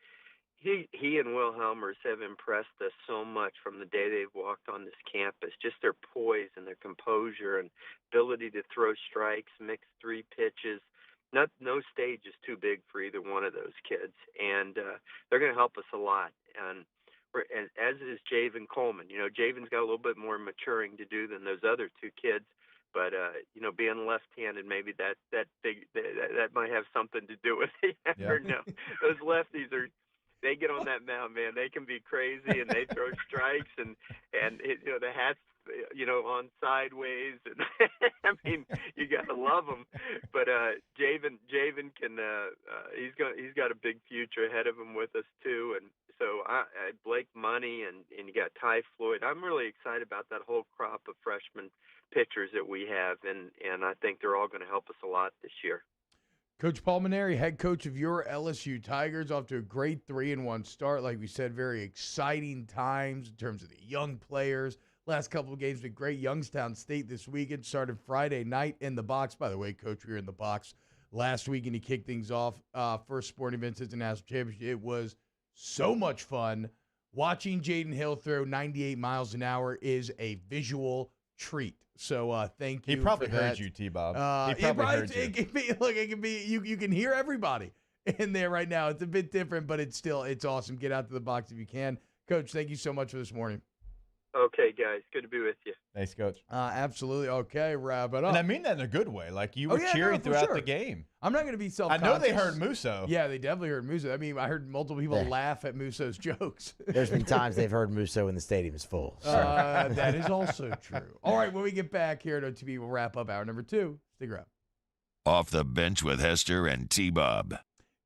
He and Will Helmers have impressed us so much from the day they've walked on this campus. Just their poise and their composure and ability to throw strikes, mix three pitches. No stage is too big for either one of those kids, and they're going to help us a lot. And as is Javen Coleman. Javen's got a little bit more maturing to do than those other two kids. But being left-handed, maybe that might have something to do with it. You never know. Those lefties they get on that mound, man. They can be crazy, and they throw strikes, and the hats, on sideways, and I mean, you gotta love them. But Javen can. He's got a big future ahead of him with us too, and so Blake Money and you got Ty Floyd. I'm really excited about that whole crop of freshmen pitchers that we have, and I think they're all going to help us a lot this year. Coach Paul Mainieri, head coach of your LSU Tigers, off to a great 3-1 start. Like we said, very exciting times in terms of the young players. Last couple of games been great. Youngstown State this weekend started Friday night in the box. By the way, Coach, we were in the box last week, and he kicked things off. First sporting event since the national championship. It was so much fun. Watching Jaden Hill throw 98 miles an hour is a visual treat. So thank you. He probably for that. heard you, T-Bob. He probably heard you. It can be. You can hear everybody in there right now. It's a bit different, but it's awesome. Get out to the box if you can. Coach, thank you so much for this morning. Okay, guys. Good to be with you. Thanks, Coach. Absolutely. Okay, wrap it up. And I mean that in a good way. Like, you were cheering throughout the game. I'm not going to be self-conscious. I know they heard Musso. Yeah, they definitely heard Musso. I mean, I heard multiple people laugh at Musso's jokes. There's been times they've heard Musso when the stadium is full. So. That is also true. All right, when we get back here at OTB, we'll wrap up hour number 2. Stick around. Off the Bench with Hester and T-Bob.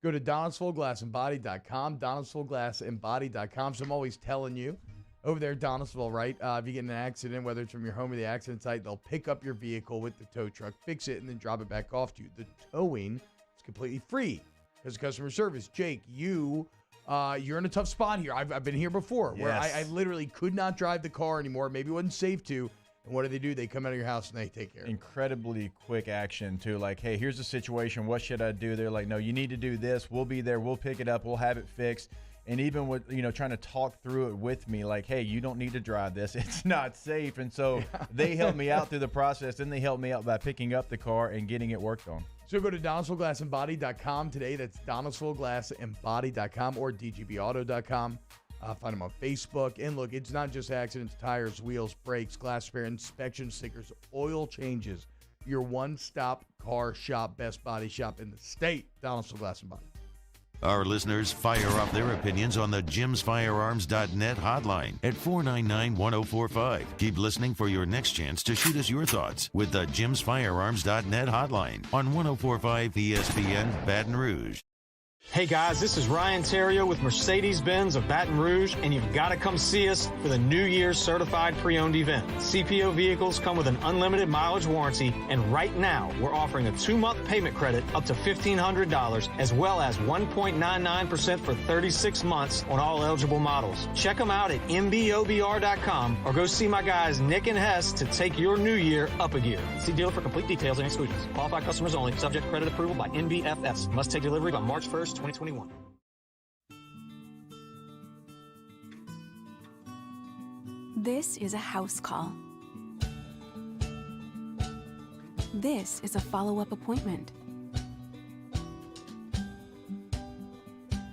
Go to DonaldsvilleGlassandBody.com, DonaldsvilleGlassandBody.com. So I'm always telling you, over there at Donaldsville, right? If you get in an accident, whether it's from your home or the accident site, they'll pick up your vehicle with the tow truck, fix it, and then drop it back off to you. The towing is completely free because of customer service. Jake, you're in a tough spot here. I've been here before where I literally could not drive the car anymore. Maybe it wasn't safe to. And what do? They come out of your house and they take care of it. Incredibly quick action, too. Like, hey, here's the situation. What should I do? They're like, no, you need to do this. We'll be there. We'll pick it up. We'll have it fixed. And even with, trying to talk through it with me, like, hey, you don't need to drive this. It's not safe. And so they helped me out through the process. Then they helped me out by picking up the car and getting it worked on. So go to DonaldsvilleGlassandBody.com today. That's DonaldsvilleGlassandBody.com or DGBAuto.com. Find them on Facebook. And look, it's not just accidents, tires, wheels, brakes, glass repair, inspection stickers, oil changes. Your one-stop car shop, best body shop in the state. Donaldsville Glass and Body. Our listeners fire off their opinions on the jimsfirearms.net hotline at 499-1045. Keep listening for your next chance to shoot us your thoughts with the jimsfirearms.net hotline on 1045 ESPN Baton Rouge. Hey guys, this is Ryan Terrio with Mercedes-Benz of Baton Rouge, and you've got to come see us for the New Year's Certified Pre-Owned event. CPO vehicles come with an unlimited mileage warranty, and right now we're offering a 2-month payment credit up to $1,500, as well as 1.99% for 36 months on all eligible models. Check them out at mbobr.com or go see my guys Nick and Hess to take your new year up a gear. See dealer for complete details and exclusions. Qualified customers only. Subject credit approval by NBFS. Must take delivery by March 1st, 2021. This is a house call. This is a follow-up appointment.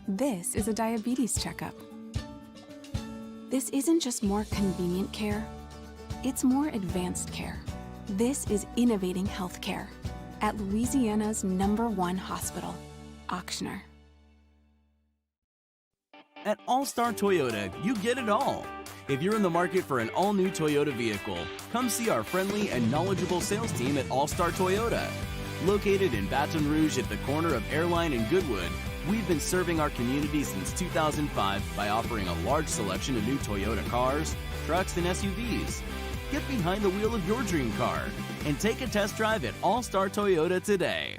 This is a diabetes checkup. This isn't just more convenient care, it's more advanced care. This is innovating healthcare at Louisiana's #1 hospital, Auctioner. At All-Star Toyota, you get it all. If you're in the market for an all-new Toyota vehicle, come see our friendly and knowledgeable sales team at All-Star Toyota. Located in Baton Rouge at the corner of Airline and Goodwood, we've been serving our community since 2005 by offering a large selection of new Toyota cars, trucks, and SUVs. Get behind the wheel of your dream car and take a test drive at All Star Toyota today.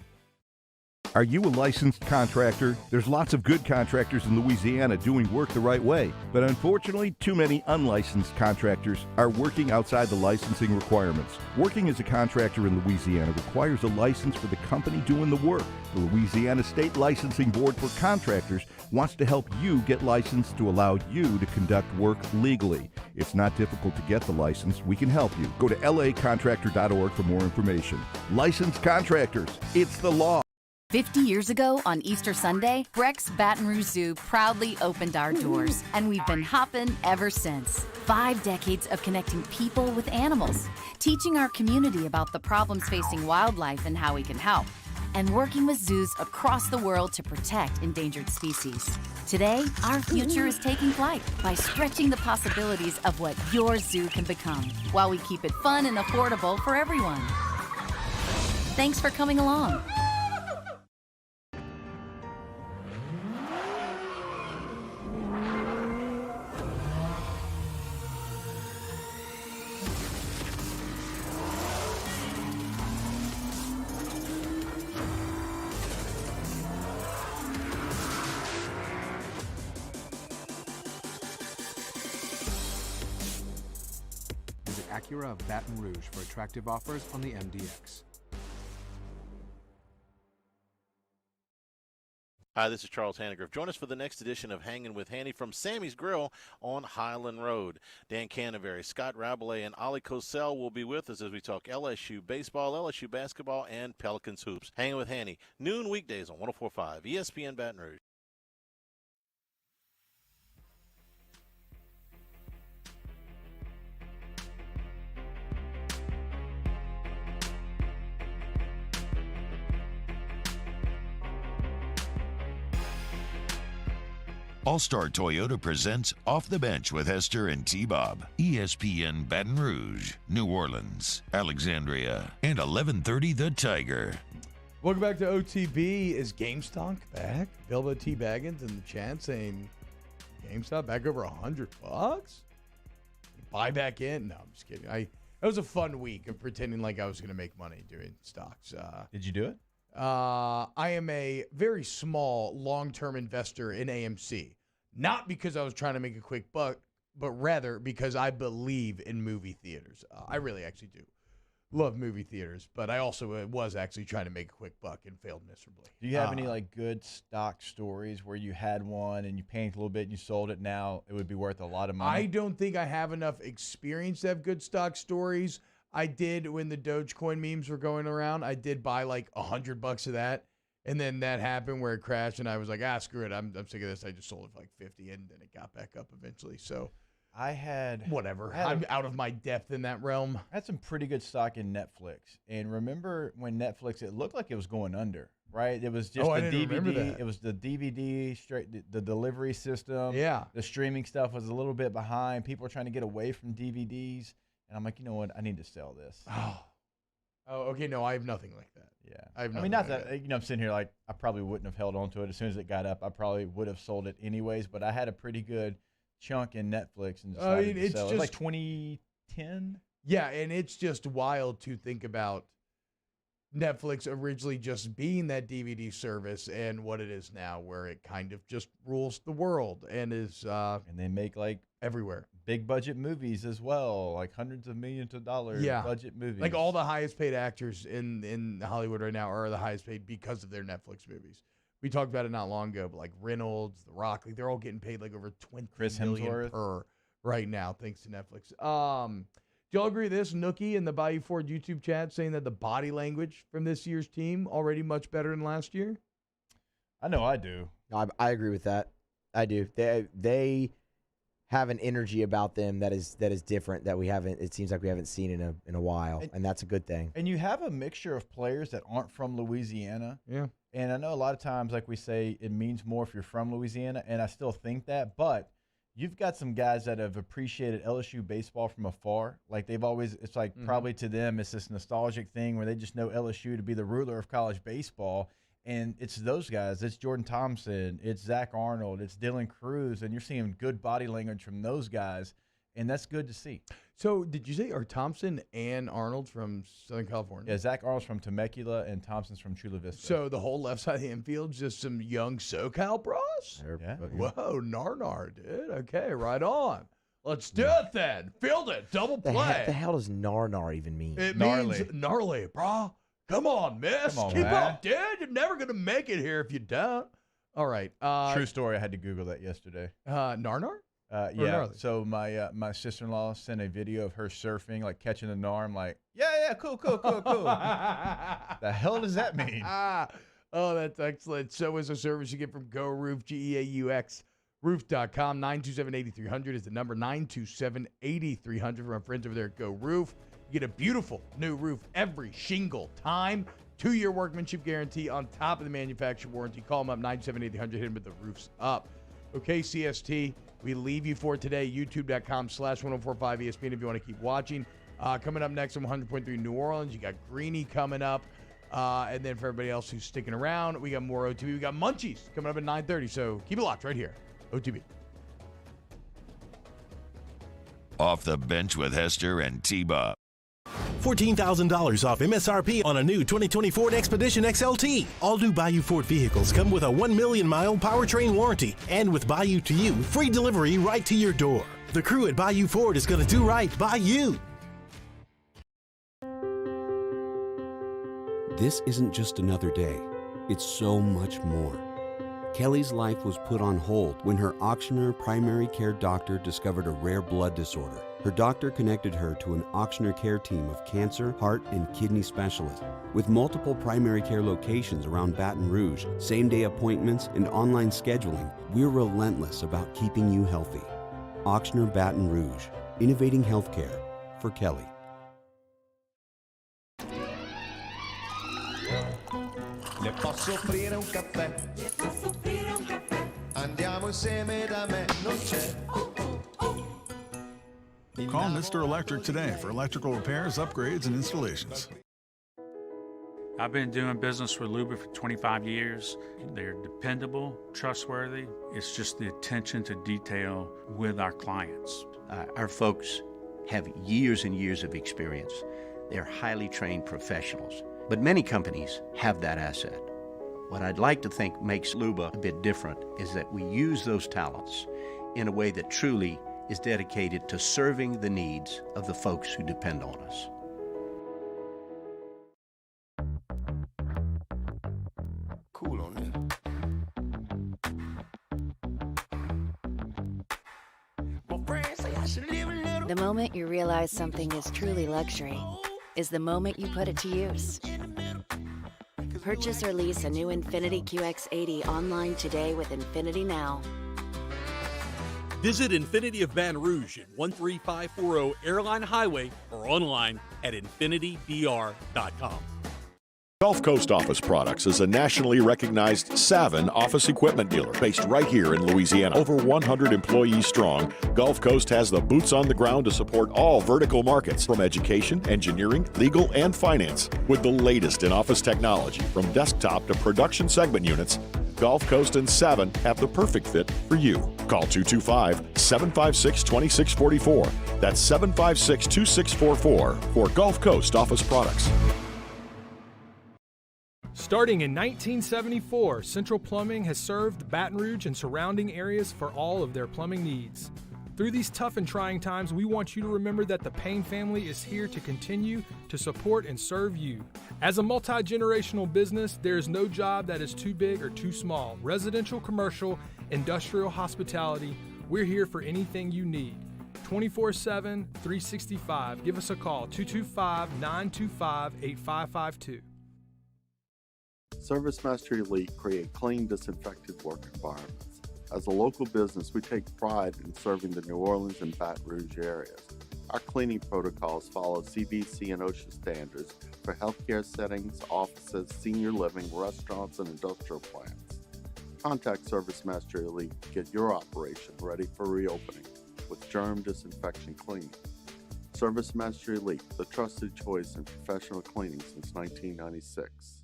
Are you a licensed contractor? There's lots of good contractors in Louisiana doing work the right way, but unfortunately, too many unlicensed contractors are working outside the licensing requirements. Working as a contractor in Louisiana requires a license for the company doing the work. The Louisiana State Licensing Board for Contractors wants to help you get licensed to allow you to conduct work legally. It's not difficult to get the license. We can help you. Go to lacontractor.org for more information. Licensed contractors, it's the law. 50 years ago on Easter Sunday, Breck's Baton Rouge Zoo proudly opened our doors, and we've been hopping ever since. 5 decades of connecting people with animals, teaching our community about the problems facing wildlife and how we can help, and working with zoos across the world to protect endangered species. Today, our future is taking flight by stretching the possibilities of what your zoo can become, while we keep it fun and affordable for everyone. Thanks for coming along. Acura of Baton Rouge for attractive offers on the MDX. Hi, this is Charles Hannigrove. Join us for the next edition of Hanging with Hanny from Sammy's Grill on Highland Road. Dan Canterbury, Scott Rabelais, and Ollie Cosell will be with us as we talk LSU baseball, LSU basketball, and Pelicans hoops. Hanging with Hanny, noon weekdays on 104.5 ESPN Baton Rouge. All-Star Toyota presents Off the Bench with Hester and T-Bob. ESPN Baton Rouge, New Orleans, Alexandria, and 1130 The Tiger. Welcome back to OTB. Is GameStop back? Bilbo T. Baggins in the chat saying GameStop back over $100? Buy back in? No, I'm just kidding. That was a fun week of pretending like I was going to make money doing stocks. Did you do it? I am a very small long-term investor in AMC. Not because I was trying to make a quick buck, but rather because I believe in movie theaters. I really actually do love movie theaters, but I also was actually trying to make a quick buck and failed miserably. Do you have any like good stock stories where you had one and you panicked a little bit and you sold it? Now it would be worth a lot of money. I don't think I have enough experience to have good stock stories. I did when the Dogecoin memes were going around. I did buy like $100 of that. And then that happened where it crashed, and I was like, screw it. I'm sick of this. I just sold it for like 50, and then it got back up eventually. So whatever. I'm out of my depth in that realm. I had some pretty good stock in Netflix. And remember when Netflix, it looked like it was going under, right? It was just the DVD. It was the DVD, the delivery system. Yeah. The streaming stuff was a little bit behind. People were trying to get away from DVDs. And I'm like, you know what? I need to sell this. Oh, okay. No, I have nothing like that. Yeah. I mean, not that, I'm sitting here like I probably wouldn't have held on to it. As soon as it got up, I probably would have sold it anyways. But I had a pretty good chunk in Netflix and decided to sell it. It was like 2010. Yeah, and it's just wild to think about Netflix originally just being that DVD service and what it is now, where it kind of just rules the world and is and they make like everywhere. Big budget movies as well, like hundreds of millions of dollars budget movies. Like all the highest paid actors in Hollywood right now are the highest paid because of their Netflix movies. We talked about it not long ago, but like Reynolds, The Rock, like they're all getting paid like over $20 million per right now, thanks to Netflix. Do y'all agree with this? Nookie in the Bayou Ford YouTube chat saying that the body language from this year's team already much better than last year? I know I do. I agree with that. I do. They have an energy about them that is different that we haven't. It seems like we haven't seen in a while, and that's a good thing. And you have a mixture of players that aren't from Louisiana. Yeah. And I know a lot of times, like we say, it means more if you're from Louisiana, and I still think that. But you've got some guys that have appreciated LSU baseball from afar. Like they've always, it's like probably to them, it's this nostalgic thing where they just know LSU to be the ruler of college baseball. And it's those guys. It's Jordan Thompson. It's Zach Arnold. It's Dylan Cruz. And you're seeing good body language from those guys. And that's good to see. So did you say are Thompson and Arnold from Southern California? Yeah, Zach Arnold's from Temecula and Thompson's from Chula Vista. So the whole left side of the infield, just some young SoCal bros? Yeah. Whoa, Narnar, dude. Okay, right on. Let's do it then. Field it. Double play. The hell does Narnar even mean? It Gnarly. means gnarly, brah. Come on, miss. Come on, Keep man. up, dude. You're never going to make it here if you don't. All right. True story. I had to Google that yesterday. Narnar? Yeah. gnarly? So my sister-in-law sent a video of her surfing, like catching a gnar. I'm like, yeah, cool. The hell does that mean? Oh, that's excellent. So is a service you get from Go Roof, GEAUX. Roof.com. 927-8300 is the number. 927-8300 from our friends over there at Go Roof. You get a beautiful new roof every shingle time. 2-year workmanship guarantee on top of the manufacturer warranty. Call them up, 927-800, hit them with the roof's up. Okay, CST, we leave you for today. YouTube.com/1045 ESPN if you want to keep watching. Coming up next on 100.3 New Orleans, you got Greeny coming up. And then for everybody else who's sticking around, we got more OTB. We got Munchies coming up at 9:30. So keep it locked right here. OTB. Off the bench with Hester and T-Bob. $14,000 off MSRP on a new 2020 Ford Expedition XLT. All new Bayou Ford vehicles come with a 1 million mile powertrain warranty. And with Bayou to You, free delivery right to your door. The crew at Bayou Ford is going to do right by you. This isn't just another day. It's so much more. Kelly's life was put on hold when her auctioneer primary care doctor discovered a rare blood disorder. Her doctor connected her to an auctioneer care team of cancer, heart, and kidney specialists. With multiple primary care locations around Baton Rouge, same-day appointments, and online scheduling, we're relentless about keeping you healthy. Auctioneer Baton Rouge, innovating healthcare for Kelly. Le posso offrire un caffè? Andiamo insieme da me, non c'è. Call Mr. Electric today for electrical repairs, upgrades, and installations. I've been doing business with Luba for 25 years. They're dependable, trustworthy. It's just the attention to detail with our clients. Our folks have years and years of experience. They're highly trained professionals. But many companies have that asset. What I'd like to think makes Luba a bit different is that we use those talents in a way that truly is dedicated to serving the needs of the folks who depend on us. Cool on that. The moment you realize something is truly luxury is the moment you put it to use. Purchase or lease a new Infiniti QX80 online today with Infiniti Now. Visit Infiniti of Baton Rouge at 13540 Airline Highway or online at InfinityBR.com. Gulf Coast Office Products is a nationally recognized Savin office equipment dealer based right here in Louisiana. Over 100 employees strong, Gulf Coast has the boots on the ground to support all vertical markets, from education, engineering, legal, and finance. With the latest in office technology, from desktop to production segment units, Gulf Coast and Savin have the perfect fit for you. Call 225-756-2644. That's 756-2644 for Gulf Coast Office Products. Starting in 1974, Central Plumbing has served Baton Rouge and surrounding areas for all of their plumbing needs. Through these tough and trying times, we want you to remember that the Payne family is here to continue to support and serve you. As a multi-generational business, there is no job that is too big or too small. Residential, commercial, industrial, hospitality, we're here for anything you need. 24/7, 365. Give us a call, 225-925-8552. ServiceMaster Elite create clean, disinfected work environments. As a local business, we take pride in serving the New Orleans and Baton Rouge areas. Our cleaning protocols follow CDC and OSHA standards for healthcare settings, offices, senior living, restaurants, and industrial plants. Contact Service Master Elite to get your operation ready for reopening with germ disinfection cleaning. Service Master Elite, the trusted choice in professional cleaning since 1996.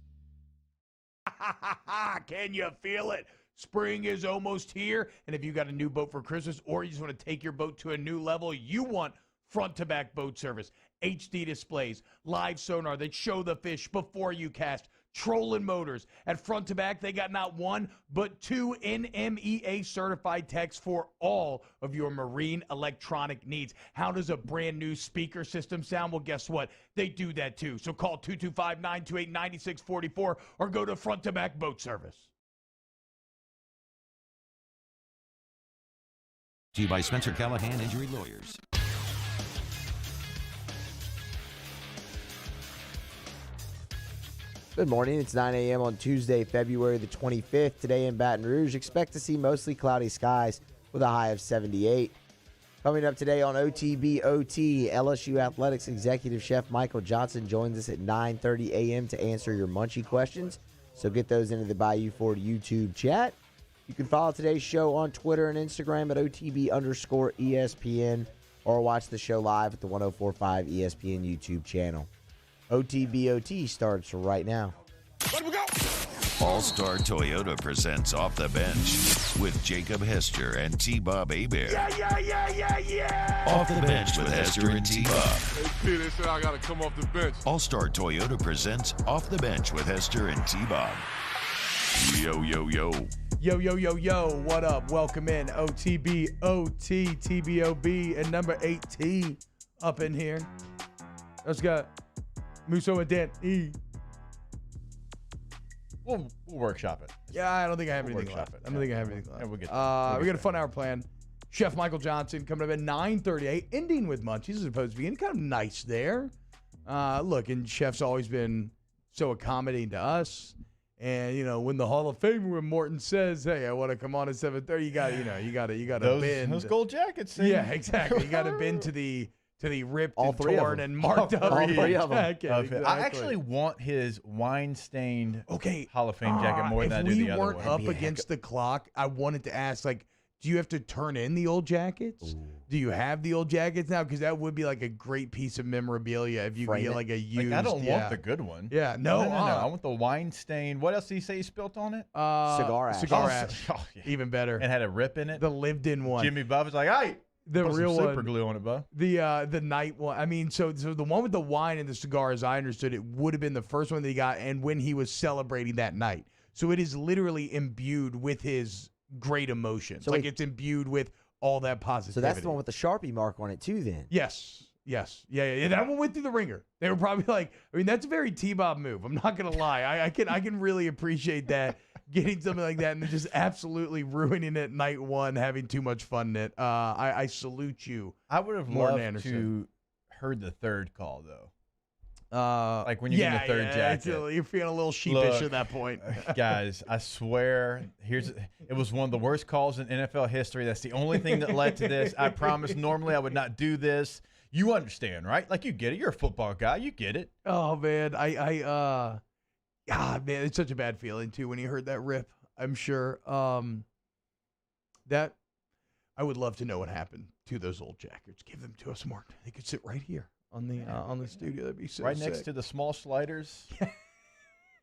Can you feel it? Spring is almost here, and if you got a new boat for Christmas or you just want to take your boat to a new level, you want front-to-back boat service, HD displays, live sonar that show the fish before you cast, trolling motors. At Front to Back, they got not one, but two NMEA certified techs for all of your marine electronic needs. How does a brand new speaker system sound? Well, guess what? They do that too. So call 225-928-9644 or go to Front to Back Boat Service. To you by Spencer Callahan Injury Lawyers. Good morning. It's 9 a.m. on Tuesday, February the 25th. Today in Baton Rouge, expect to see mostly cloudy skies with a high of 78. Coming up today on OTBOT, LSU Athletics Executive Chef Michael Johnson joins us at 9:30 a.m. to answer your Munchie questions. So get those into the Bayou Ford YouTube chat. You can follow today's show on Twitter and Instagram at OTB_ESPN or watch the show live at the 104.5 ESPN YouTube channel. OTBOT starts right now. All-Star Toyota presents Off the Bench with Jacob Hester and T-Bob Hebert. Yeah. Off the Bench with Hester and T-Bob. Hey, P, they said I got to come off the bench. All-Star Toyota presents Off the Bench with Hester and T-Bob. Yo, yo, yo. Yo, yo, yo, yo. What up? Welcome in. OTBOT, TBOB, and number 8T up in here. Let's go. Musso and Dan E. We'll workshop it. Yeah, I don't think I have anything left. I don't think I have anything left. We got a fun hour planned. Chef Michael Johnson coming up at 9:38, ending with Munchies as opposed to being kind of nice there. Look, and Chef's always been so accommodating to us. And when the Hall of Famer, when Morton says, "Hey, I want to come on at 7:30," you got to bend those gold jackets. Yeah, exactly. You got to bend to the ripped all and three torn and marked up. All three of them. Jacket. Exactly. I actually want his wine-stained Hall of Fame jacket more than I do the other one. If we weren't up against the clock, I wanted to ask, do you have to turn in the old jackets? Ooh. Do you have the old jackets now? Because that would be like a great piece of memorabilia if you could get like a used. I don't want the good one. Yeah, no. I want the wine-stained. What else did he say he spilt on it? Cigar ash. Cigar ash. Oh, yeah. Even better. And had a rip in it. The lived-in one. Jimmy Buff was like, "Hey." The put real some one, super glue on it, bro. The night one. I mean, so the one with the wine and the cigar, as I understood it, would have been the first one that he got, and when he was celebrating that night. So it is literally imbued with his great emotions. So it's imbued with all that positivity. So that's the one with the Sharpie mark on it too, then. Yes. Yeah. That one went through the ringer. They were probably like, that's a very T-Bob move. I'm not gonna lie. I can really appreciate that. Getting something like that and then just absolutely ruining it night one, having too much fun in it. I salute you. I would have Morton loved Anderson. to heard the third call though. Like when you get the third jacket, you're feeling a little sheepish at that point. Guys, I swear, it was one of the worst calls in NFL history. That's the only thing that led to this. I promise. Normally, I would not do this. You understand, right? Like you get it. You're a football guy. You get it. Oh man, God, man, it's such a bad feeling too when you heard that rip. I'm sure that I would love to know what happened to those old jackets. Give them to us, Mark. They could sit right here on the studio. That'd be so right sick. next to the small sliders.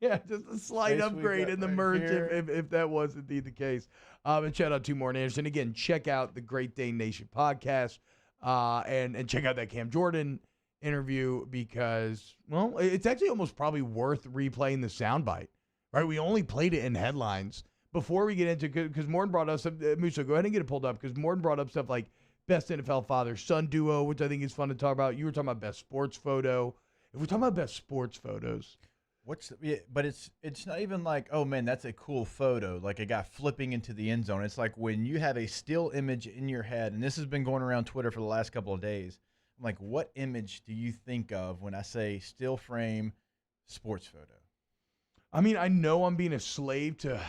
Yeah, just a slight upgrade in the merch if that was indeed the case. And shout out to Morton Anderson again. Check out the Great Dane Nation podcast and check out that Cam Jordan interview because, well, it's actually almost probably worth replaying the soundbite, right? We only played it in headlines before we get into, because Morton brought up some, Musso, go ahead and get it pulled up, because Morton brought up stuff like best NFL father-son duo, which I think is fun to talk about. You were talking about best sports photo. If we're talking about best sports photos. But it's not even like, oh man, that's a cool photo, like a guy flipping into the end zone. It's like when you have a still image in your head, and this has been going around Twitter for the last couple of days. I'm like, what image do you think of when I say still frame sports photo? I mean, I know I'm being a slave to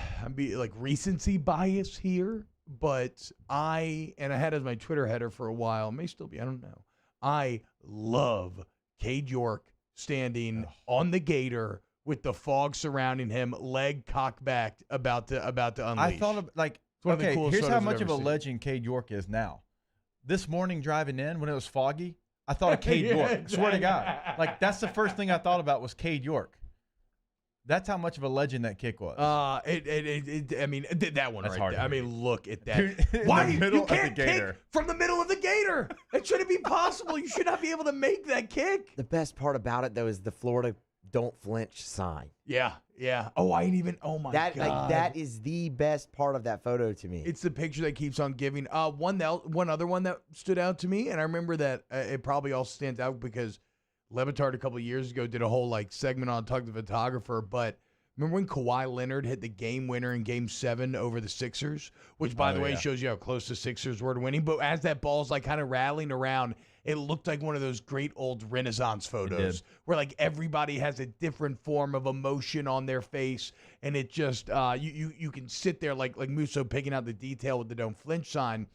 recency bias here, but I had as my Twitter header for a while, may still be, I don't know. I love Cade York standing on the Gator with the fog surrounding him, leg cocked back, about to unleash. I thought of one of the okay, coolest here's how photos I've much of ever a seen. legend Cade York is now. This morning driving in when it was foggy, I thought of Cade Yeah, York. exactly. Swear to God. Like, that's the first thing I thought about was Cade York. That's how much of a legend that kick was. I mean, that one That's right hard there. to I mean, believe. look at that. Dude, in Why the you middle of the can't kick gator. from the middle of the gator? It shouldn't be possible. You should not be able to make that kick. The best part about it, though, is the Florida "Don't Flinch" sign. Yeah. Oh, I ain't even. Oh my that, God. Like, that is the best part of that photo to me. It's the picture that keeps on giving. One other one that stood out to me, and I remember that it probably all stands out because Levitard a couple of years ago did a whole segment on Tug the Photographer. But remember when Kawhi Leonard hit the game winner in Game 7 over the Sixers, which by the way shows you how close the Sixers were to winning. But as that ball's kind of rattling around, it looked like one of those great old Renaissance photos where everybody has a different form of emotion on their face, and it just you can sit there like Musso picking out the detail with the "Don't Flinch" sign.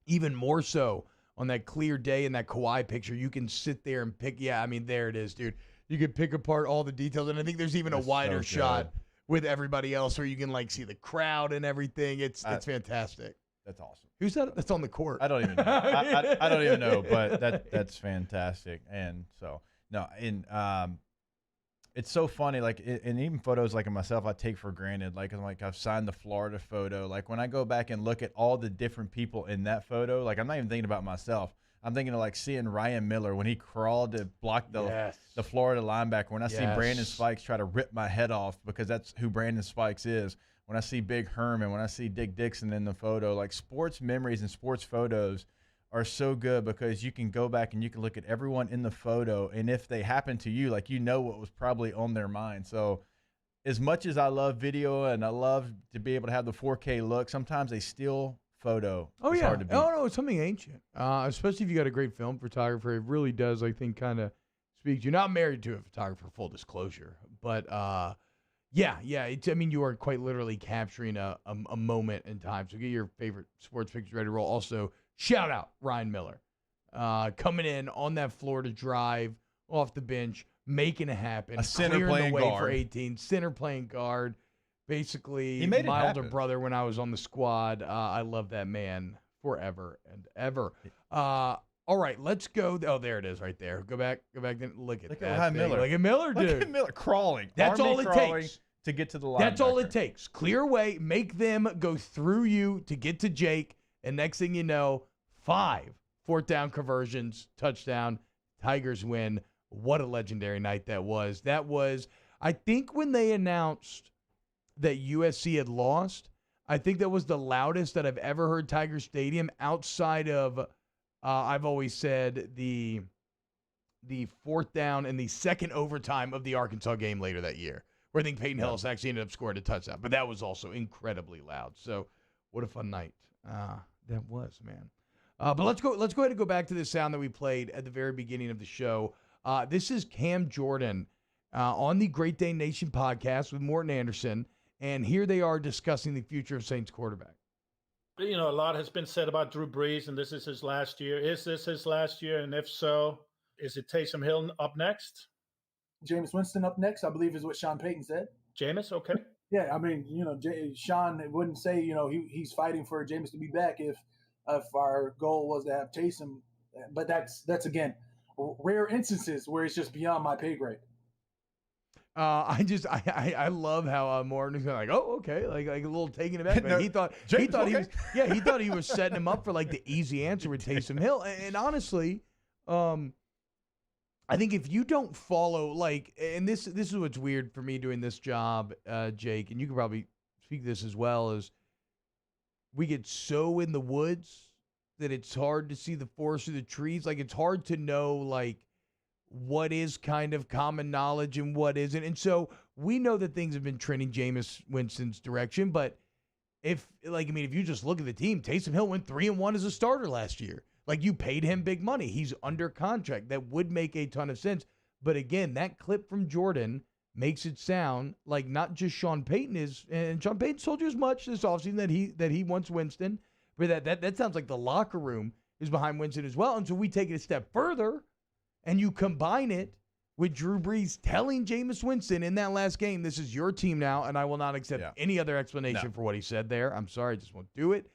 Even more so on that clear day in that Kawhi picture, you can sit there and pick. Yeah, I mean, there it is, dude. You can pick apart all the details, and I think there's even a wider shot with everybody else where you can see the crowd and everything. It's fantastic. That's awesome. Who's that? That's on the court. I don't even know. I don't even know, but that's fantastic. And so it's so funny. And even photos of myself, I take for granted. I've signed the Florida photo. When I go back and look at all the different people in that photo, I'm not even thinking about myself. I'm thinking of seeing Ryan Miller when he crawled to block the Florida linebacker. When I see Brandon Spikes try to rip my head off because that's who Brandon Spikes is. When I see Big Herman, when I see Dick Dixon in the photo, sports memories and sports photos are so good because you can go back and you can look at everyone in the photo, and if they happen to you, what was probably on their mind. So as much as I love video and I love to be able to have the 4K look, sometimes a still photo is hard to beat. Oh, no, it's something ancient, especially if you got a great film photographer. It really does, I think, kind of speak to you. Not married to a photographer, full disclosure, but yeah. You are quite literally capturing a moment in time. So get your favorite sports pictures ready to roll. Also, shout out Ryan Miller coming in on that Florida drive off the bench, making it happen. A center clearing playing the way guard. for 18. Center playing guard. Basically, He made it my older happen. brother when I was on the squad. I love that man forever and ever. All right, let's go. Oh, there it is right there. Go back and look at that. Ryan thing. Miller. Look at Miller, dude. Look at Miller crawling. That's Army all it crawling takes. to get to the linebacker. That's all it takes. Clear away, make them go through you to get to Jake, and next thing you know, 5 fourth down conversions, touchdown, Tigers win. What a legendary night that was. That was, I think when they announced that USC had lost, I think that was the loudest that I've ever heard Tiger Stadium outside of, I've always said, the fourth down and the second overtime of the Arkansas game later that year, where I think Peyton Hillis actually ended up scoring a touchdown. But that was also incredibly loud. So what a fun night that was, man. But let's go ahead and go back to the sound that we played at the very beginning of the show. This is Cam Jordan on the Great Day Nation podcast with Morton Anderson. And here they are discussing the future of Saints quarterback. A lot has been said about Drew Brees, and this is his last year. Is this his last year? And if so, is it Taysom Hill up next? Jameis Winston up next, I believe, is what Sean Payton said. Jameis, okay. Yeah, I mean, Sean wouldn't say, he's fighting for Jameis to be back if our goal was to have Taysom. But that's again, rare instances where it's just beyond my pay grade. I love how Morton is like, oh, okay, like a little taken aback. No, he thought James, he okay. thought he was setting him up for the easy answer with Taysom Hill. And honestly, I think if you don't follow and this is what's weird for me doing this job, Jake, and you can probably speak to this as well, is we get so in the woods that it's hard to see the forest through the trees. It's hard to know what is kind of common knowledge and what isn't. And so we know that things have been trending Jameis Winston's direction, but if you just look at the team, Taysom Hill went 3-1 as a starter last year. You paid him big money. He's under contract. That would make a ton of sense. But again, that clip from Jordan makes it sound like not just Sean Payton is, and Sean Payton told you as much this offseason that he wants Winston, but that sounds like the locker room is behind Winston as well. And so we take it a step further, and you combine it with Drew Brees telling Jameis Winston in that last game, this is your team now, and I will not accept any other explanation for what he said there. I'm sorry, I just won't do it.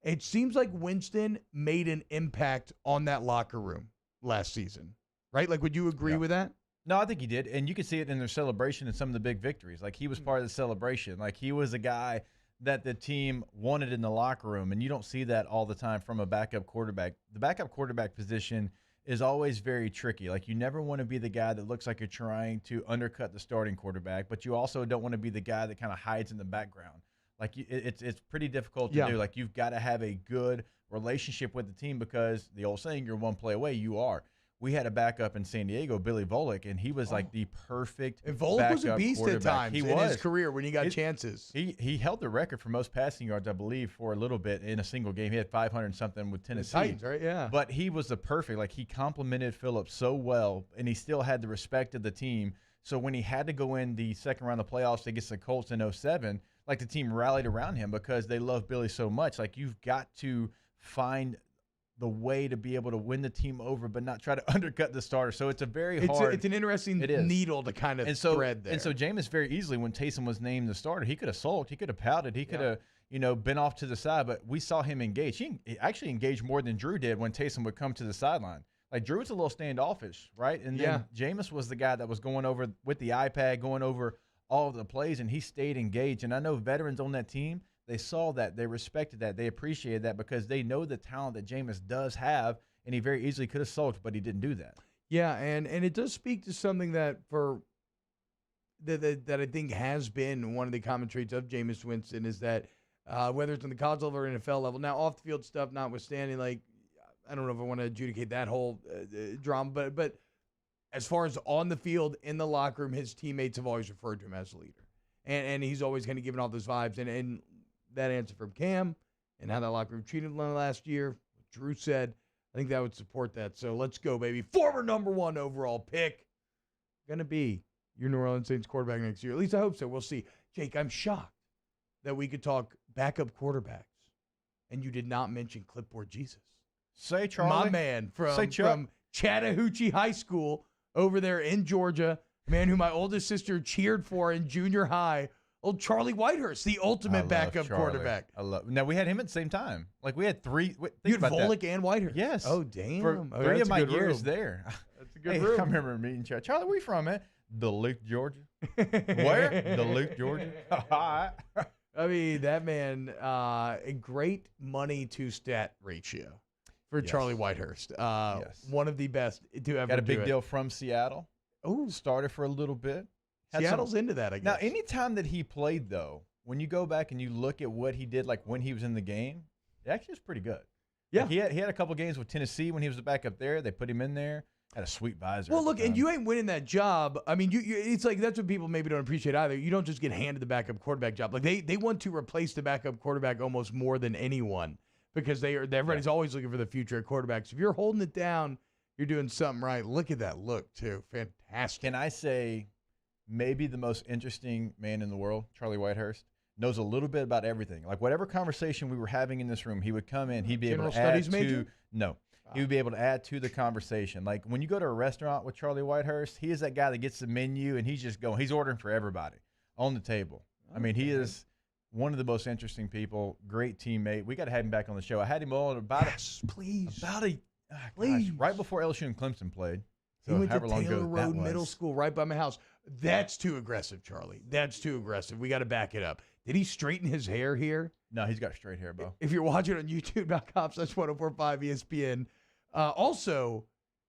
It seems like Winston made an impact on that locker room last season, right? Like, would you agree with that? No, I think he did, and you can see it in their celebration and some of the big victories. Like, he was part of the celebration. Like, he was a guy that the team wanted in the locker room, and you don't see that all the time from a backup quarterback. The backup quarterback position is always very tricky. Like, you never want to be the guy that looks like you're trying to undercut the starting quarterback, but you also don't want to be the guy that kind of hides in the background. Like, it's pretty difficult to do. Like, you've got to have a good relationship with the team because the old saying, you're one play away, you are. We had a backup in San Diego, Billy Volek, and he was like the perfect and Volek was a beast at times in his career when he got chances. He held the record for most passing yards, I believe, for a little bit in a single game. He had 500-something with Tennessee. The Titans, right? Yeah. But he was the perfect. Like, he complimented Phillips so well, and he still had the respect of the team. So when he had to go in the second round of the playoffs against the Colts in 2007, like, the team rallied around him because they love Billy so much. Like, you've got to find the way to be able to win the team over but not try to undercut the starter. So it's a very hard. It's an interesting needle to kind of thread there. And so Jameis very easily, when Taysom was named the starter, he could have sulked, he could have pouted, he could have been off to the side, but we saw him engage. He actually engaged more than Drew did when Taysom would come to the sideline. Like, Drew was a little standoffish, right? And then Jameis was the guy that was going over with the iPad, going over all of the plays, and he stayed engaged. And I know veterans on that team, they saw that, they respected that, they appreciated that because they know the talent that Jameis does have, and he very easily could have sulked, but he didn't do that. Yeah, and it does speak to something that that I think has been one of the common traits of Jameis Winston is that whether it's on the college level or NFL level, now off the field stuff notwithstanding, like, I don't know if I want to adjudicate that whole drama, but as far as on the field, in the locker room, his teammates have always referred to him as a leader. And he's always kind of given off those vibes. And that answer from Cam and how that locker room treated him last year, Drew said, I think that would support that. So let's go, baby. Former #1 overall pick. Going to be your New Orleans Saints quarterback next year. At least I hope so. We'll see. Jake, I'm shocked that we could talk backup quarterbacks and you did not mention Clipboard Jesus. Say, Charlie. My man from Chattahoochee High School over there in Georgia, man who my oldest sister cheered for in junior high, old Charlie Whitehurst, the ultimate backup quarterback. Now, we had him at the same time. Like, we had three. You had Volek and Whitehurst? Yes. Oh, damn. For three of my years room. there. That's a good room. I remember meeting Charlie. Charlie, where you from, man? Duluth, Georgia. Where? Duluth, Georgia. I mean, that man, a great money to stat ratio for Charlie Whitehurst. One of the best to ever Got a big do it. deal from Seattle. Oh, started for a little bit. Seattle's into that, I guess. Now, anytime that he played, though, when you go back and you look at what he did, like when he was in the game, it actually was pretty good. Yeah. Like, he had a couple games with Tennessee when he was back up there. They put him in there. Had a sweet visor. Well, look, and you ain't winning that job. I mean, it's like that's what people maybe don't appreciate either. You don't just get handed the backup quarterback job. Like they want to replace the backup quarterback almost more than anyone because everybody's always looking for the future of quarterbacks. If you're holding it down, you're doing something right. Look at that look, too. Fantastic. Can I say maybe the most interesting man in the world, Charlie Whitehurst, knows a little bit about everything. Like whatever conversation we were having in this room, he would come in, he'd be able to add to – no. He would be able to add to the conversation. Like when you go to a restaurant with Charlie Whitehurst, he is that guy that gets the menu and he's just going. He's ordering for everybody on the table. I mean, he is one of the most interesting people. Great teammate. We got to have him back on the show. I had him on please, right before LSU and Clemson played. So he went to Taylor Road Middle School right by my house. That's too aggressive, Charlie. That's too aggressive. We got to back it up. Did he straighten his hair here? No, he's got straight hair, bro. If you're watching on YouTube.com/1045 ESPN. Also,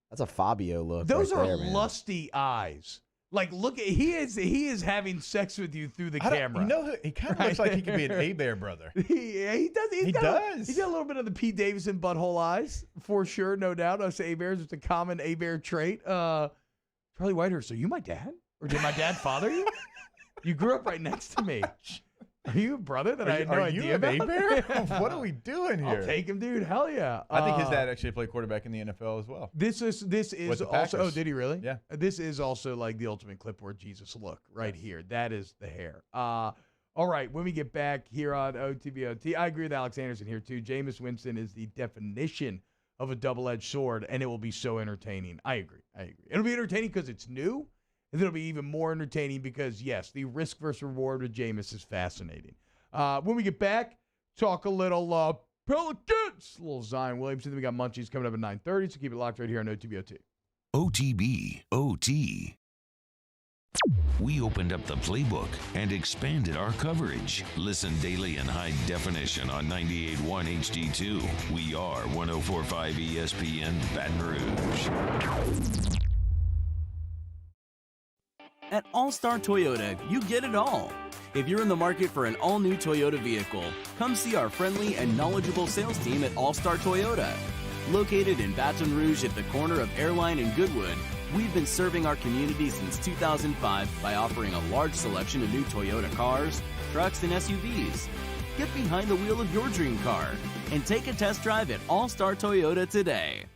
that's a Fabio look. Those right are there, man. lusty eyes. Like, look, he is having sex with you through the camera. You know, he kind of looks like he could be an A-Bear brother. He does. He does. He's got a little bit of the Pete Davidson butthole eyes, for sure, no doubt. I say A-Bears, it's a common A-Bear trait. Charlie Whitehurst, are you my dad? Or did my dad father you? You grew up right next to me. Are you a brother that I had no idea about? A-Bear? What are we doing here? I'll take him, dude. Hell yeah. I think his dad actually played quarterback in the NFL as well. This is also. Oh, did he really? Yeah. This is also like the ultimate clipboard Jesus look right here. That is the hair. All right. When we get back here on OTBOT, I agree with Alex Anderson here too. Jameis Winston is the definition of a double-edged sword, and it will be so entertaining. I agree. It'll be entertaining because it's new, and it'll be even more entertaining because, yes, the risk versus reward with Jameis is fascinating. When we get back, talk a little Pelicans, a little Zion Williamson. Then we got Munchies coming up at 9:30, so keep it locked right here on OTBOT. OTB OT. We opened up the playbook and expanded our coverage. Listen daily in high definition on 98.1 HD2. We are 104.5 ESPN Baton Rouge. At All-Star Toyota, you get it all. If you're in the market for an all-new Toyota vehicle, come see our friendly and knowledgeable sales team at All-Star Toyota. Located in Baton Rouge at the corner of Airline and Goodwood, we've been serving our community since 2005 by offering a large selection of new Toyota cars, trucks, and SUVs. Get behind the wheel of your dream car and take a test drive at All-Star Toyota today.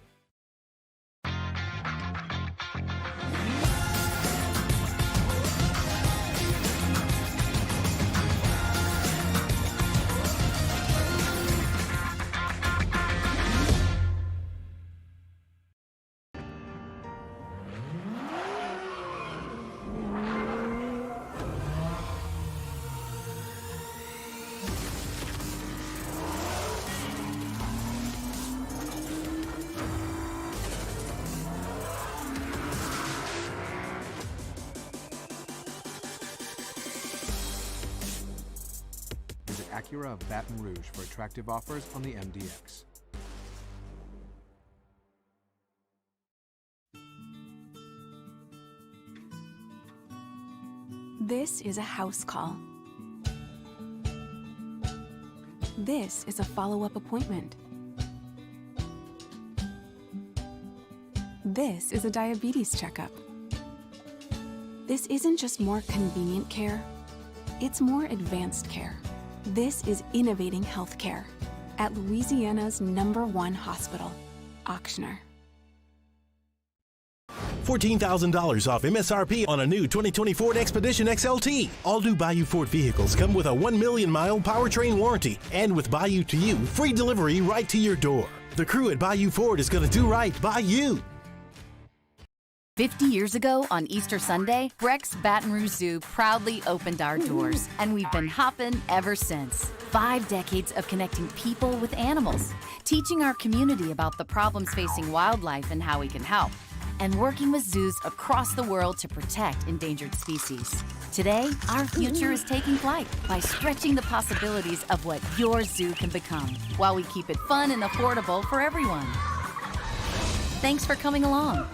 Acura of Baton Rouge for attractive offers on the MDX. This is a house call. This is a follow-up appointment. This is a diabetes checkup. This isn't just more convenient care, it's more advanced care. This is innovating healthcare at Louisiana's #1 hospital, Auctioner. $14,000 off MSRP on a new 2020 Ford Expedition XLT. All new Bayou Ford vehicles come with a 1 million mile powertrain warranty. And with Bayou to You, free delivery right to your door. The crew at Bayou Ford is going to do right by you. 50 years ago on Easter Sunday, Breck's Baton Rouge Zoo proudly opened our doors, and we've been hopping ever since. 5 decades of connecting people with animals, teaching our community about the problems facing wildlife and how we can help, and working with zoos across the world to protect endangered species. Today, our future is taking flight by stretching the possibilities of what your zoo can become, while we keep it fun and affordable for everyone. Thanks for coming along.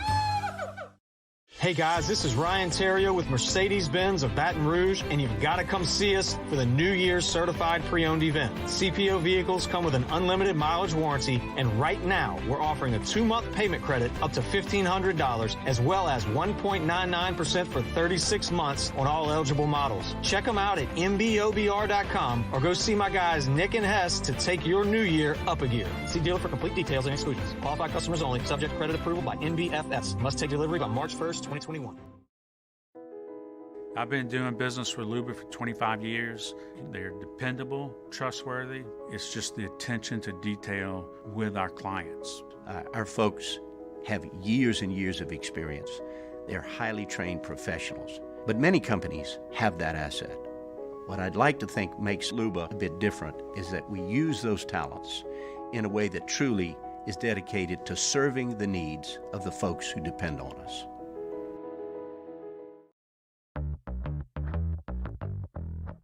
Hey guys, this is Ryan Terrio with Mercedes-Benz of Baton Rouge, and you've got to come see us for the New Year's Certified Pre-Owned event. CPO vehicles come with an unlimited mileage warranty, and right now we're offering a 2-month payment credit up to $1,500, as well as 1.99% for 36 months on all eligible models. Check them out at mbobr.com or go see my guys Nick and Hess to take your new year up a gear. See dealer for complete details and exclusions. Qualified customers only. Subject to credit approval by NBFS. Must take delivery by March 1st, 2021. I've been doing business with Luba for 25 years. They're dependable, trustworthy. It's just the attention to detail with our clients. Our folks have years and years of experience. They're highly trained professionals. But many companies have that asset. What I'd like to think makes Luba a bit different is that we use those talents in a way that truly is dedicated to serving the needs of the folks who depend on us.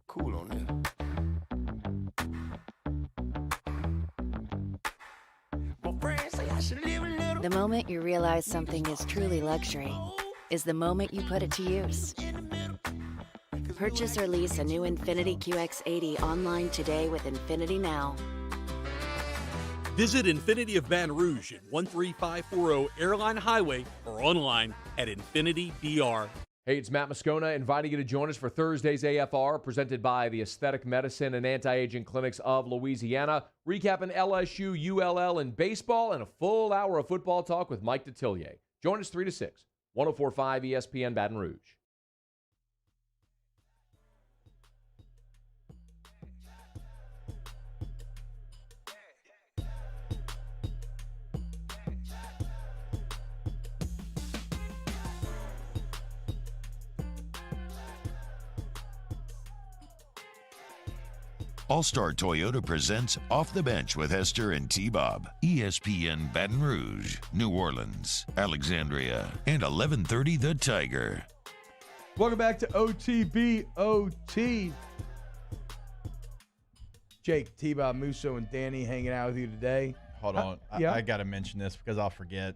Cool on that. The moment you realize something is truly luxury is the moment you put it to use. Purchase or lease a new Infiniti QX80 online today with Infiniti Now. Visit Infinity of Baton Rouge at 13540 Airline Highway or online at InfinityBR. Hey, it's Matt Moscona inviting you to join us for Thursday's AFR, presented by the Aesthetic Medicine and Anti-Aging Clinics of Louisiana, recapping LSU, ULL, and baseball, and a full hour of football talk with Mike Detillier. Join us 3 to 6, 104.5 ESPN Baton Rouge. All-Star Toyota presents Off the Bench with Hester and T-Bob. ESPN Baton Rouge, New Orleans, Alexandria, and 1130 The Tiger. Welcome back to OTBOT. Jake, T-Bob, Musso, and Danny hanging out with you today. Hold on. Yeah. I got to mention this because I'll forget.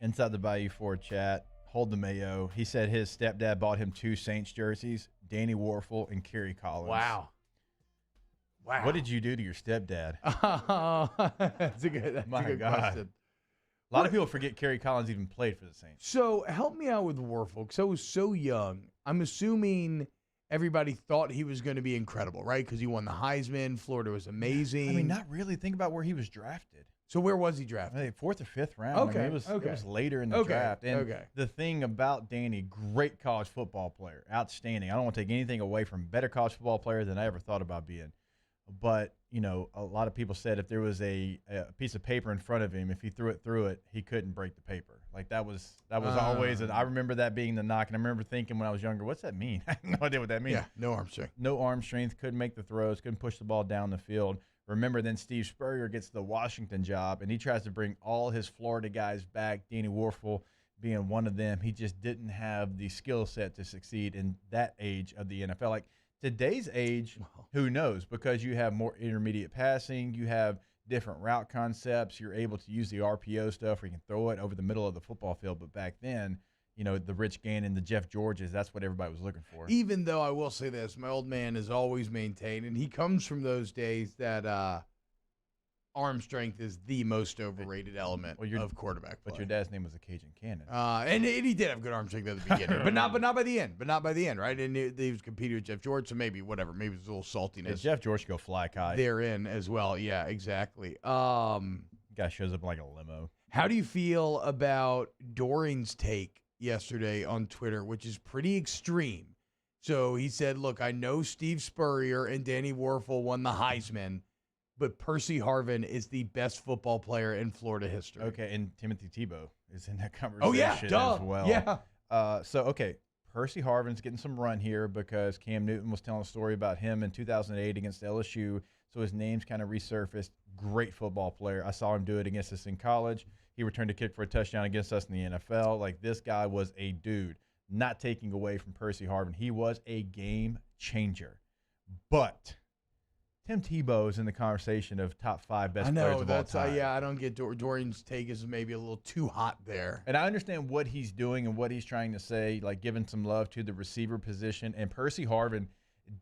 Inside the Bayou Ford chat, Hold the Mayo. He said his stepdad bought him 2 Saints jerseys, Danny Warfel and Kerry Collins. Wow. What did you do to your stepdad? That's a good question. A lot of people forget Kerry Collins even played for the Saints. So help me out with Warfel, because I was so young. I'm assuming everybody thought he was going to be incredible, right? Because he won the Heisman. Florida was amazing. I mean, not really. Think about where he was drafted. So where was he drafted? I think 4th or 5th round. Okay. I mean, it was later in the draft. And the thing about Danny, great college football player, outstanding. I don't want to take anything away from better college football player than I ever thought about being. But, you know, a lot of people said if there was a piece of paper in front of him, if he threw it through it, he couldn't break the paper. Like that was always, I remember that being the knock. And I remember thinking when I was younger, what's that mean? I have no idea what that means. Yeah, no arm strength. No arm strength, couldn't make the throws, couldn't push the ball down the field. Remember, then Steve Spurrier gets the Washington job, and he tries to bring all his Florida guys back, Danny Warfel being one of them. He just didn't have the skill set to succeed in that age of the NFL. Like today's age, who knows? Because you have more intermediate passing, you have different route concepts, you're able to use the RPO stuff where you can throw it over the middle of the football field. But back then, you know, the Rich Gannon, the Jeff Georges, that's what everybody was looking for. Even though I will say this, my old man has always maintained, and he comes from those days that arm strength is the most overrated element of quarterback play. But your dad's name was a Cajun Cannon. And he did have good arm strength at the beginning, but not by the end. But not by the end, right? And he was competing with Jeff George, so maybe whatever. Maybe it was a little saltiness. Yeah, Jeff George could go fly kite. Therein as well. Yeah, exactly. Guy shows up in like a limo. How do you feel about Doring's take yesterday on Twitter, which is pretty extreme? So he said, look, I know Steve Spurrier and Danny Warfel won the Heisman, but Percy Harvin is the best football player in Florida history. Okay, and Timothy Tebow is in that conversation as well. Yeah. Percy Harvin's getting some run here because Cam Newton was telling a story about him in 2008 against LSU, so his name's kind of resurfaced. Great football player. I saw him do it against us in college. He returned a kick for a touchdown against us in the NFL. Like, this guy was a dude. Not taking away from Percy Harvin. He was a game changer. But Tim Tebow is in the conversation of top 5 best players of all time. I don't get Dorian's take is maybe a little too hot there. And I understand what he's doing and what he's trying to say, like giving some love to the receiver position. And Percy Harvin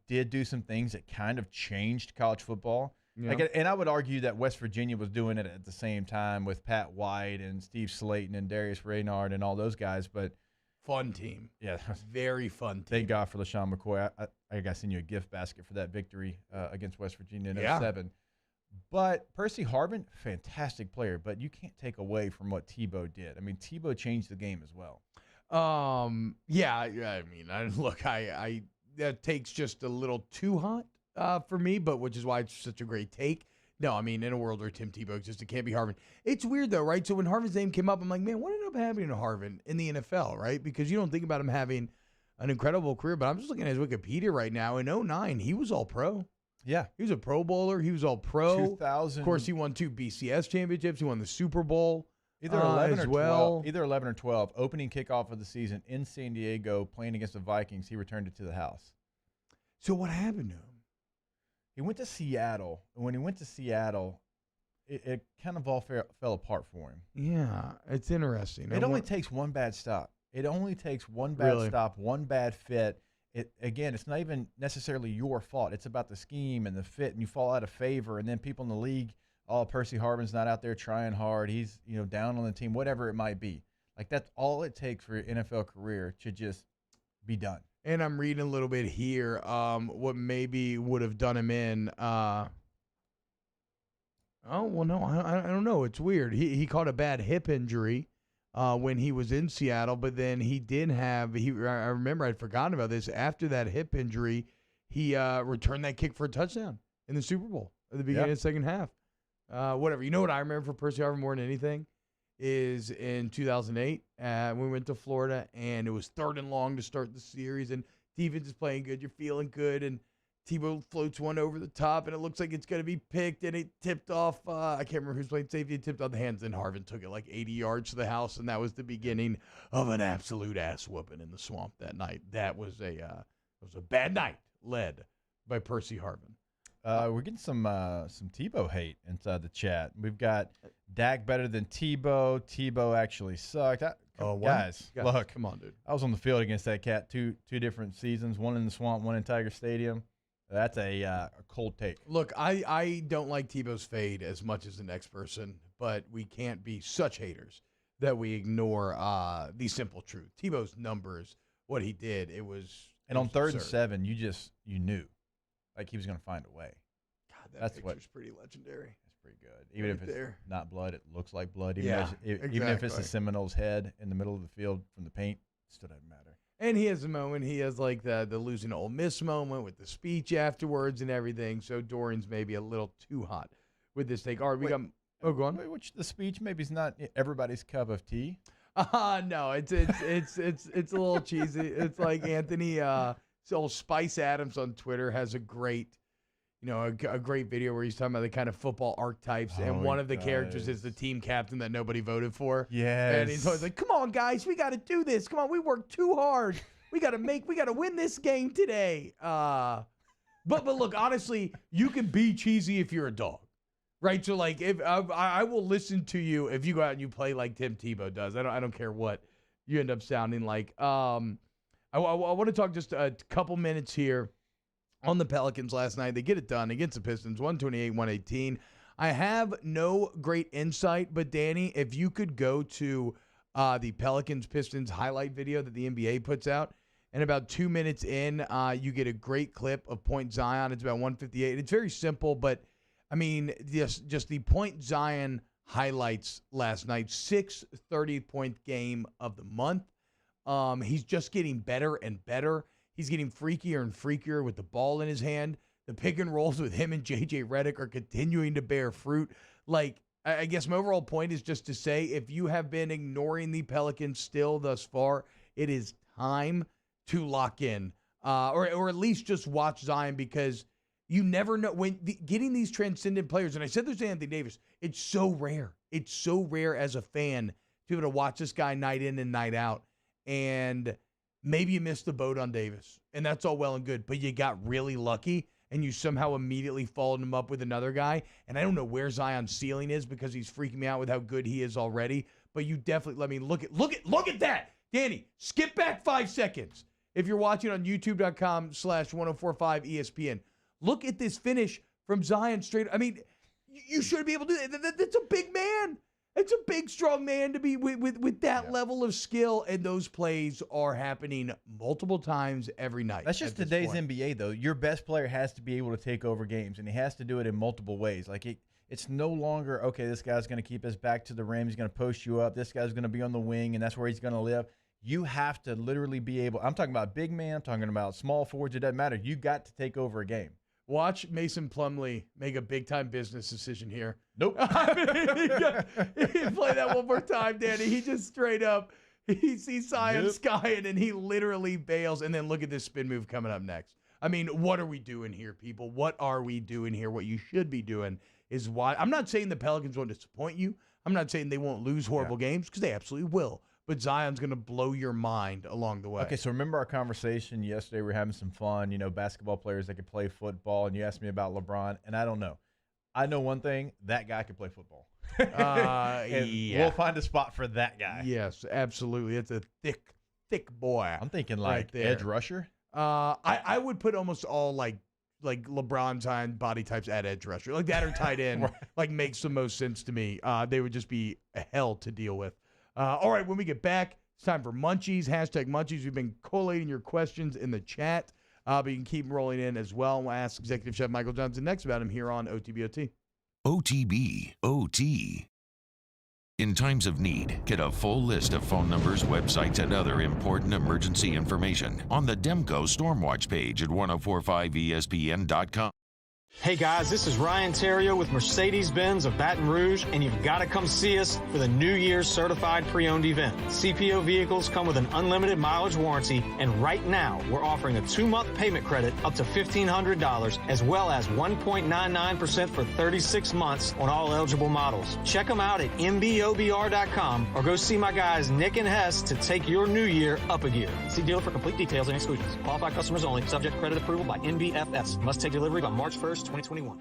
did do some things that kind of changed college football. Yeah. And I would argue that West Virginia was doing it at the same time with Pat White and Steve Slayton and Darius Reynard and all those guys. But fun team. Yeah. Very fun team. Thank God for LaShawn McCoy. I got to send you a gift basket for that victory against West Virginia in 2007. But Percy Harvin, fantastic player. But you can't take away from what Tebow did. I mean, Tebow changed the game as well. That takes just a little too hot for me, but which is why it's such a great take. No, I mean, in a world where Tim Tebow exists, it can't be Harvin. It's weird, though, right? So when Harvin's name came up, I'm like, man, what ended up happening to Harvin in the NFL, right? Because you don't think about him having an incredible career, but I'm just looking at his Wikipedia right now. In 2009, he was all pro. Yeah. He was a Pro Bowler. He was all pro. 2000. Of course, he won 2 BCS championships. He won the Super Bowl. Either 11 or 12. Either 11 or 12. Opening kickoff of the season in San Diego, playing against the Vikings. He returned it to the house. So what happened to him? He went to Seattle. And when he went to Seattle, it kind of all fell apart for him. Yeah, it's interesting. It only takes one bad stop. It only takes one bad stop, one bad fit. It's not even necessarily your fault. It's about the scheme and the fit, and you fall out of favor, and then people in the league, Percy Harvin's not out there trying hard. He's down on the team, whatever it might be. Like, that's all it takes for your NFL career to just be done. And I'm reading a little bit here what maybe would have done him in. I don't know. It's weird. He caught a bad hip injury when he was in Seattle, but then he did have. I remember I'd forgotten about this. After that hip injury, he returned that kick for a touchdown in the Super Bowl at the beginning of the second half. Whatever. You know what I remember for Percy Harvin more than anything is in 2008 we went to Florida, and it was 3rd and long to start the series, and defense is playing good. You're feeling good, and Tebow floats one over the top, and it looks like it's going to be picked, and it tipped off. I can't remember who's playing safety. It tipped on the hands, and Harvin took it like 80 yards to the house, and that was the beginning of an absolute ass whooping in the swamp that night. That was a bad night led by Percy Harvin. We're getting some Tebow hate inside the chat. We've got Dak better than Tebow. Tebow actually sucked. Guys, look, come on, dude. I was on the field against that cat two different seasons, one in the swamp, one in Tiger Stadium. That's a cold take. Look, I don't like Tebow's fade as much as the next person, but we can't be such haters that we ignore the simple truth. Tebow's numbers, what he did, it was. And on 3rd and 7, you knew, like he was going to find a way. God, that picture's pretty legendary. It's pretty good. Even if it's not blood, it looks like blood. Even exactly. Even if it's the Seminoles' head in the middle of the field from the paint, it still doesn't matter. And he has a moment. He has like the losing to Ole Miss moment with the speech afterwards and everything. So Dorian's maybe a little too hot with this take. All right, go on. Which the speech maybe is not everybody's cup of tea. No, it's a little cheesy. It's like Anthony, Spice Adams on Twitter has a great video where he's talking about the kind of football archetypes, and one of the characters is the team captain that nobody voted for. Yes. And he's always like, "Come on, guys, we got to do this. Come on, we worked too hard. We got to win this game today." But look, honestly, you can be cheesy if you're a dog, right? So like, if I will listen to you if you go out and you play like Tim Tebow does. I don't care what you end up sounding like. I want to talk just a couple minutes here on the Pelicans last night. They get it done against the Pistons, 128-118. I have no great insight, but Danny, if you could go to the Pelicans-Pistons highlight video that the NBA puts out, and about 2 minutes in, you get a great clip of Point Zion. It's about 158. It's very simple, but, I mean, just the Point Zion highlights last night, 6th 30-point game of the month. He's just getting better and better. He's getting freakier and freakier with the ball in his hand. The pick and rolls with him and J.J. Redick are continuing to bear fruit. Like, I guess my overall point is just to say, if you have been ignoring the Pelicans still thus far, it is time to lock in, or at least just watch Zion, because you never know when getting these transcendent players. And I said there's Anthony Davis. It's so rare. It's so rare as a fan to be able to watch this guy night in and night out. And maybe you missed the boat on Davis, and that's all well and good, but you got really lucky, and you somehow immediately followed him up with another guy. And I don't know where Zion's ceiling is, because he's freaking me out with how good he is already. But you definitely look at that, Danny. Skip back 5 seconds if you're watching on YouTube.com/1045ESPN. Look at this finish from Zion straight. I mean, you should be able to do that. That's a big man. It's a big, strong man to be with that level of skill, and those plays are happening multiple times every night. That's just today's NBA, though. Your best player has to be able to take over games, and he has to do it in multiple ways. Like, it's no longer, okay, this guy's going to keep his back to the rim, he's going to post you up, this guy's going to be on the wing, and that's where he's going to live. You have to literally be able – I'm talking about big man, I'm talking about small forwards, it doesn't matter. You got to take over a game. Watch Mason Plumlee make a big-time business decision here. Nope. He play that one more time, Danny. He just straight up, he sees Zion skying, and he literally bails. And then look at this spin move coming up next. I mean, what are we doing here, people? What are we doing here? What you should be doing is why. I'm not saying the Pelicans won't disappoint you. I'm not saying they won't lose horrible games, because they absolutely will. But Zion's going to blow your mind along the way. Okay, so remember our conversation yesterday? We were having some fun, basketball players that could play football, and you asked me about LeBron, and I don't know. I know one thing, that guy could play football. We'll find a spot for that guy. Yes, absolutely. It's a thick boy. I'm thinking like edge rusher. I would put almost all like LeBron time body types at edge rusher. Like that or tight end. Right. Like makes the most sense to me. They would just be a hell to deal with. All right, when we get back, it's time for Munchies. #Munchies. We've been collating your questions in the chat, but you can keep them rolling in as well. We'll ask Executive Chef Michael Johnson next about him here on OTBOT. OTBOT. In times of need, get a full list of phone numbers, websites, and other important emergency information on the Demco Stormwatch page at 1045ESPN.com. Hey guys, this is Ryan Terrio with Mercedes-Benz of Baton Rouge, and you've got to come see us for the New Year's Certified Pre-Owned event. CPO vehicles come with an unlimited mileage warranty, and right now we're offering a 2-month payment credit up to $1,500, as well as 1.99% for 36 months on all eligible models. Check them out at mbobr.com or go see my guys Nick and Hess to take your new year up a gear. See dealer for complete details and exclusions. Qualified customers only. Subject credit approval by NBFS. Must take delivery by March 1st, 2021.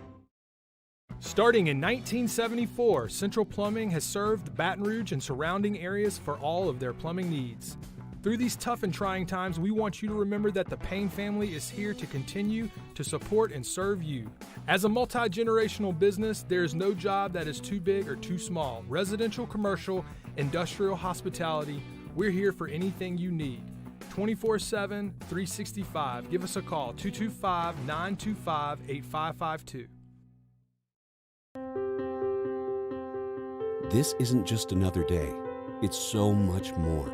Starting in 1974, Central Plumbing has served Baton Rouge and surrounding areas for all of their plumbing needs. Through these tough and trying times, we want you to remember that the Payne family is here to continue to support and serve you. As a multi-generational business, there is no job that is too big or too small. Residential, commercial, industrial, hospitality, we're here for anything you need. 24/7, 365. Give us a call, 225-925-8552. This isn't just another day. It's so much more.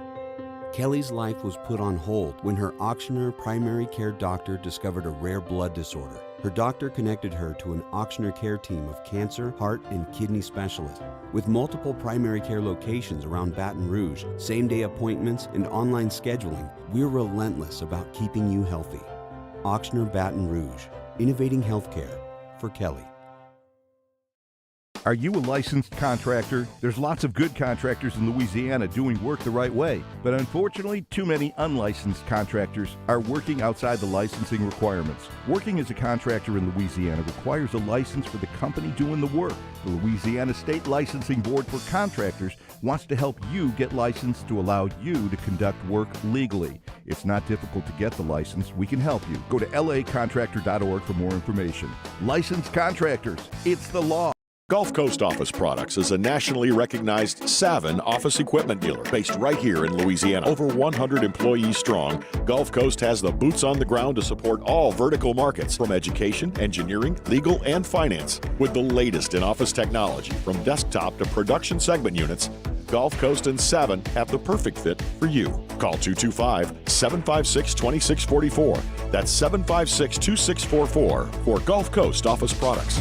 Kelly's life was put on hold when her auctioneer primary care doctor discovered a rare blood disorder. Her doctor connected her to an auctioneer care team of cancer, heart, and kidney specialists. With multiple primary care locations around Baton Rouge, same-day appointments, and online scheduling, we're relentless about keeping you healthy. Auctioneer Baton Rouge, innovating healthcare for Kelly. Are you a licensed contractor? There's lots of good contractors in Louisiana doing work the right way, but unfortunately, too many unlicensed contractors are working outside the licensing requirements. Working as a contractor in Louisiana requires a license for the company doing the work. The Louisiana State Licensing Board for Contractors wants to help you get licensed to allow you to conduct work legally. It's not difficult to get the license. We can help you. Go to lacontractor.org for more information. Licensed contractors, it's the law. Gulf Coast Office Products is a nationally recognized Savin office equipment dealer based right here in Louisiana. Over 100 employees strong, Gulf Coast has the boots on the ground to support all vertical markets from education, engineering, legal, and finance. With the latest in office technology from desktop to production segment units, Gulf Coast and Savin have the perfect fit for you. Call 225-756-2644. That's 756-2644 for Gulf Coast Office Products.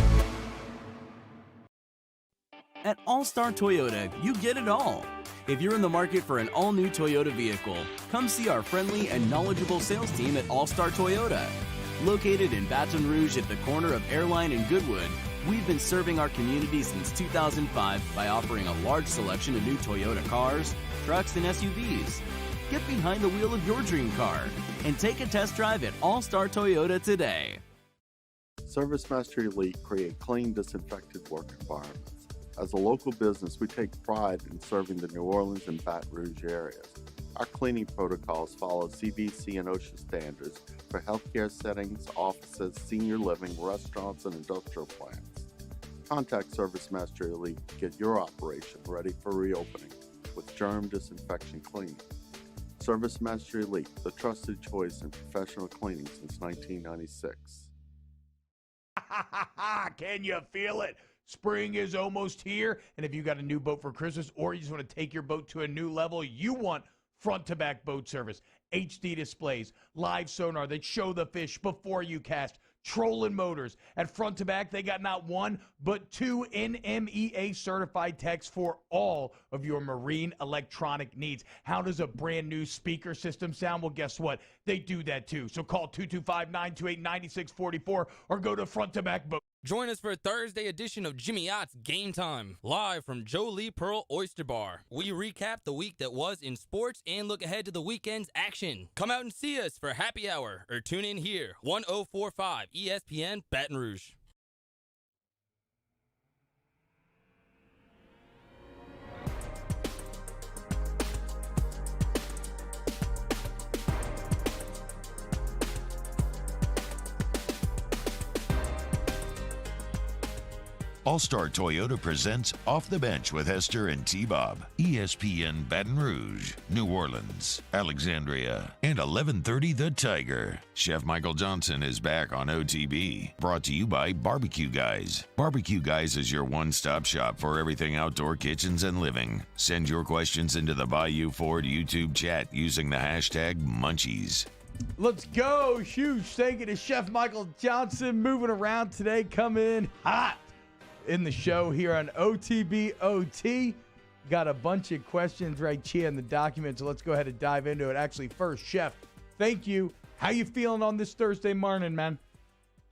At All-Star Toyota, you get it all. If you're in the market for an all-new Toyota vehicle, come see our friendly and knowledgeable sales team at All-Star Toyota. Located in Baton Rouge at the corner of Airline and Goodwood, we've been serving our community since 2005 by offering a large selection of new Toyota cars, trucks, and SUVs. Get behind the wheel of your dream car and take a test drive at All-Star Toyota today. ServiceMaster Elite create clean, disinfected work environments. As a local business, we take pride in serving the New Orleans and Baton Rouge areas. Our cleaning protocols follow CDC and OSHA standards for healthcare settings, offices, senior living, restaurants, and industrial plants. Contact ServiceMaster Elite to get your operation ready for reopening with germ disinfection cleaning. ServiceMaster Elite, the trusted choice in professional cleaning since 1996. Can you feel it? Spring is almost here, and if you got a new boat for Christmas or you just want to take your boat to a new level, you want front-to-back boat service, HD displays, live sonar that show the fish before you cast, trolling motors. At front to back, they got not one, but two NMEA certified techs for all of your marine electronic needs. How does a brand new speaker system sound? Well, guess what? They do that too. So call 225-928-9644 or go to front to back boat. Join us for a Thursday edition of Jimmy Ott's Game Time, live from Jolie Pearl Oyster Bar. We recap the week that was in sports and look ahead to the weekend's action. Come out and see us for happy hour or tune in here, 1045 ESPN Baton Rouge. All-Star Toyota presents Off the Bench with Hester and T-Bob. ESPN Baton Rouge, New Orleans, Alexandria, and 1130 The Tiger. Chef Michael Johnson is back on OTB. Brought to you by Barbecue Guys. Barbecue Guys is your one-stop shop for everything outdoor kitchens and living. Send your questions into the Bayou Ford YouTube chat using the hashtag Munchies. Let's go. Huge thank you to Chef Michael Johnson moving around today, coming in hot in the show here on OTBOT. Got a bunch of questions right here in the document, so let's go ahead and dive into it. Actually, first, Chef, thank you. How you feeling on this Thursday morning, man?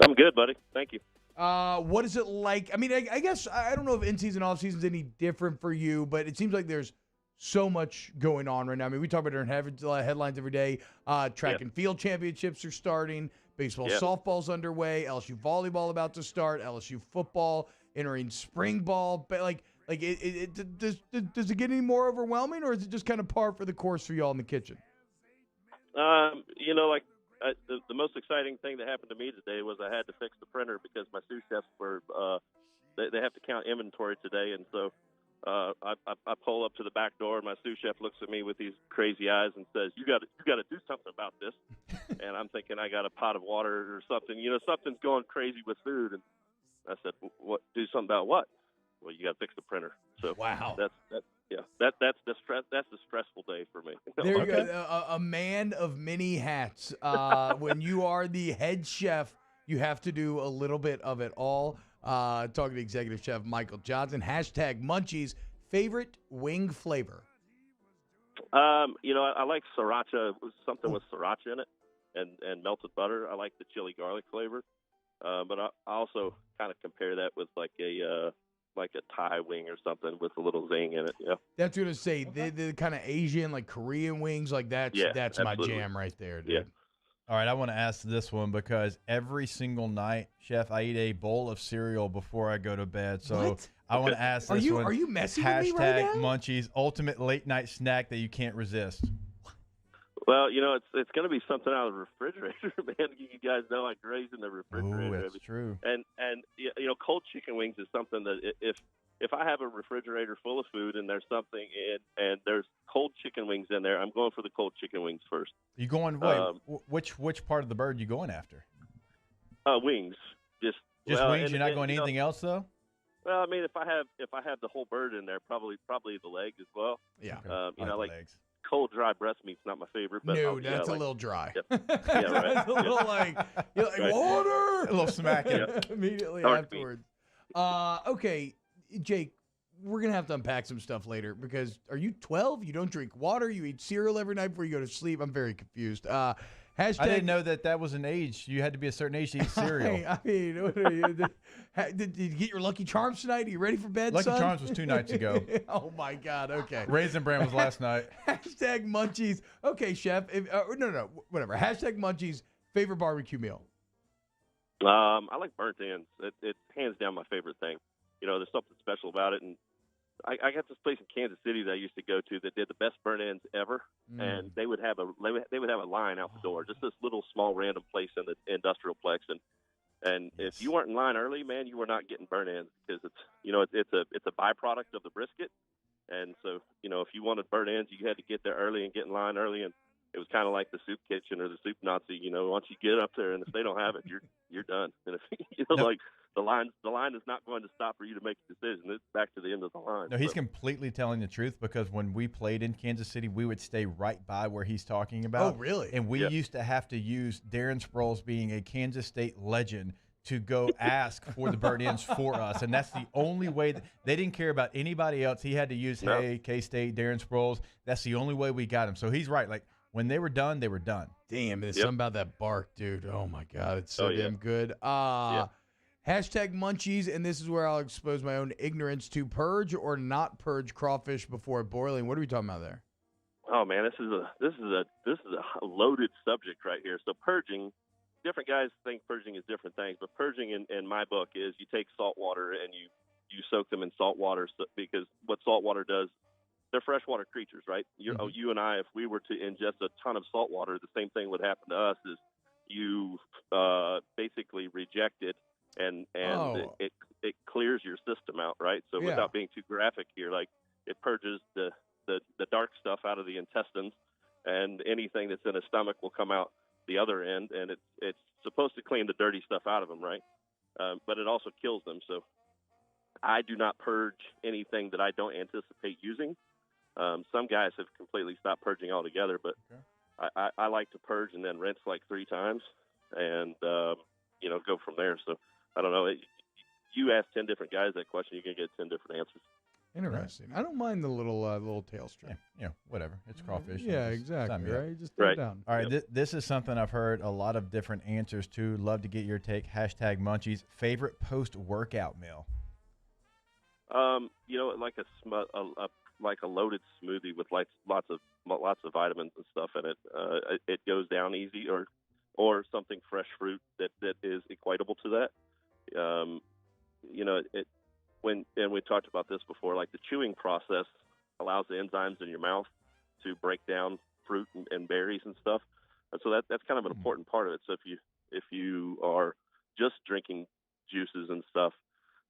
I'm good, buddy. Thank you. What is it like? I mean, I guess I don't know if in-season, off-season is any different for you, but it seems like there's so much going on right now. I mean, we talk about it in headlines every day. Track and field championships are starting. Baseball, softball's underway. LSU volleyball about to start. LSU football entering spring ball. But does it get any more overwhelming, or is it just kind of par for the course for y'all in the kitchen? The most exciting thing that happened to me today was I had to fix the printer because my sous chefs were they have to count inventory today, and so I pull up to the back door, and my sous chef looks at me with these crazy eyes and says, "You got to do something about this." And I'm thinking I got a pot of water or something. Something's going crazy with food, and I said, "What? Do something about what?" Well, you got to fix the printer. So wow, that's the stressful day for me. There you go, a man of many hats. When you are the head chef, you have to do a little bit of it all. Talking to Executive Chef Michael Johnson. Hashtag Munchies. Favorite wing flavor? I like sriracha. Something with sriracha in it and melted butter. I like the chili garlic flavor. But I also kind of compare that with like a Thai wing or something with a little zing in it. Yeah. That's what I was going to say. The kind of Asian, like Korean wings, like that's my jam right there, dude. Yeah. All right, I want to ask this one because every single night, Chef, I eat a bowl of cereal before I go to bed. So what? I want to ask this one. Are you messing with me right now? Munchies, ultimate late night snack that you can't resist. Well, it's going to be something out of the refrigerator, man. You guys know I graze in the refrigerator. Oh, that's true. And cold chicken wings is something that if I have a refrigerator full of food and there's something and there's cold chicken wings in there, I'm going for the cold chicken wings first. You going which part of the bird you going after? Wings. Just wings. You're not going anything else though. Well, I mean, if I have the whole bird in there, probably the leg as well. Yeah. Legs. Cold dry breast meat's not my favorite. But no, that's a little dry. Yeah, right. That's a little you're like Right. water. A little smacking immediately Dark afterwards. Okay, Jake, we're gonna have to unpack some stuff later because are you 12? You don't drink water. You eat cereal every night before you go to sleep. I'm very confused. Hashtag, I didn't know that was an age. You had to be a certain age to eat cereal. I mean, what are you, did you get your Lucky Charms tonight? Are you ready for bed, Lucky son? Charms was 2 nights ago. Oh, my God. Okay. Raisin Bran was last night. Hashtag Munchies. Okay, Chef. No, whatever. Hashtag Munchies. Favorite barbecue meal? I like burnt ends. It's hands down my favorite thing. There's something special about it, and I got this place in Kansas City that I used to go to that did the best burnt ends ever, and they would have a line out the door, just this little small random place in the industrial plex, and if you weren't in line early, man, you were not getting burnt ends because it's a byproduct of the brisket, and so if you wanted burnt ends, you had to get there early and get in line early, and it was kind of like the soup kitchen or the soup Nazi. Once you get up there, and if they don't have it, you're done. And if like the line is not going to stop for you to make a decision. It's back to the end of the line. No, he's completely telling the truth because when we played in Kansas City, we would stay right by where he's talking about. Oh, really? And we used to have to use Darren Sproles being a Kansas State legend to go ask for the burnt ends for us. And that's the only way they didn't care about anybody else. He had to use, hey, K-State, Darren Sproles. That's the only way we got him. So he's right. Like, when they were done, they were done. Damn, there's something about that bark, dude. Oh, my God. It's so damn good. Hashtag Munchies, and this is where I'll expose my own ignorance to purge or not purge crawfish before boiling. What are we talking about there? Oh, man, this is a loaded subject right here. So purging, different guys think purging is different things, but purging in my book is you take salt water and you soak them in salt water because what salt water does, they're freshwater creatures, right? You and I, if we were to ingest a ton of salt water, the same thing would happen to us is you basically reject it and it clears your system out, right? So without being too graphic here, like it purges the dark stuff out of the intestines and anything that's in a stomach will come out the other end, and it's supposed to clean the dirty stuff out of them, right? But it also kills them. So I do not purge anything that I don't anticipate using. Some guys have completely stopped purging altogether, but I like to purge and then rinse like 3 times, and go from there. So I don't know. You ask 10 different guys that question, you're gonna get 10 different answers. Interesting. I don't mind the little tail strip. Yeah, whatever. It's crawfish. Yeah, It's exactly. time to Right. Just throw it down. All right, this is something I've heard a lot of different answers to. Love to get your take. # Munchies. Favorite post-workout meal? Like a loaded smoothie with lots of vitamins and stuff in it. It goes down easy, or something fresh fruit that is equatable to that. And we talked about this before, like the chewing process allows the enzymes in your mouth to break down fruit and berries and stuff. And so that's kind of an important part of it. So if you are just drinking juices and stuff,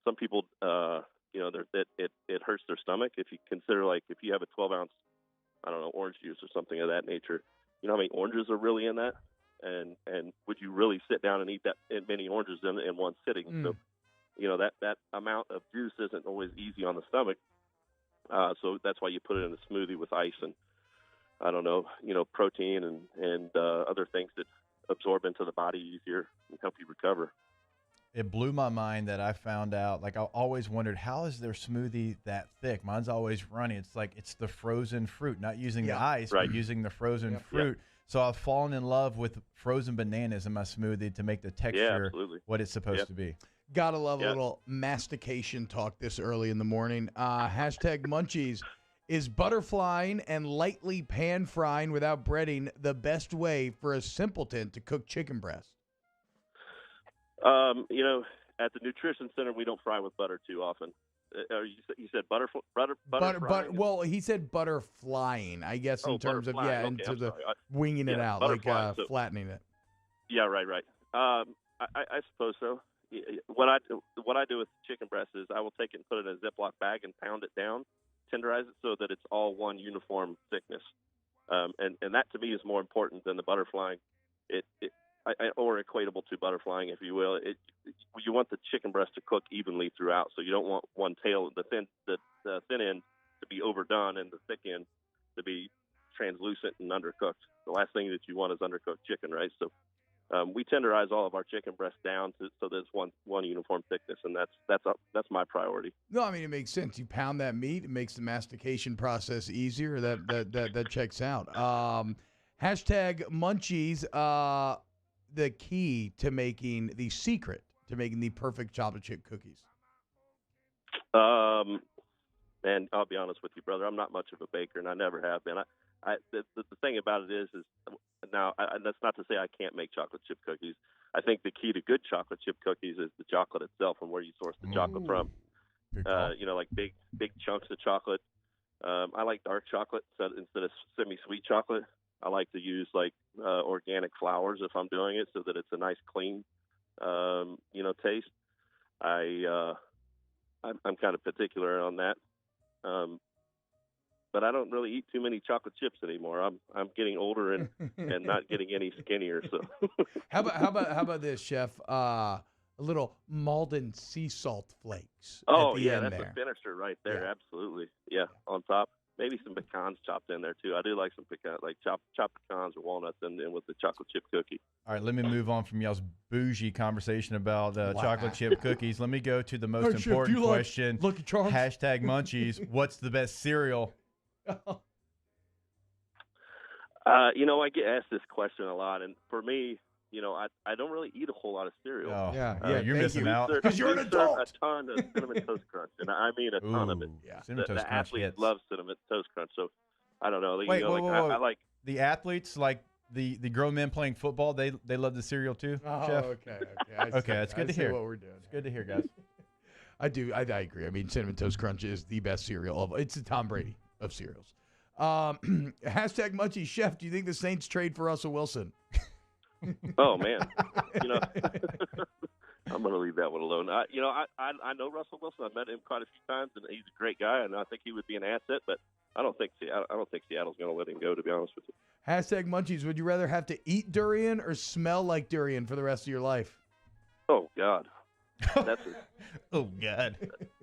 some people, it hurts their stomach. If you consider, like, if you have a 12-ounce, orange juice or something of that nature, you know how many oranges are really in that? And would you really sit down and eat that many oranges in one sitting? So, that amount of juice isn't always easy on the stomach. So that's why you put it in a smoothie with ice and, protein and other things that absorb into the body easier and help you recover. It blew my mind that I found out, like, I always wondered, how is their smoothie that thick? Mine's always runny. It's like it's the frozen fruit, not using the ice, but using the frozen fruit. So I've fallen in love with frozen bananas in my smoothie to make the texture what it's supposed to be. Gotta love a little mastication talk this early in the morning. # Munchies. Is butterflying and lightly pan frying without breading the best way for a simpleton to cook chicken breast? At the Nutrition Center, we don't fry with butter too often. You said butter well, he said butterflying, I guess, in terms of winging it out, like flattening it. Yeah, right. I suppose so. What I do with chicken breast is I will take it and put it in a Ziploc bag and pound it down, tenderize it so that it's all one uniform thickness. And that to me is more important than the butterflying. Or equatable to butterflying, if you will. You want the chicken breast to cook evenly throughout, so you don't want one tail, the thin end, to be overdone and the thick end to be translucent and undercooked. The last thing that you want is undercooked chicken, right? So we tenderize all of our chicken breast down so that it's one uniform thickness, and that's my priority. No, I mean, it makes sense. You pound that meat, it makes the mastication process easier. That checks out. # Munchies. The key to making the secret to making the perfect chocolate chip cookies? And I'll be honest with you, brother, I'm not much of a baker, and I never have been. The thing about it is now, that's not to say I can't make chocolate chip cookies. I think the key to good chocolate chip cookies is the chocolate itself and where you source the chocolate from. Like big chunks of chocolate. I like dark chocolate instead of semi-sweet chocolate. I like to use organic flours if I'm doing it, so that it's a nice clean, taste. I'm kind of particular on that, but I don't really eat too many chocolate chips anymore. I'm getting older and not getting any skinnier. So how about this, Chef? A little Malden sea salt flakes. Oh at the yeah, end that's there. a finisher right there. Yeah. Absolutely, yeah. On top. Maybe some pecans chopped in there, too. I do like some pecans, like chopped pecans or walnuts in with the chocolate chip cookie. All right, let me move on from y'all's bougie conversation about chocolate chip cookies. Let me go to the most important question. Lucky Charms? # Munchies. What's the best cereal? I get asked this question a lot, and for me, I don't really eat a whole lot of cereal. Oh, yeah, you're missing out. Because you're an adult. A ton of Cinnamon Toast Crunch, and I mean a ton of it. Yeah. Cinnamon Toast the Crunch athletes hits. love Cinnamon Toast Crunch, so I don't know. Wait, I like the athletes, like the grown men playing football. They love the cereal too. Oh, Chef? okay. Okay, that's good to hear. What we're doing. It's good to hear, guys. I do. I agree. I mean, Cinnamon Toast Crunch is the best cereal it's the Tom Brady of cereals. # Munchies. Chef, do you think the Saints trade for Russell Wilson? Oh man, I'm going to leave that one alone. I know Russell Wilson. I've met him quite a few times, and he's a great guy, and I think he would be an asset. But I don't think Seattle's going to let him go, to be honest with you. # Munchies. Would you rather have to eat durian or smell like durian for the rest of your life? Oh God, Oh God.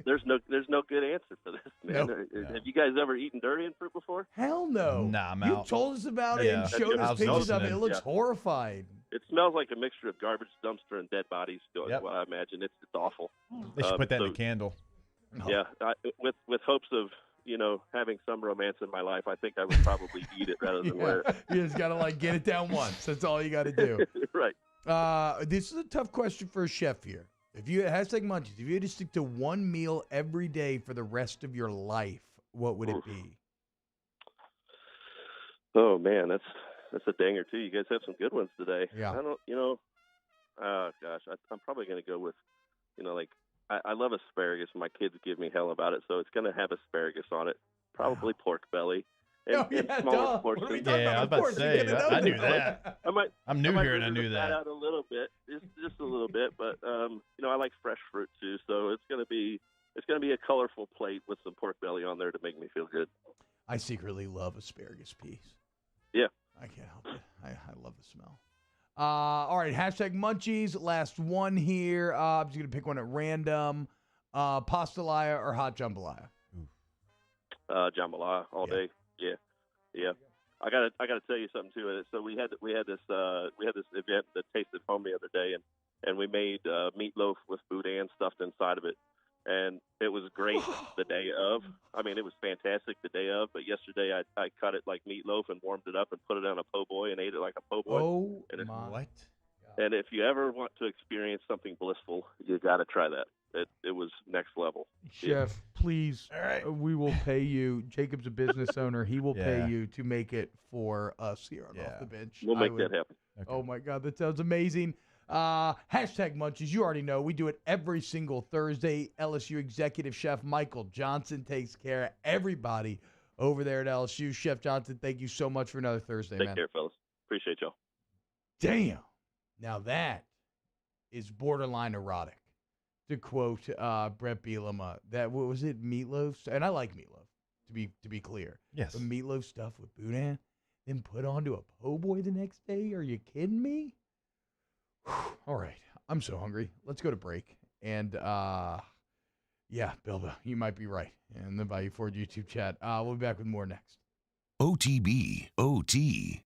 There's no good answer for this, man. No. Have you guys ever eaten durian fruit before? Hell no. Nah, I'm you out. told us about it Yeah. and showed I us was pictures of it. It listening. looks horrifying. It smells like a mixture of garbage dumpster and dead bodies. Yep. What I imagine. It's awful. They should put that in a candle. Yeah, with hopes of having some romance in my life, I think I would probably eat it rather than wear it. You just gotta get it down once. That's all you gotta do. Right. This is a tough question for a chef here. If you #Munchies, if you had to stick to one meal every day for the rest of your life, what would it be? Oh man, that's a danger too. You guys have some good ones today. Yeah. I don't. Gosh, I'm probably going to go with, I love asparagus. My kids give me hell about it, so it's going to have asparagus on it. Probably pork belly. And smaller portions. Yeah, I was about to say, I knew that. I'm new here and I knew that. Out a little bit, just a little bit, but I like fresh fruit too, so it's going to be a colorful plate with some pork belly on there to make me feel good. I secretly love asparagus peas. Yeah, I can't help it. I love the smell. All right, #Munchies. Last one here. I'm just gonna pick one at random. Pastalaya or hot jambalaya? Jambalaya all day. Yeah. I gotta tell you something too. So we had this event that tasted home the other day, and we made meatloaf with boudin stuffed inside of it, and it was great the day of. I mean, it was fantastic the day of. But yesterday I cut it like meatloaf and warmed it up and put it on a po' boy and ate it like a po' boy. Oh and my! And if you ever want to experience something blissful, you got to try that. It was next level. Chef, please, we will pay you. Jacob's a business owner. He will pay you to make it for us here on Off the Bench. We'll make that happen. Okay. Oh, my God. That sounds amazing. #Munchies. You already know. We do it every single Thursday. LSU Executive Chef Michael Johnson takes care of everybody over there at LSU. Chef Johnson, thank you so much for another Thursday, man. Take care, fellas. Appreciate y'all. Damn. Now that is borderline erotic. To quote Brett Bielema, what was it, meatloaf? And I like meatloaf, to be clear. Yes. But meatloaf stuff with boudin, then put onto a po' boy the next day? Are you kidding me? All right. I'm so hungry. Let's go to break. And, yeah, Bilba, you might be right. And the Value Ford YouTube chat. We'll be back with more next. OTB, OT.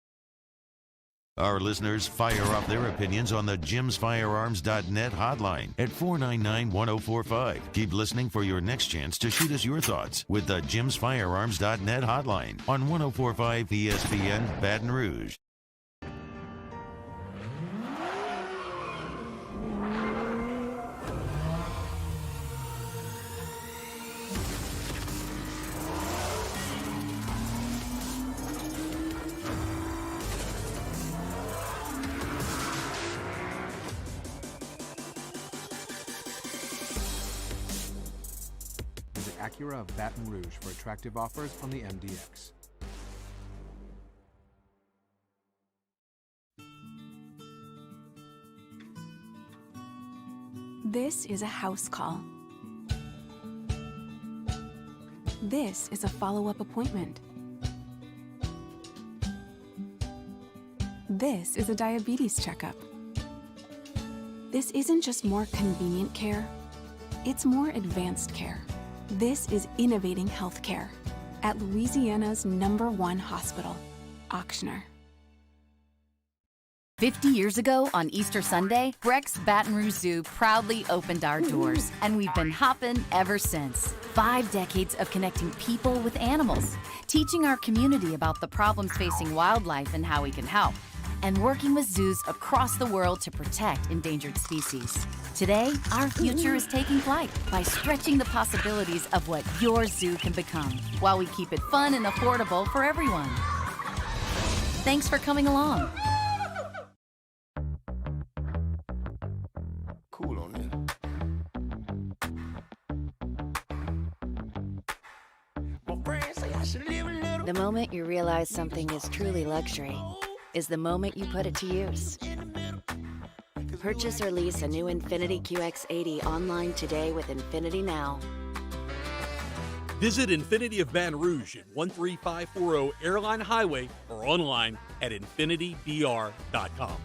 Our listeners fire off their opinions on the jimsfirearms.net hotline at 499-1045. Keep listening for your next chance to shoot us your thoughts with the jimsfirearms.net hotline on 1045 ESPN Baton Rouge. Acura of Baton Rouge for attractive offers on the MDX. This is a house call. This is a follow-up appointment. This is a diabetes checkup. This isn't just more convenient care, it's more advanced care. This is innovating healthcare at Louisiana's #1 hospital, Auctioner. 50 years ago on Easter Sunday, Breck's Baton Rouge Zoo proudly opened our doors, and we've been hopping ever since. 5 decades of connecting people with animals, teaching our community about the problems facing wildlife and how we can help, and working with zoos across the world to protect endangered species. Today, our future is taking flight by stretching the possibilities of what your zoo can become, while we keep it fun and affordable for everyone. Thanks for coming along. Cool on it. The moment you realize something is truly luxury is the moment you put it to use. Purchase or lease a new Infiniti QX80 online today with Infinity Now. Visit Infinity of Baton Rouge at 13540 Airline Highway or online at infinitybr.com.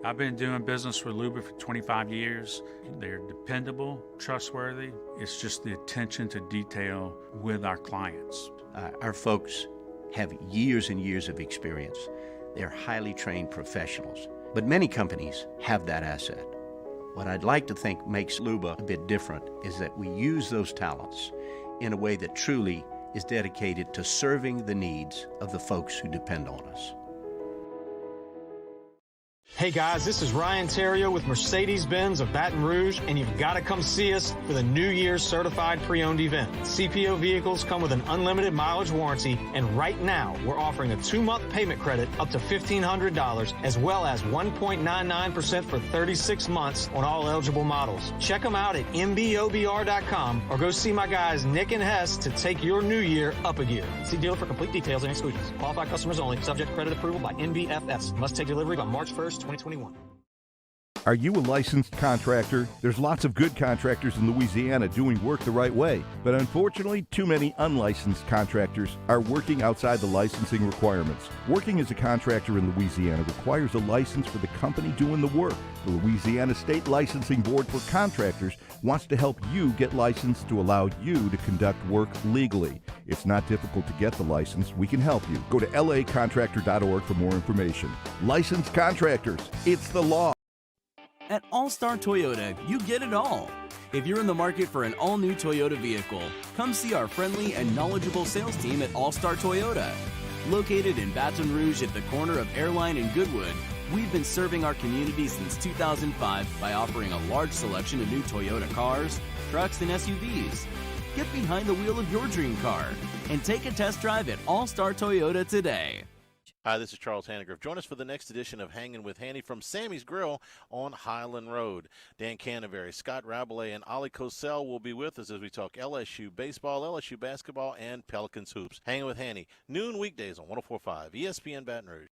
I've been doing business with Luba for 25 years. They're dependable, trustworthy. It's just the attention to detail with our clients. Our folks have years and years of experience. They're highly trained professionals. But many companies have that asset. What I'd like to think makes Luba a bit different is that we use those talents in a way that truly is dedicated to serving the needs of the folks who depend on us. Hey guys, this is Ryan Terrio with Mercedes-Benz of Baton Rouge, and you've got to come see us for the New Year's Certified Pre-Owned event. CPO vehicles come with an unlimited mileage warranty, and right now we're offering a 2-month payment credit up to $1,500, as well as 1.99% for 36 months on all eligible models. Check them out at mbobr.com or go see my guys Nick and Hess to take your new year up a gear. See dealer for complete details and exclusions. Qualified customers only. Subject to credit approval by NBFS. Must take delivery by March 1st, 2021. Are you a licensed contractor? There's lots of good contractors in Louisiana doing work the right way, but unfortunately, too many unlicensed contractors are working outside the licensing requirements. Working as a contractor in Louisiana requires a license for the company doing the work. The Louisiana State Licensing Board for Contractors wants to help you get licensed to allow you to conduct work legally. It's not difficult to get the license. We can help you. Go to lacontractor.org for more information. Licensed contractors, it's the law. At All-Star Toyota, you get it all. If you're in the market for an all-new Toyota vehicle, come see our friendly and knowledgeable sales team at All-Star Toyota. Located in Baton Rouge at the corner of Airline and Goodwood, we've been serving our community since 2005 by offering a large selection of new Toyota cars, trucks, and SUVs. Get behind the wheel of your dream car and take a test drive at All-Star Toyota today. Hi, this is Charles Hannegriff. Join us for the next edition of Hanging with Hanny from Sammy's Grill on Highland Road. Dan Canterbury, Scott Rabelais, and Ollie Cosell will be with us as we talk LSU baseball, LSU basketball, and Pelicans hoops. Hanging with Hanny, noon weekdays on 104.5 ESPN Baton Rouge.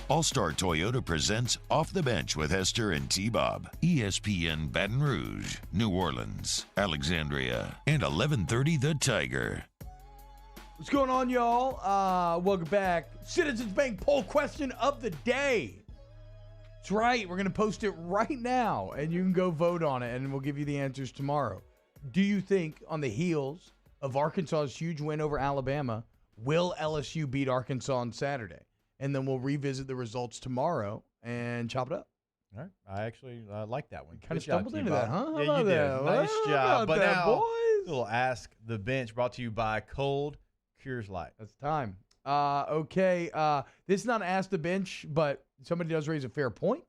All-Star Toyota presents Off the Bench with Hester and T-Bob. ESPN Baton Rouge, New Orleans, Alexandria, and 1130 The Tiger. What's going on, y'all? Welcome back. Citizens Bank poll question of the day. That's right. We're going to post it right now, and you can go vote on it, and we'll give you the answers tomorrow. Do you think, on the heels of Arkansas's huge win over Alabama, will LSU beat Arkansas on Saturday? And then we'll revisit the results tomorrow and chop it up. All right. I actually like that one. Kind of stumbled into that, huh? Yeah, you did. Nice job. But that, now, boys? we'll Ask the Bench, brought to you by Cold Cures Light. That's time. Okay. This is not Ask the Bench, but somebody does raise a fair point.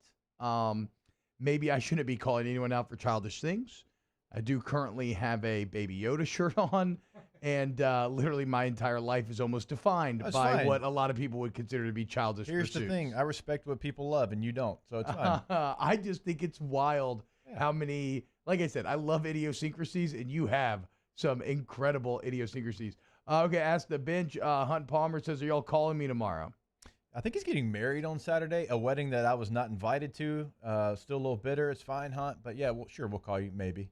Maybe I shouldn't be calling anyone out for childish things. I do currently have a Baby Yoda shirt on, and literally my entire life is almost defined by what a lot of people would consider to be childish Here's pursuits. the thing. I respect what people love, and you don't, so it's fine. I just think it's wild how many, like I said, I love idiosyncrasies, and you have some incredible idiosyncrasies. Okay, Ask the Bench. Hunt Palmer says, are y'all calling me tomorrow? I think he's getting married on Saturday, a wedding that I was not invited to. Still a little bitter. It's fine, Hunt. But, yeah, well, sure, we'll call you maybe.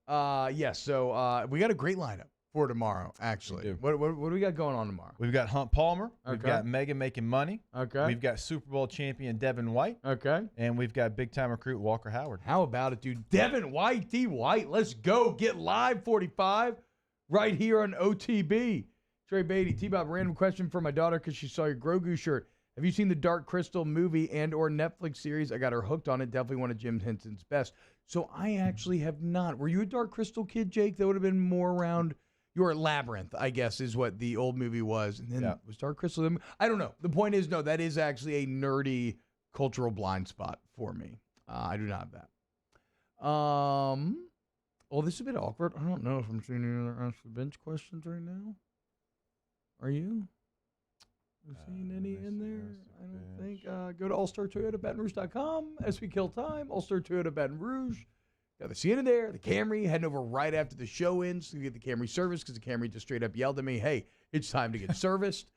Yes, so we got a great lineup for tomorrow, actually. What do we got going on tomorrow? We've got Hunt Palmer. Okay. We've got Megan making money. Okay. We've got Super Bowl champion Devin White. Okay. And we've got big-time recruit Walker Howard. How about it, dude? Devin White, D. White, let's go. Get live 45 right here on OTB. Trey Beatty, T-Bob, random question for my daughter because she saw your Grogu shirt. Have you seen the Dark Crystal movie and or Netflix series? I got her hooked on it. Definitely one of Jim Henson's best. So I actually have not. Were you a Dark Crystal kid, Jake? That would have been more around your Labyrinth, I guess, is what the old movie was. And then was Dark Crystal? I don't know. The point is, no, that is actually a nerdy cultural blind spot for me. I do not have that. Well, this is a bit awkward. I don't know if I'm seeing any other Ask the Bench questions right now. Are you? Seeing any in there? I don't think. Go to allstartoyotabatonrouge.com as we kill time. All-Star Toyota Baton Rouge. Got the Sienna there, the Camry, heading over right after the show ends to get the Camry service because the Camry just straight up yelled at me, hey, it's time to get serviced.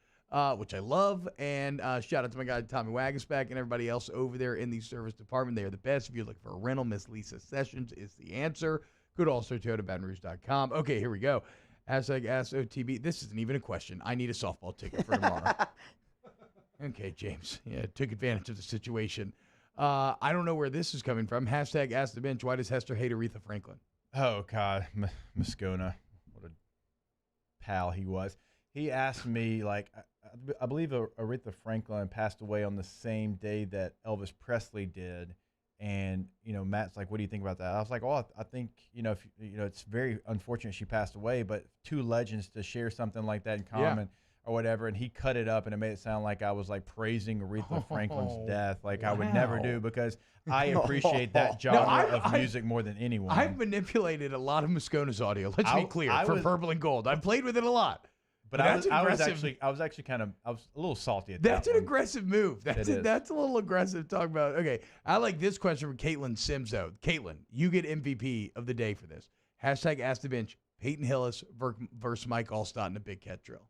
which I love. And shout out to my guy Tommy Wagenspach and everybody else over there in the service department. They are the best. If you're looking for a rental, Miss Lisa Sessions is the answer. Go to allstartoyotabatonrouge.com. Okay, here we go. Hashtag AskOTB. This isn't even a question. I need a softball ticket for tomorrow. Okay, James. Yeah, took advantage of the situation. I don't know where this is coming from. Hashtag Ask the Bench. Why does Hester hate Aretha Franklin? Oh, God. Moscona. What a pal he was. He asked me, like, I believe Aretha Franklin passed away on the same day that Elvis Presley did. And, Matt's like, what do you think about that? I was like, oh, I think, it's very unfortunate she passed away, but two legends to share something like that in common or whatever. And he cut it up and it made it sound like I was like praising Aretha Franklin's death. Like I would never do, because I appreciate that genre of music more than anyone. I've manipulated a lot of Moscona's audio. Let's be clear, for Purple and Gold. I've played with it a lot. But I was actually a little salty at that. That's an aggressive move. That's a little aggressive to talk about. Okay, I like this question from Caitlin Sims, though. Caitlin, you get MVP of the day for this. Hashtag Ask the Bench. Peyton Hillis versus Mike Allstott in a Big Cat Drill.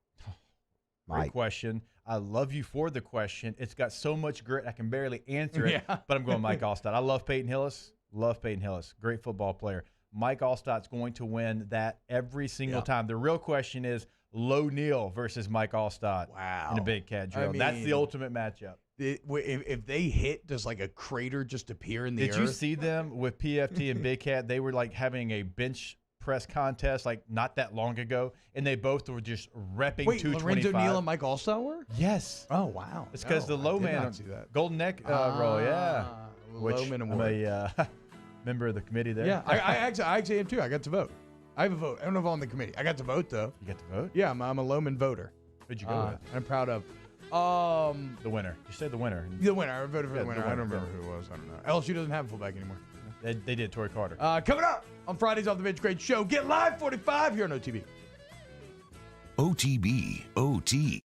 Great question. I love you for the question. It's got so much grit I can barely answer it, but I'm going Mike Allstott. I love Peyton Hillis. Great football player. Mike Allstott's going to win that every single time. The real question is Low Neal versus Mike Allstott in a Big Cat Drill. That's the ultimate matchup. If they hit, does like a crater just appear in the earth? Did you see them with PFT and Big Cat? They were like having a bench press contest like not that long ago, and they both were just repping 225. Lorenzo Neal and Mike Allstott were? Yes. Oh, wow. It's because the low man, Golden Neck roll, which Low man I'm award. a member of the committee there. Yeah, I actually am too. I got to vote. I have a vote. I don't know if I'm on the committee. I got to vote, though. You got to vote? Yeah, I'm a Loman voter. Who'd you go with? I'm proud of. The winner. You said the winner. The winner. I voted for the winner. I don't remember who it was. I don't know. LSU doesn't have a fullback anymore. They did, Torrey Carter. Coming up on Fridays Off the Bench, great show. Get Live 45 here on OTB. OTB, OT.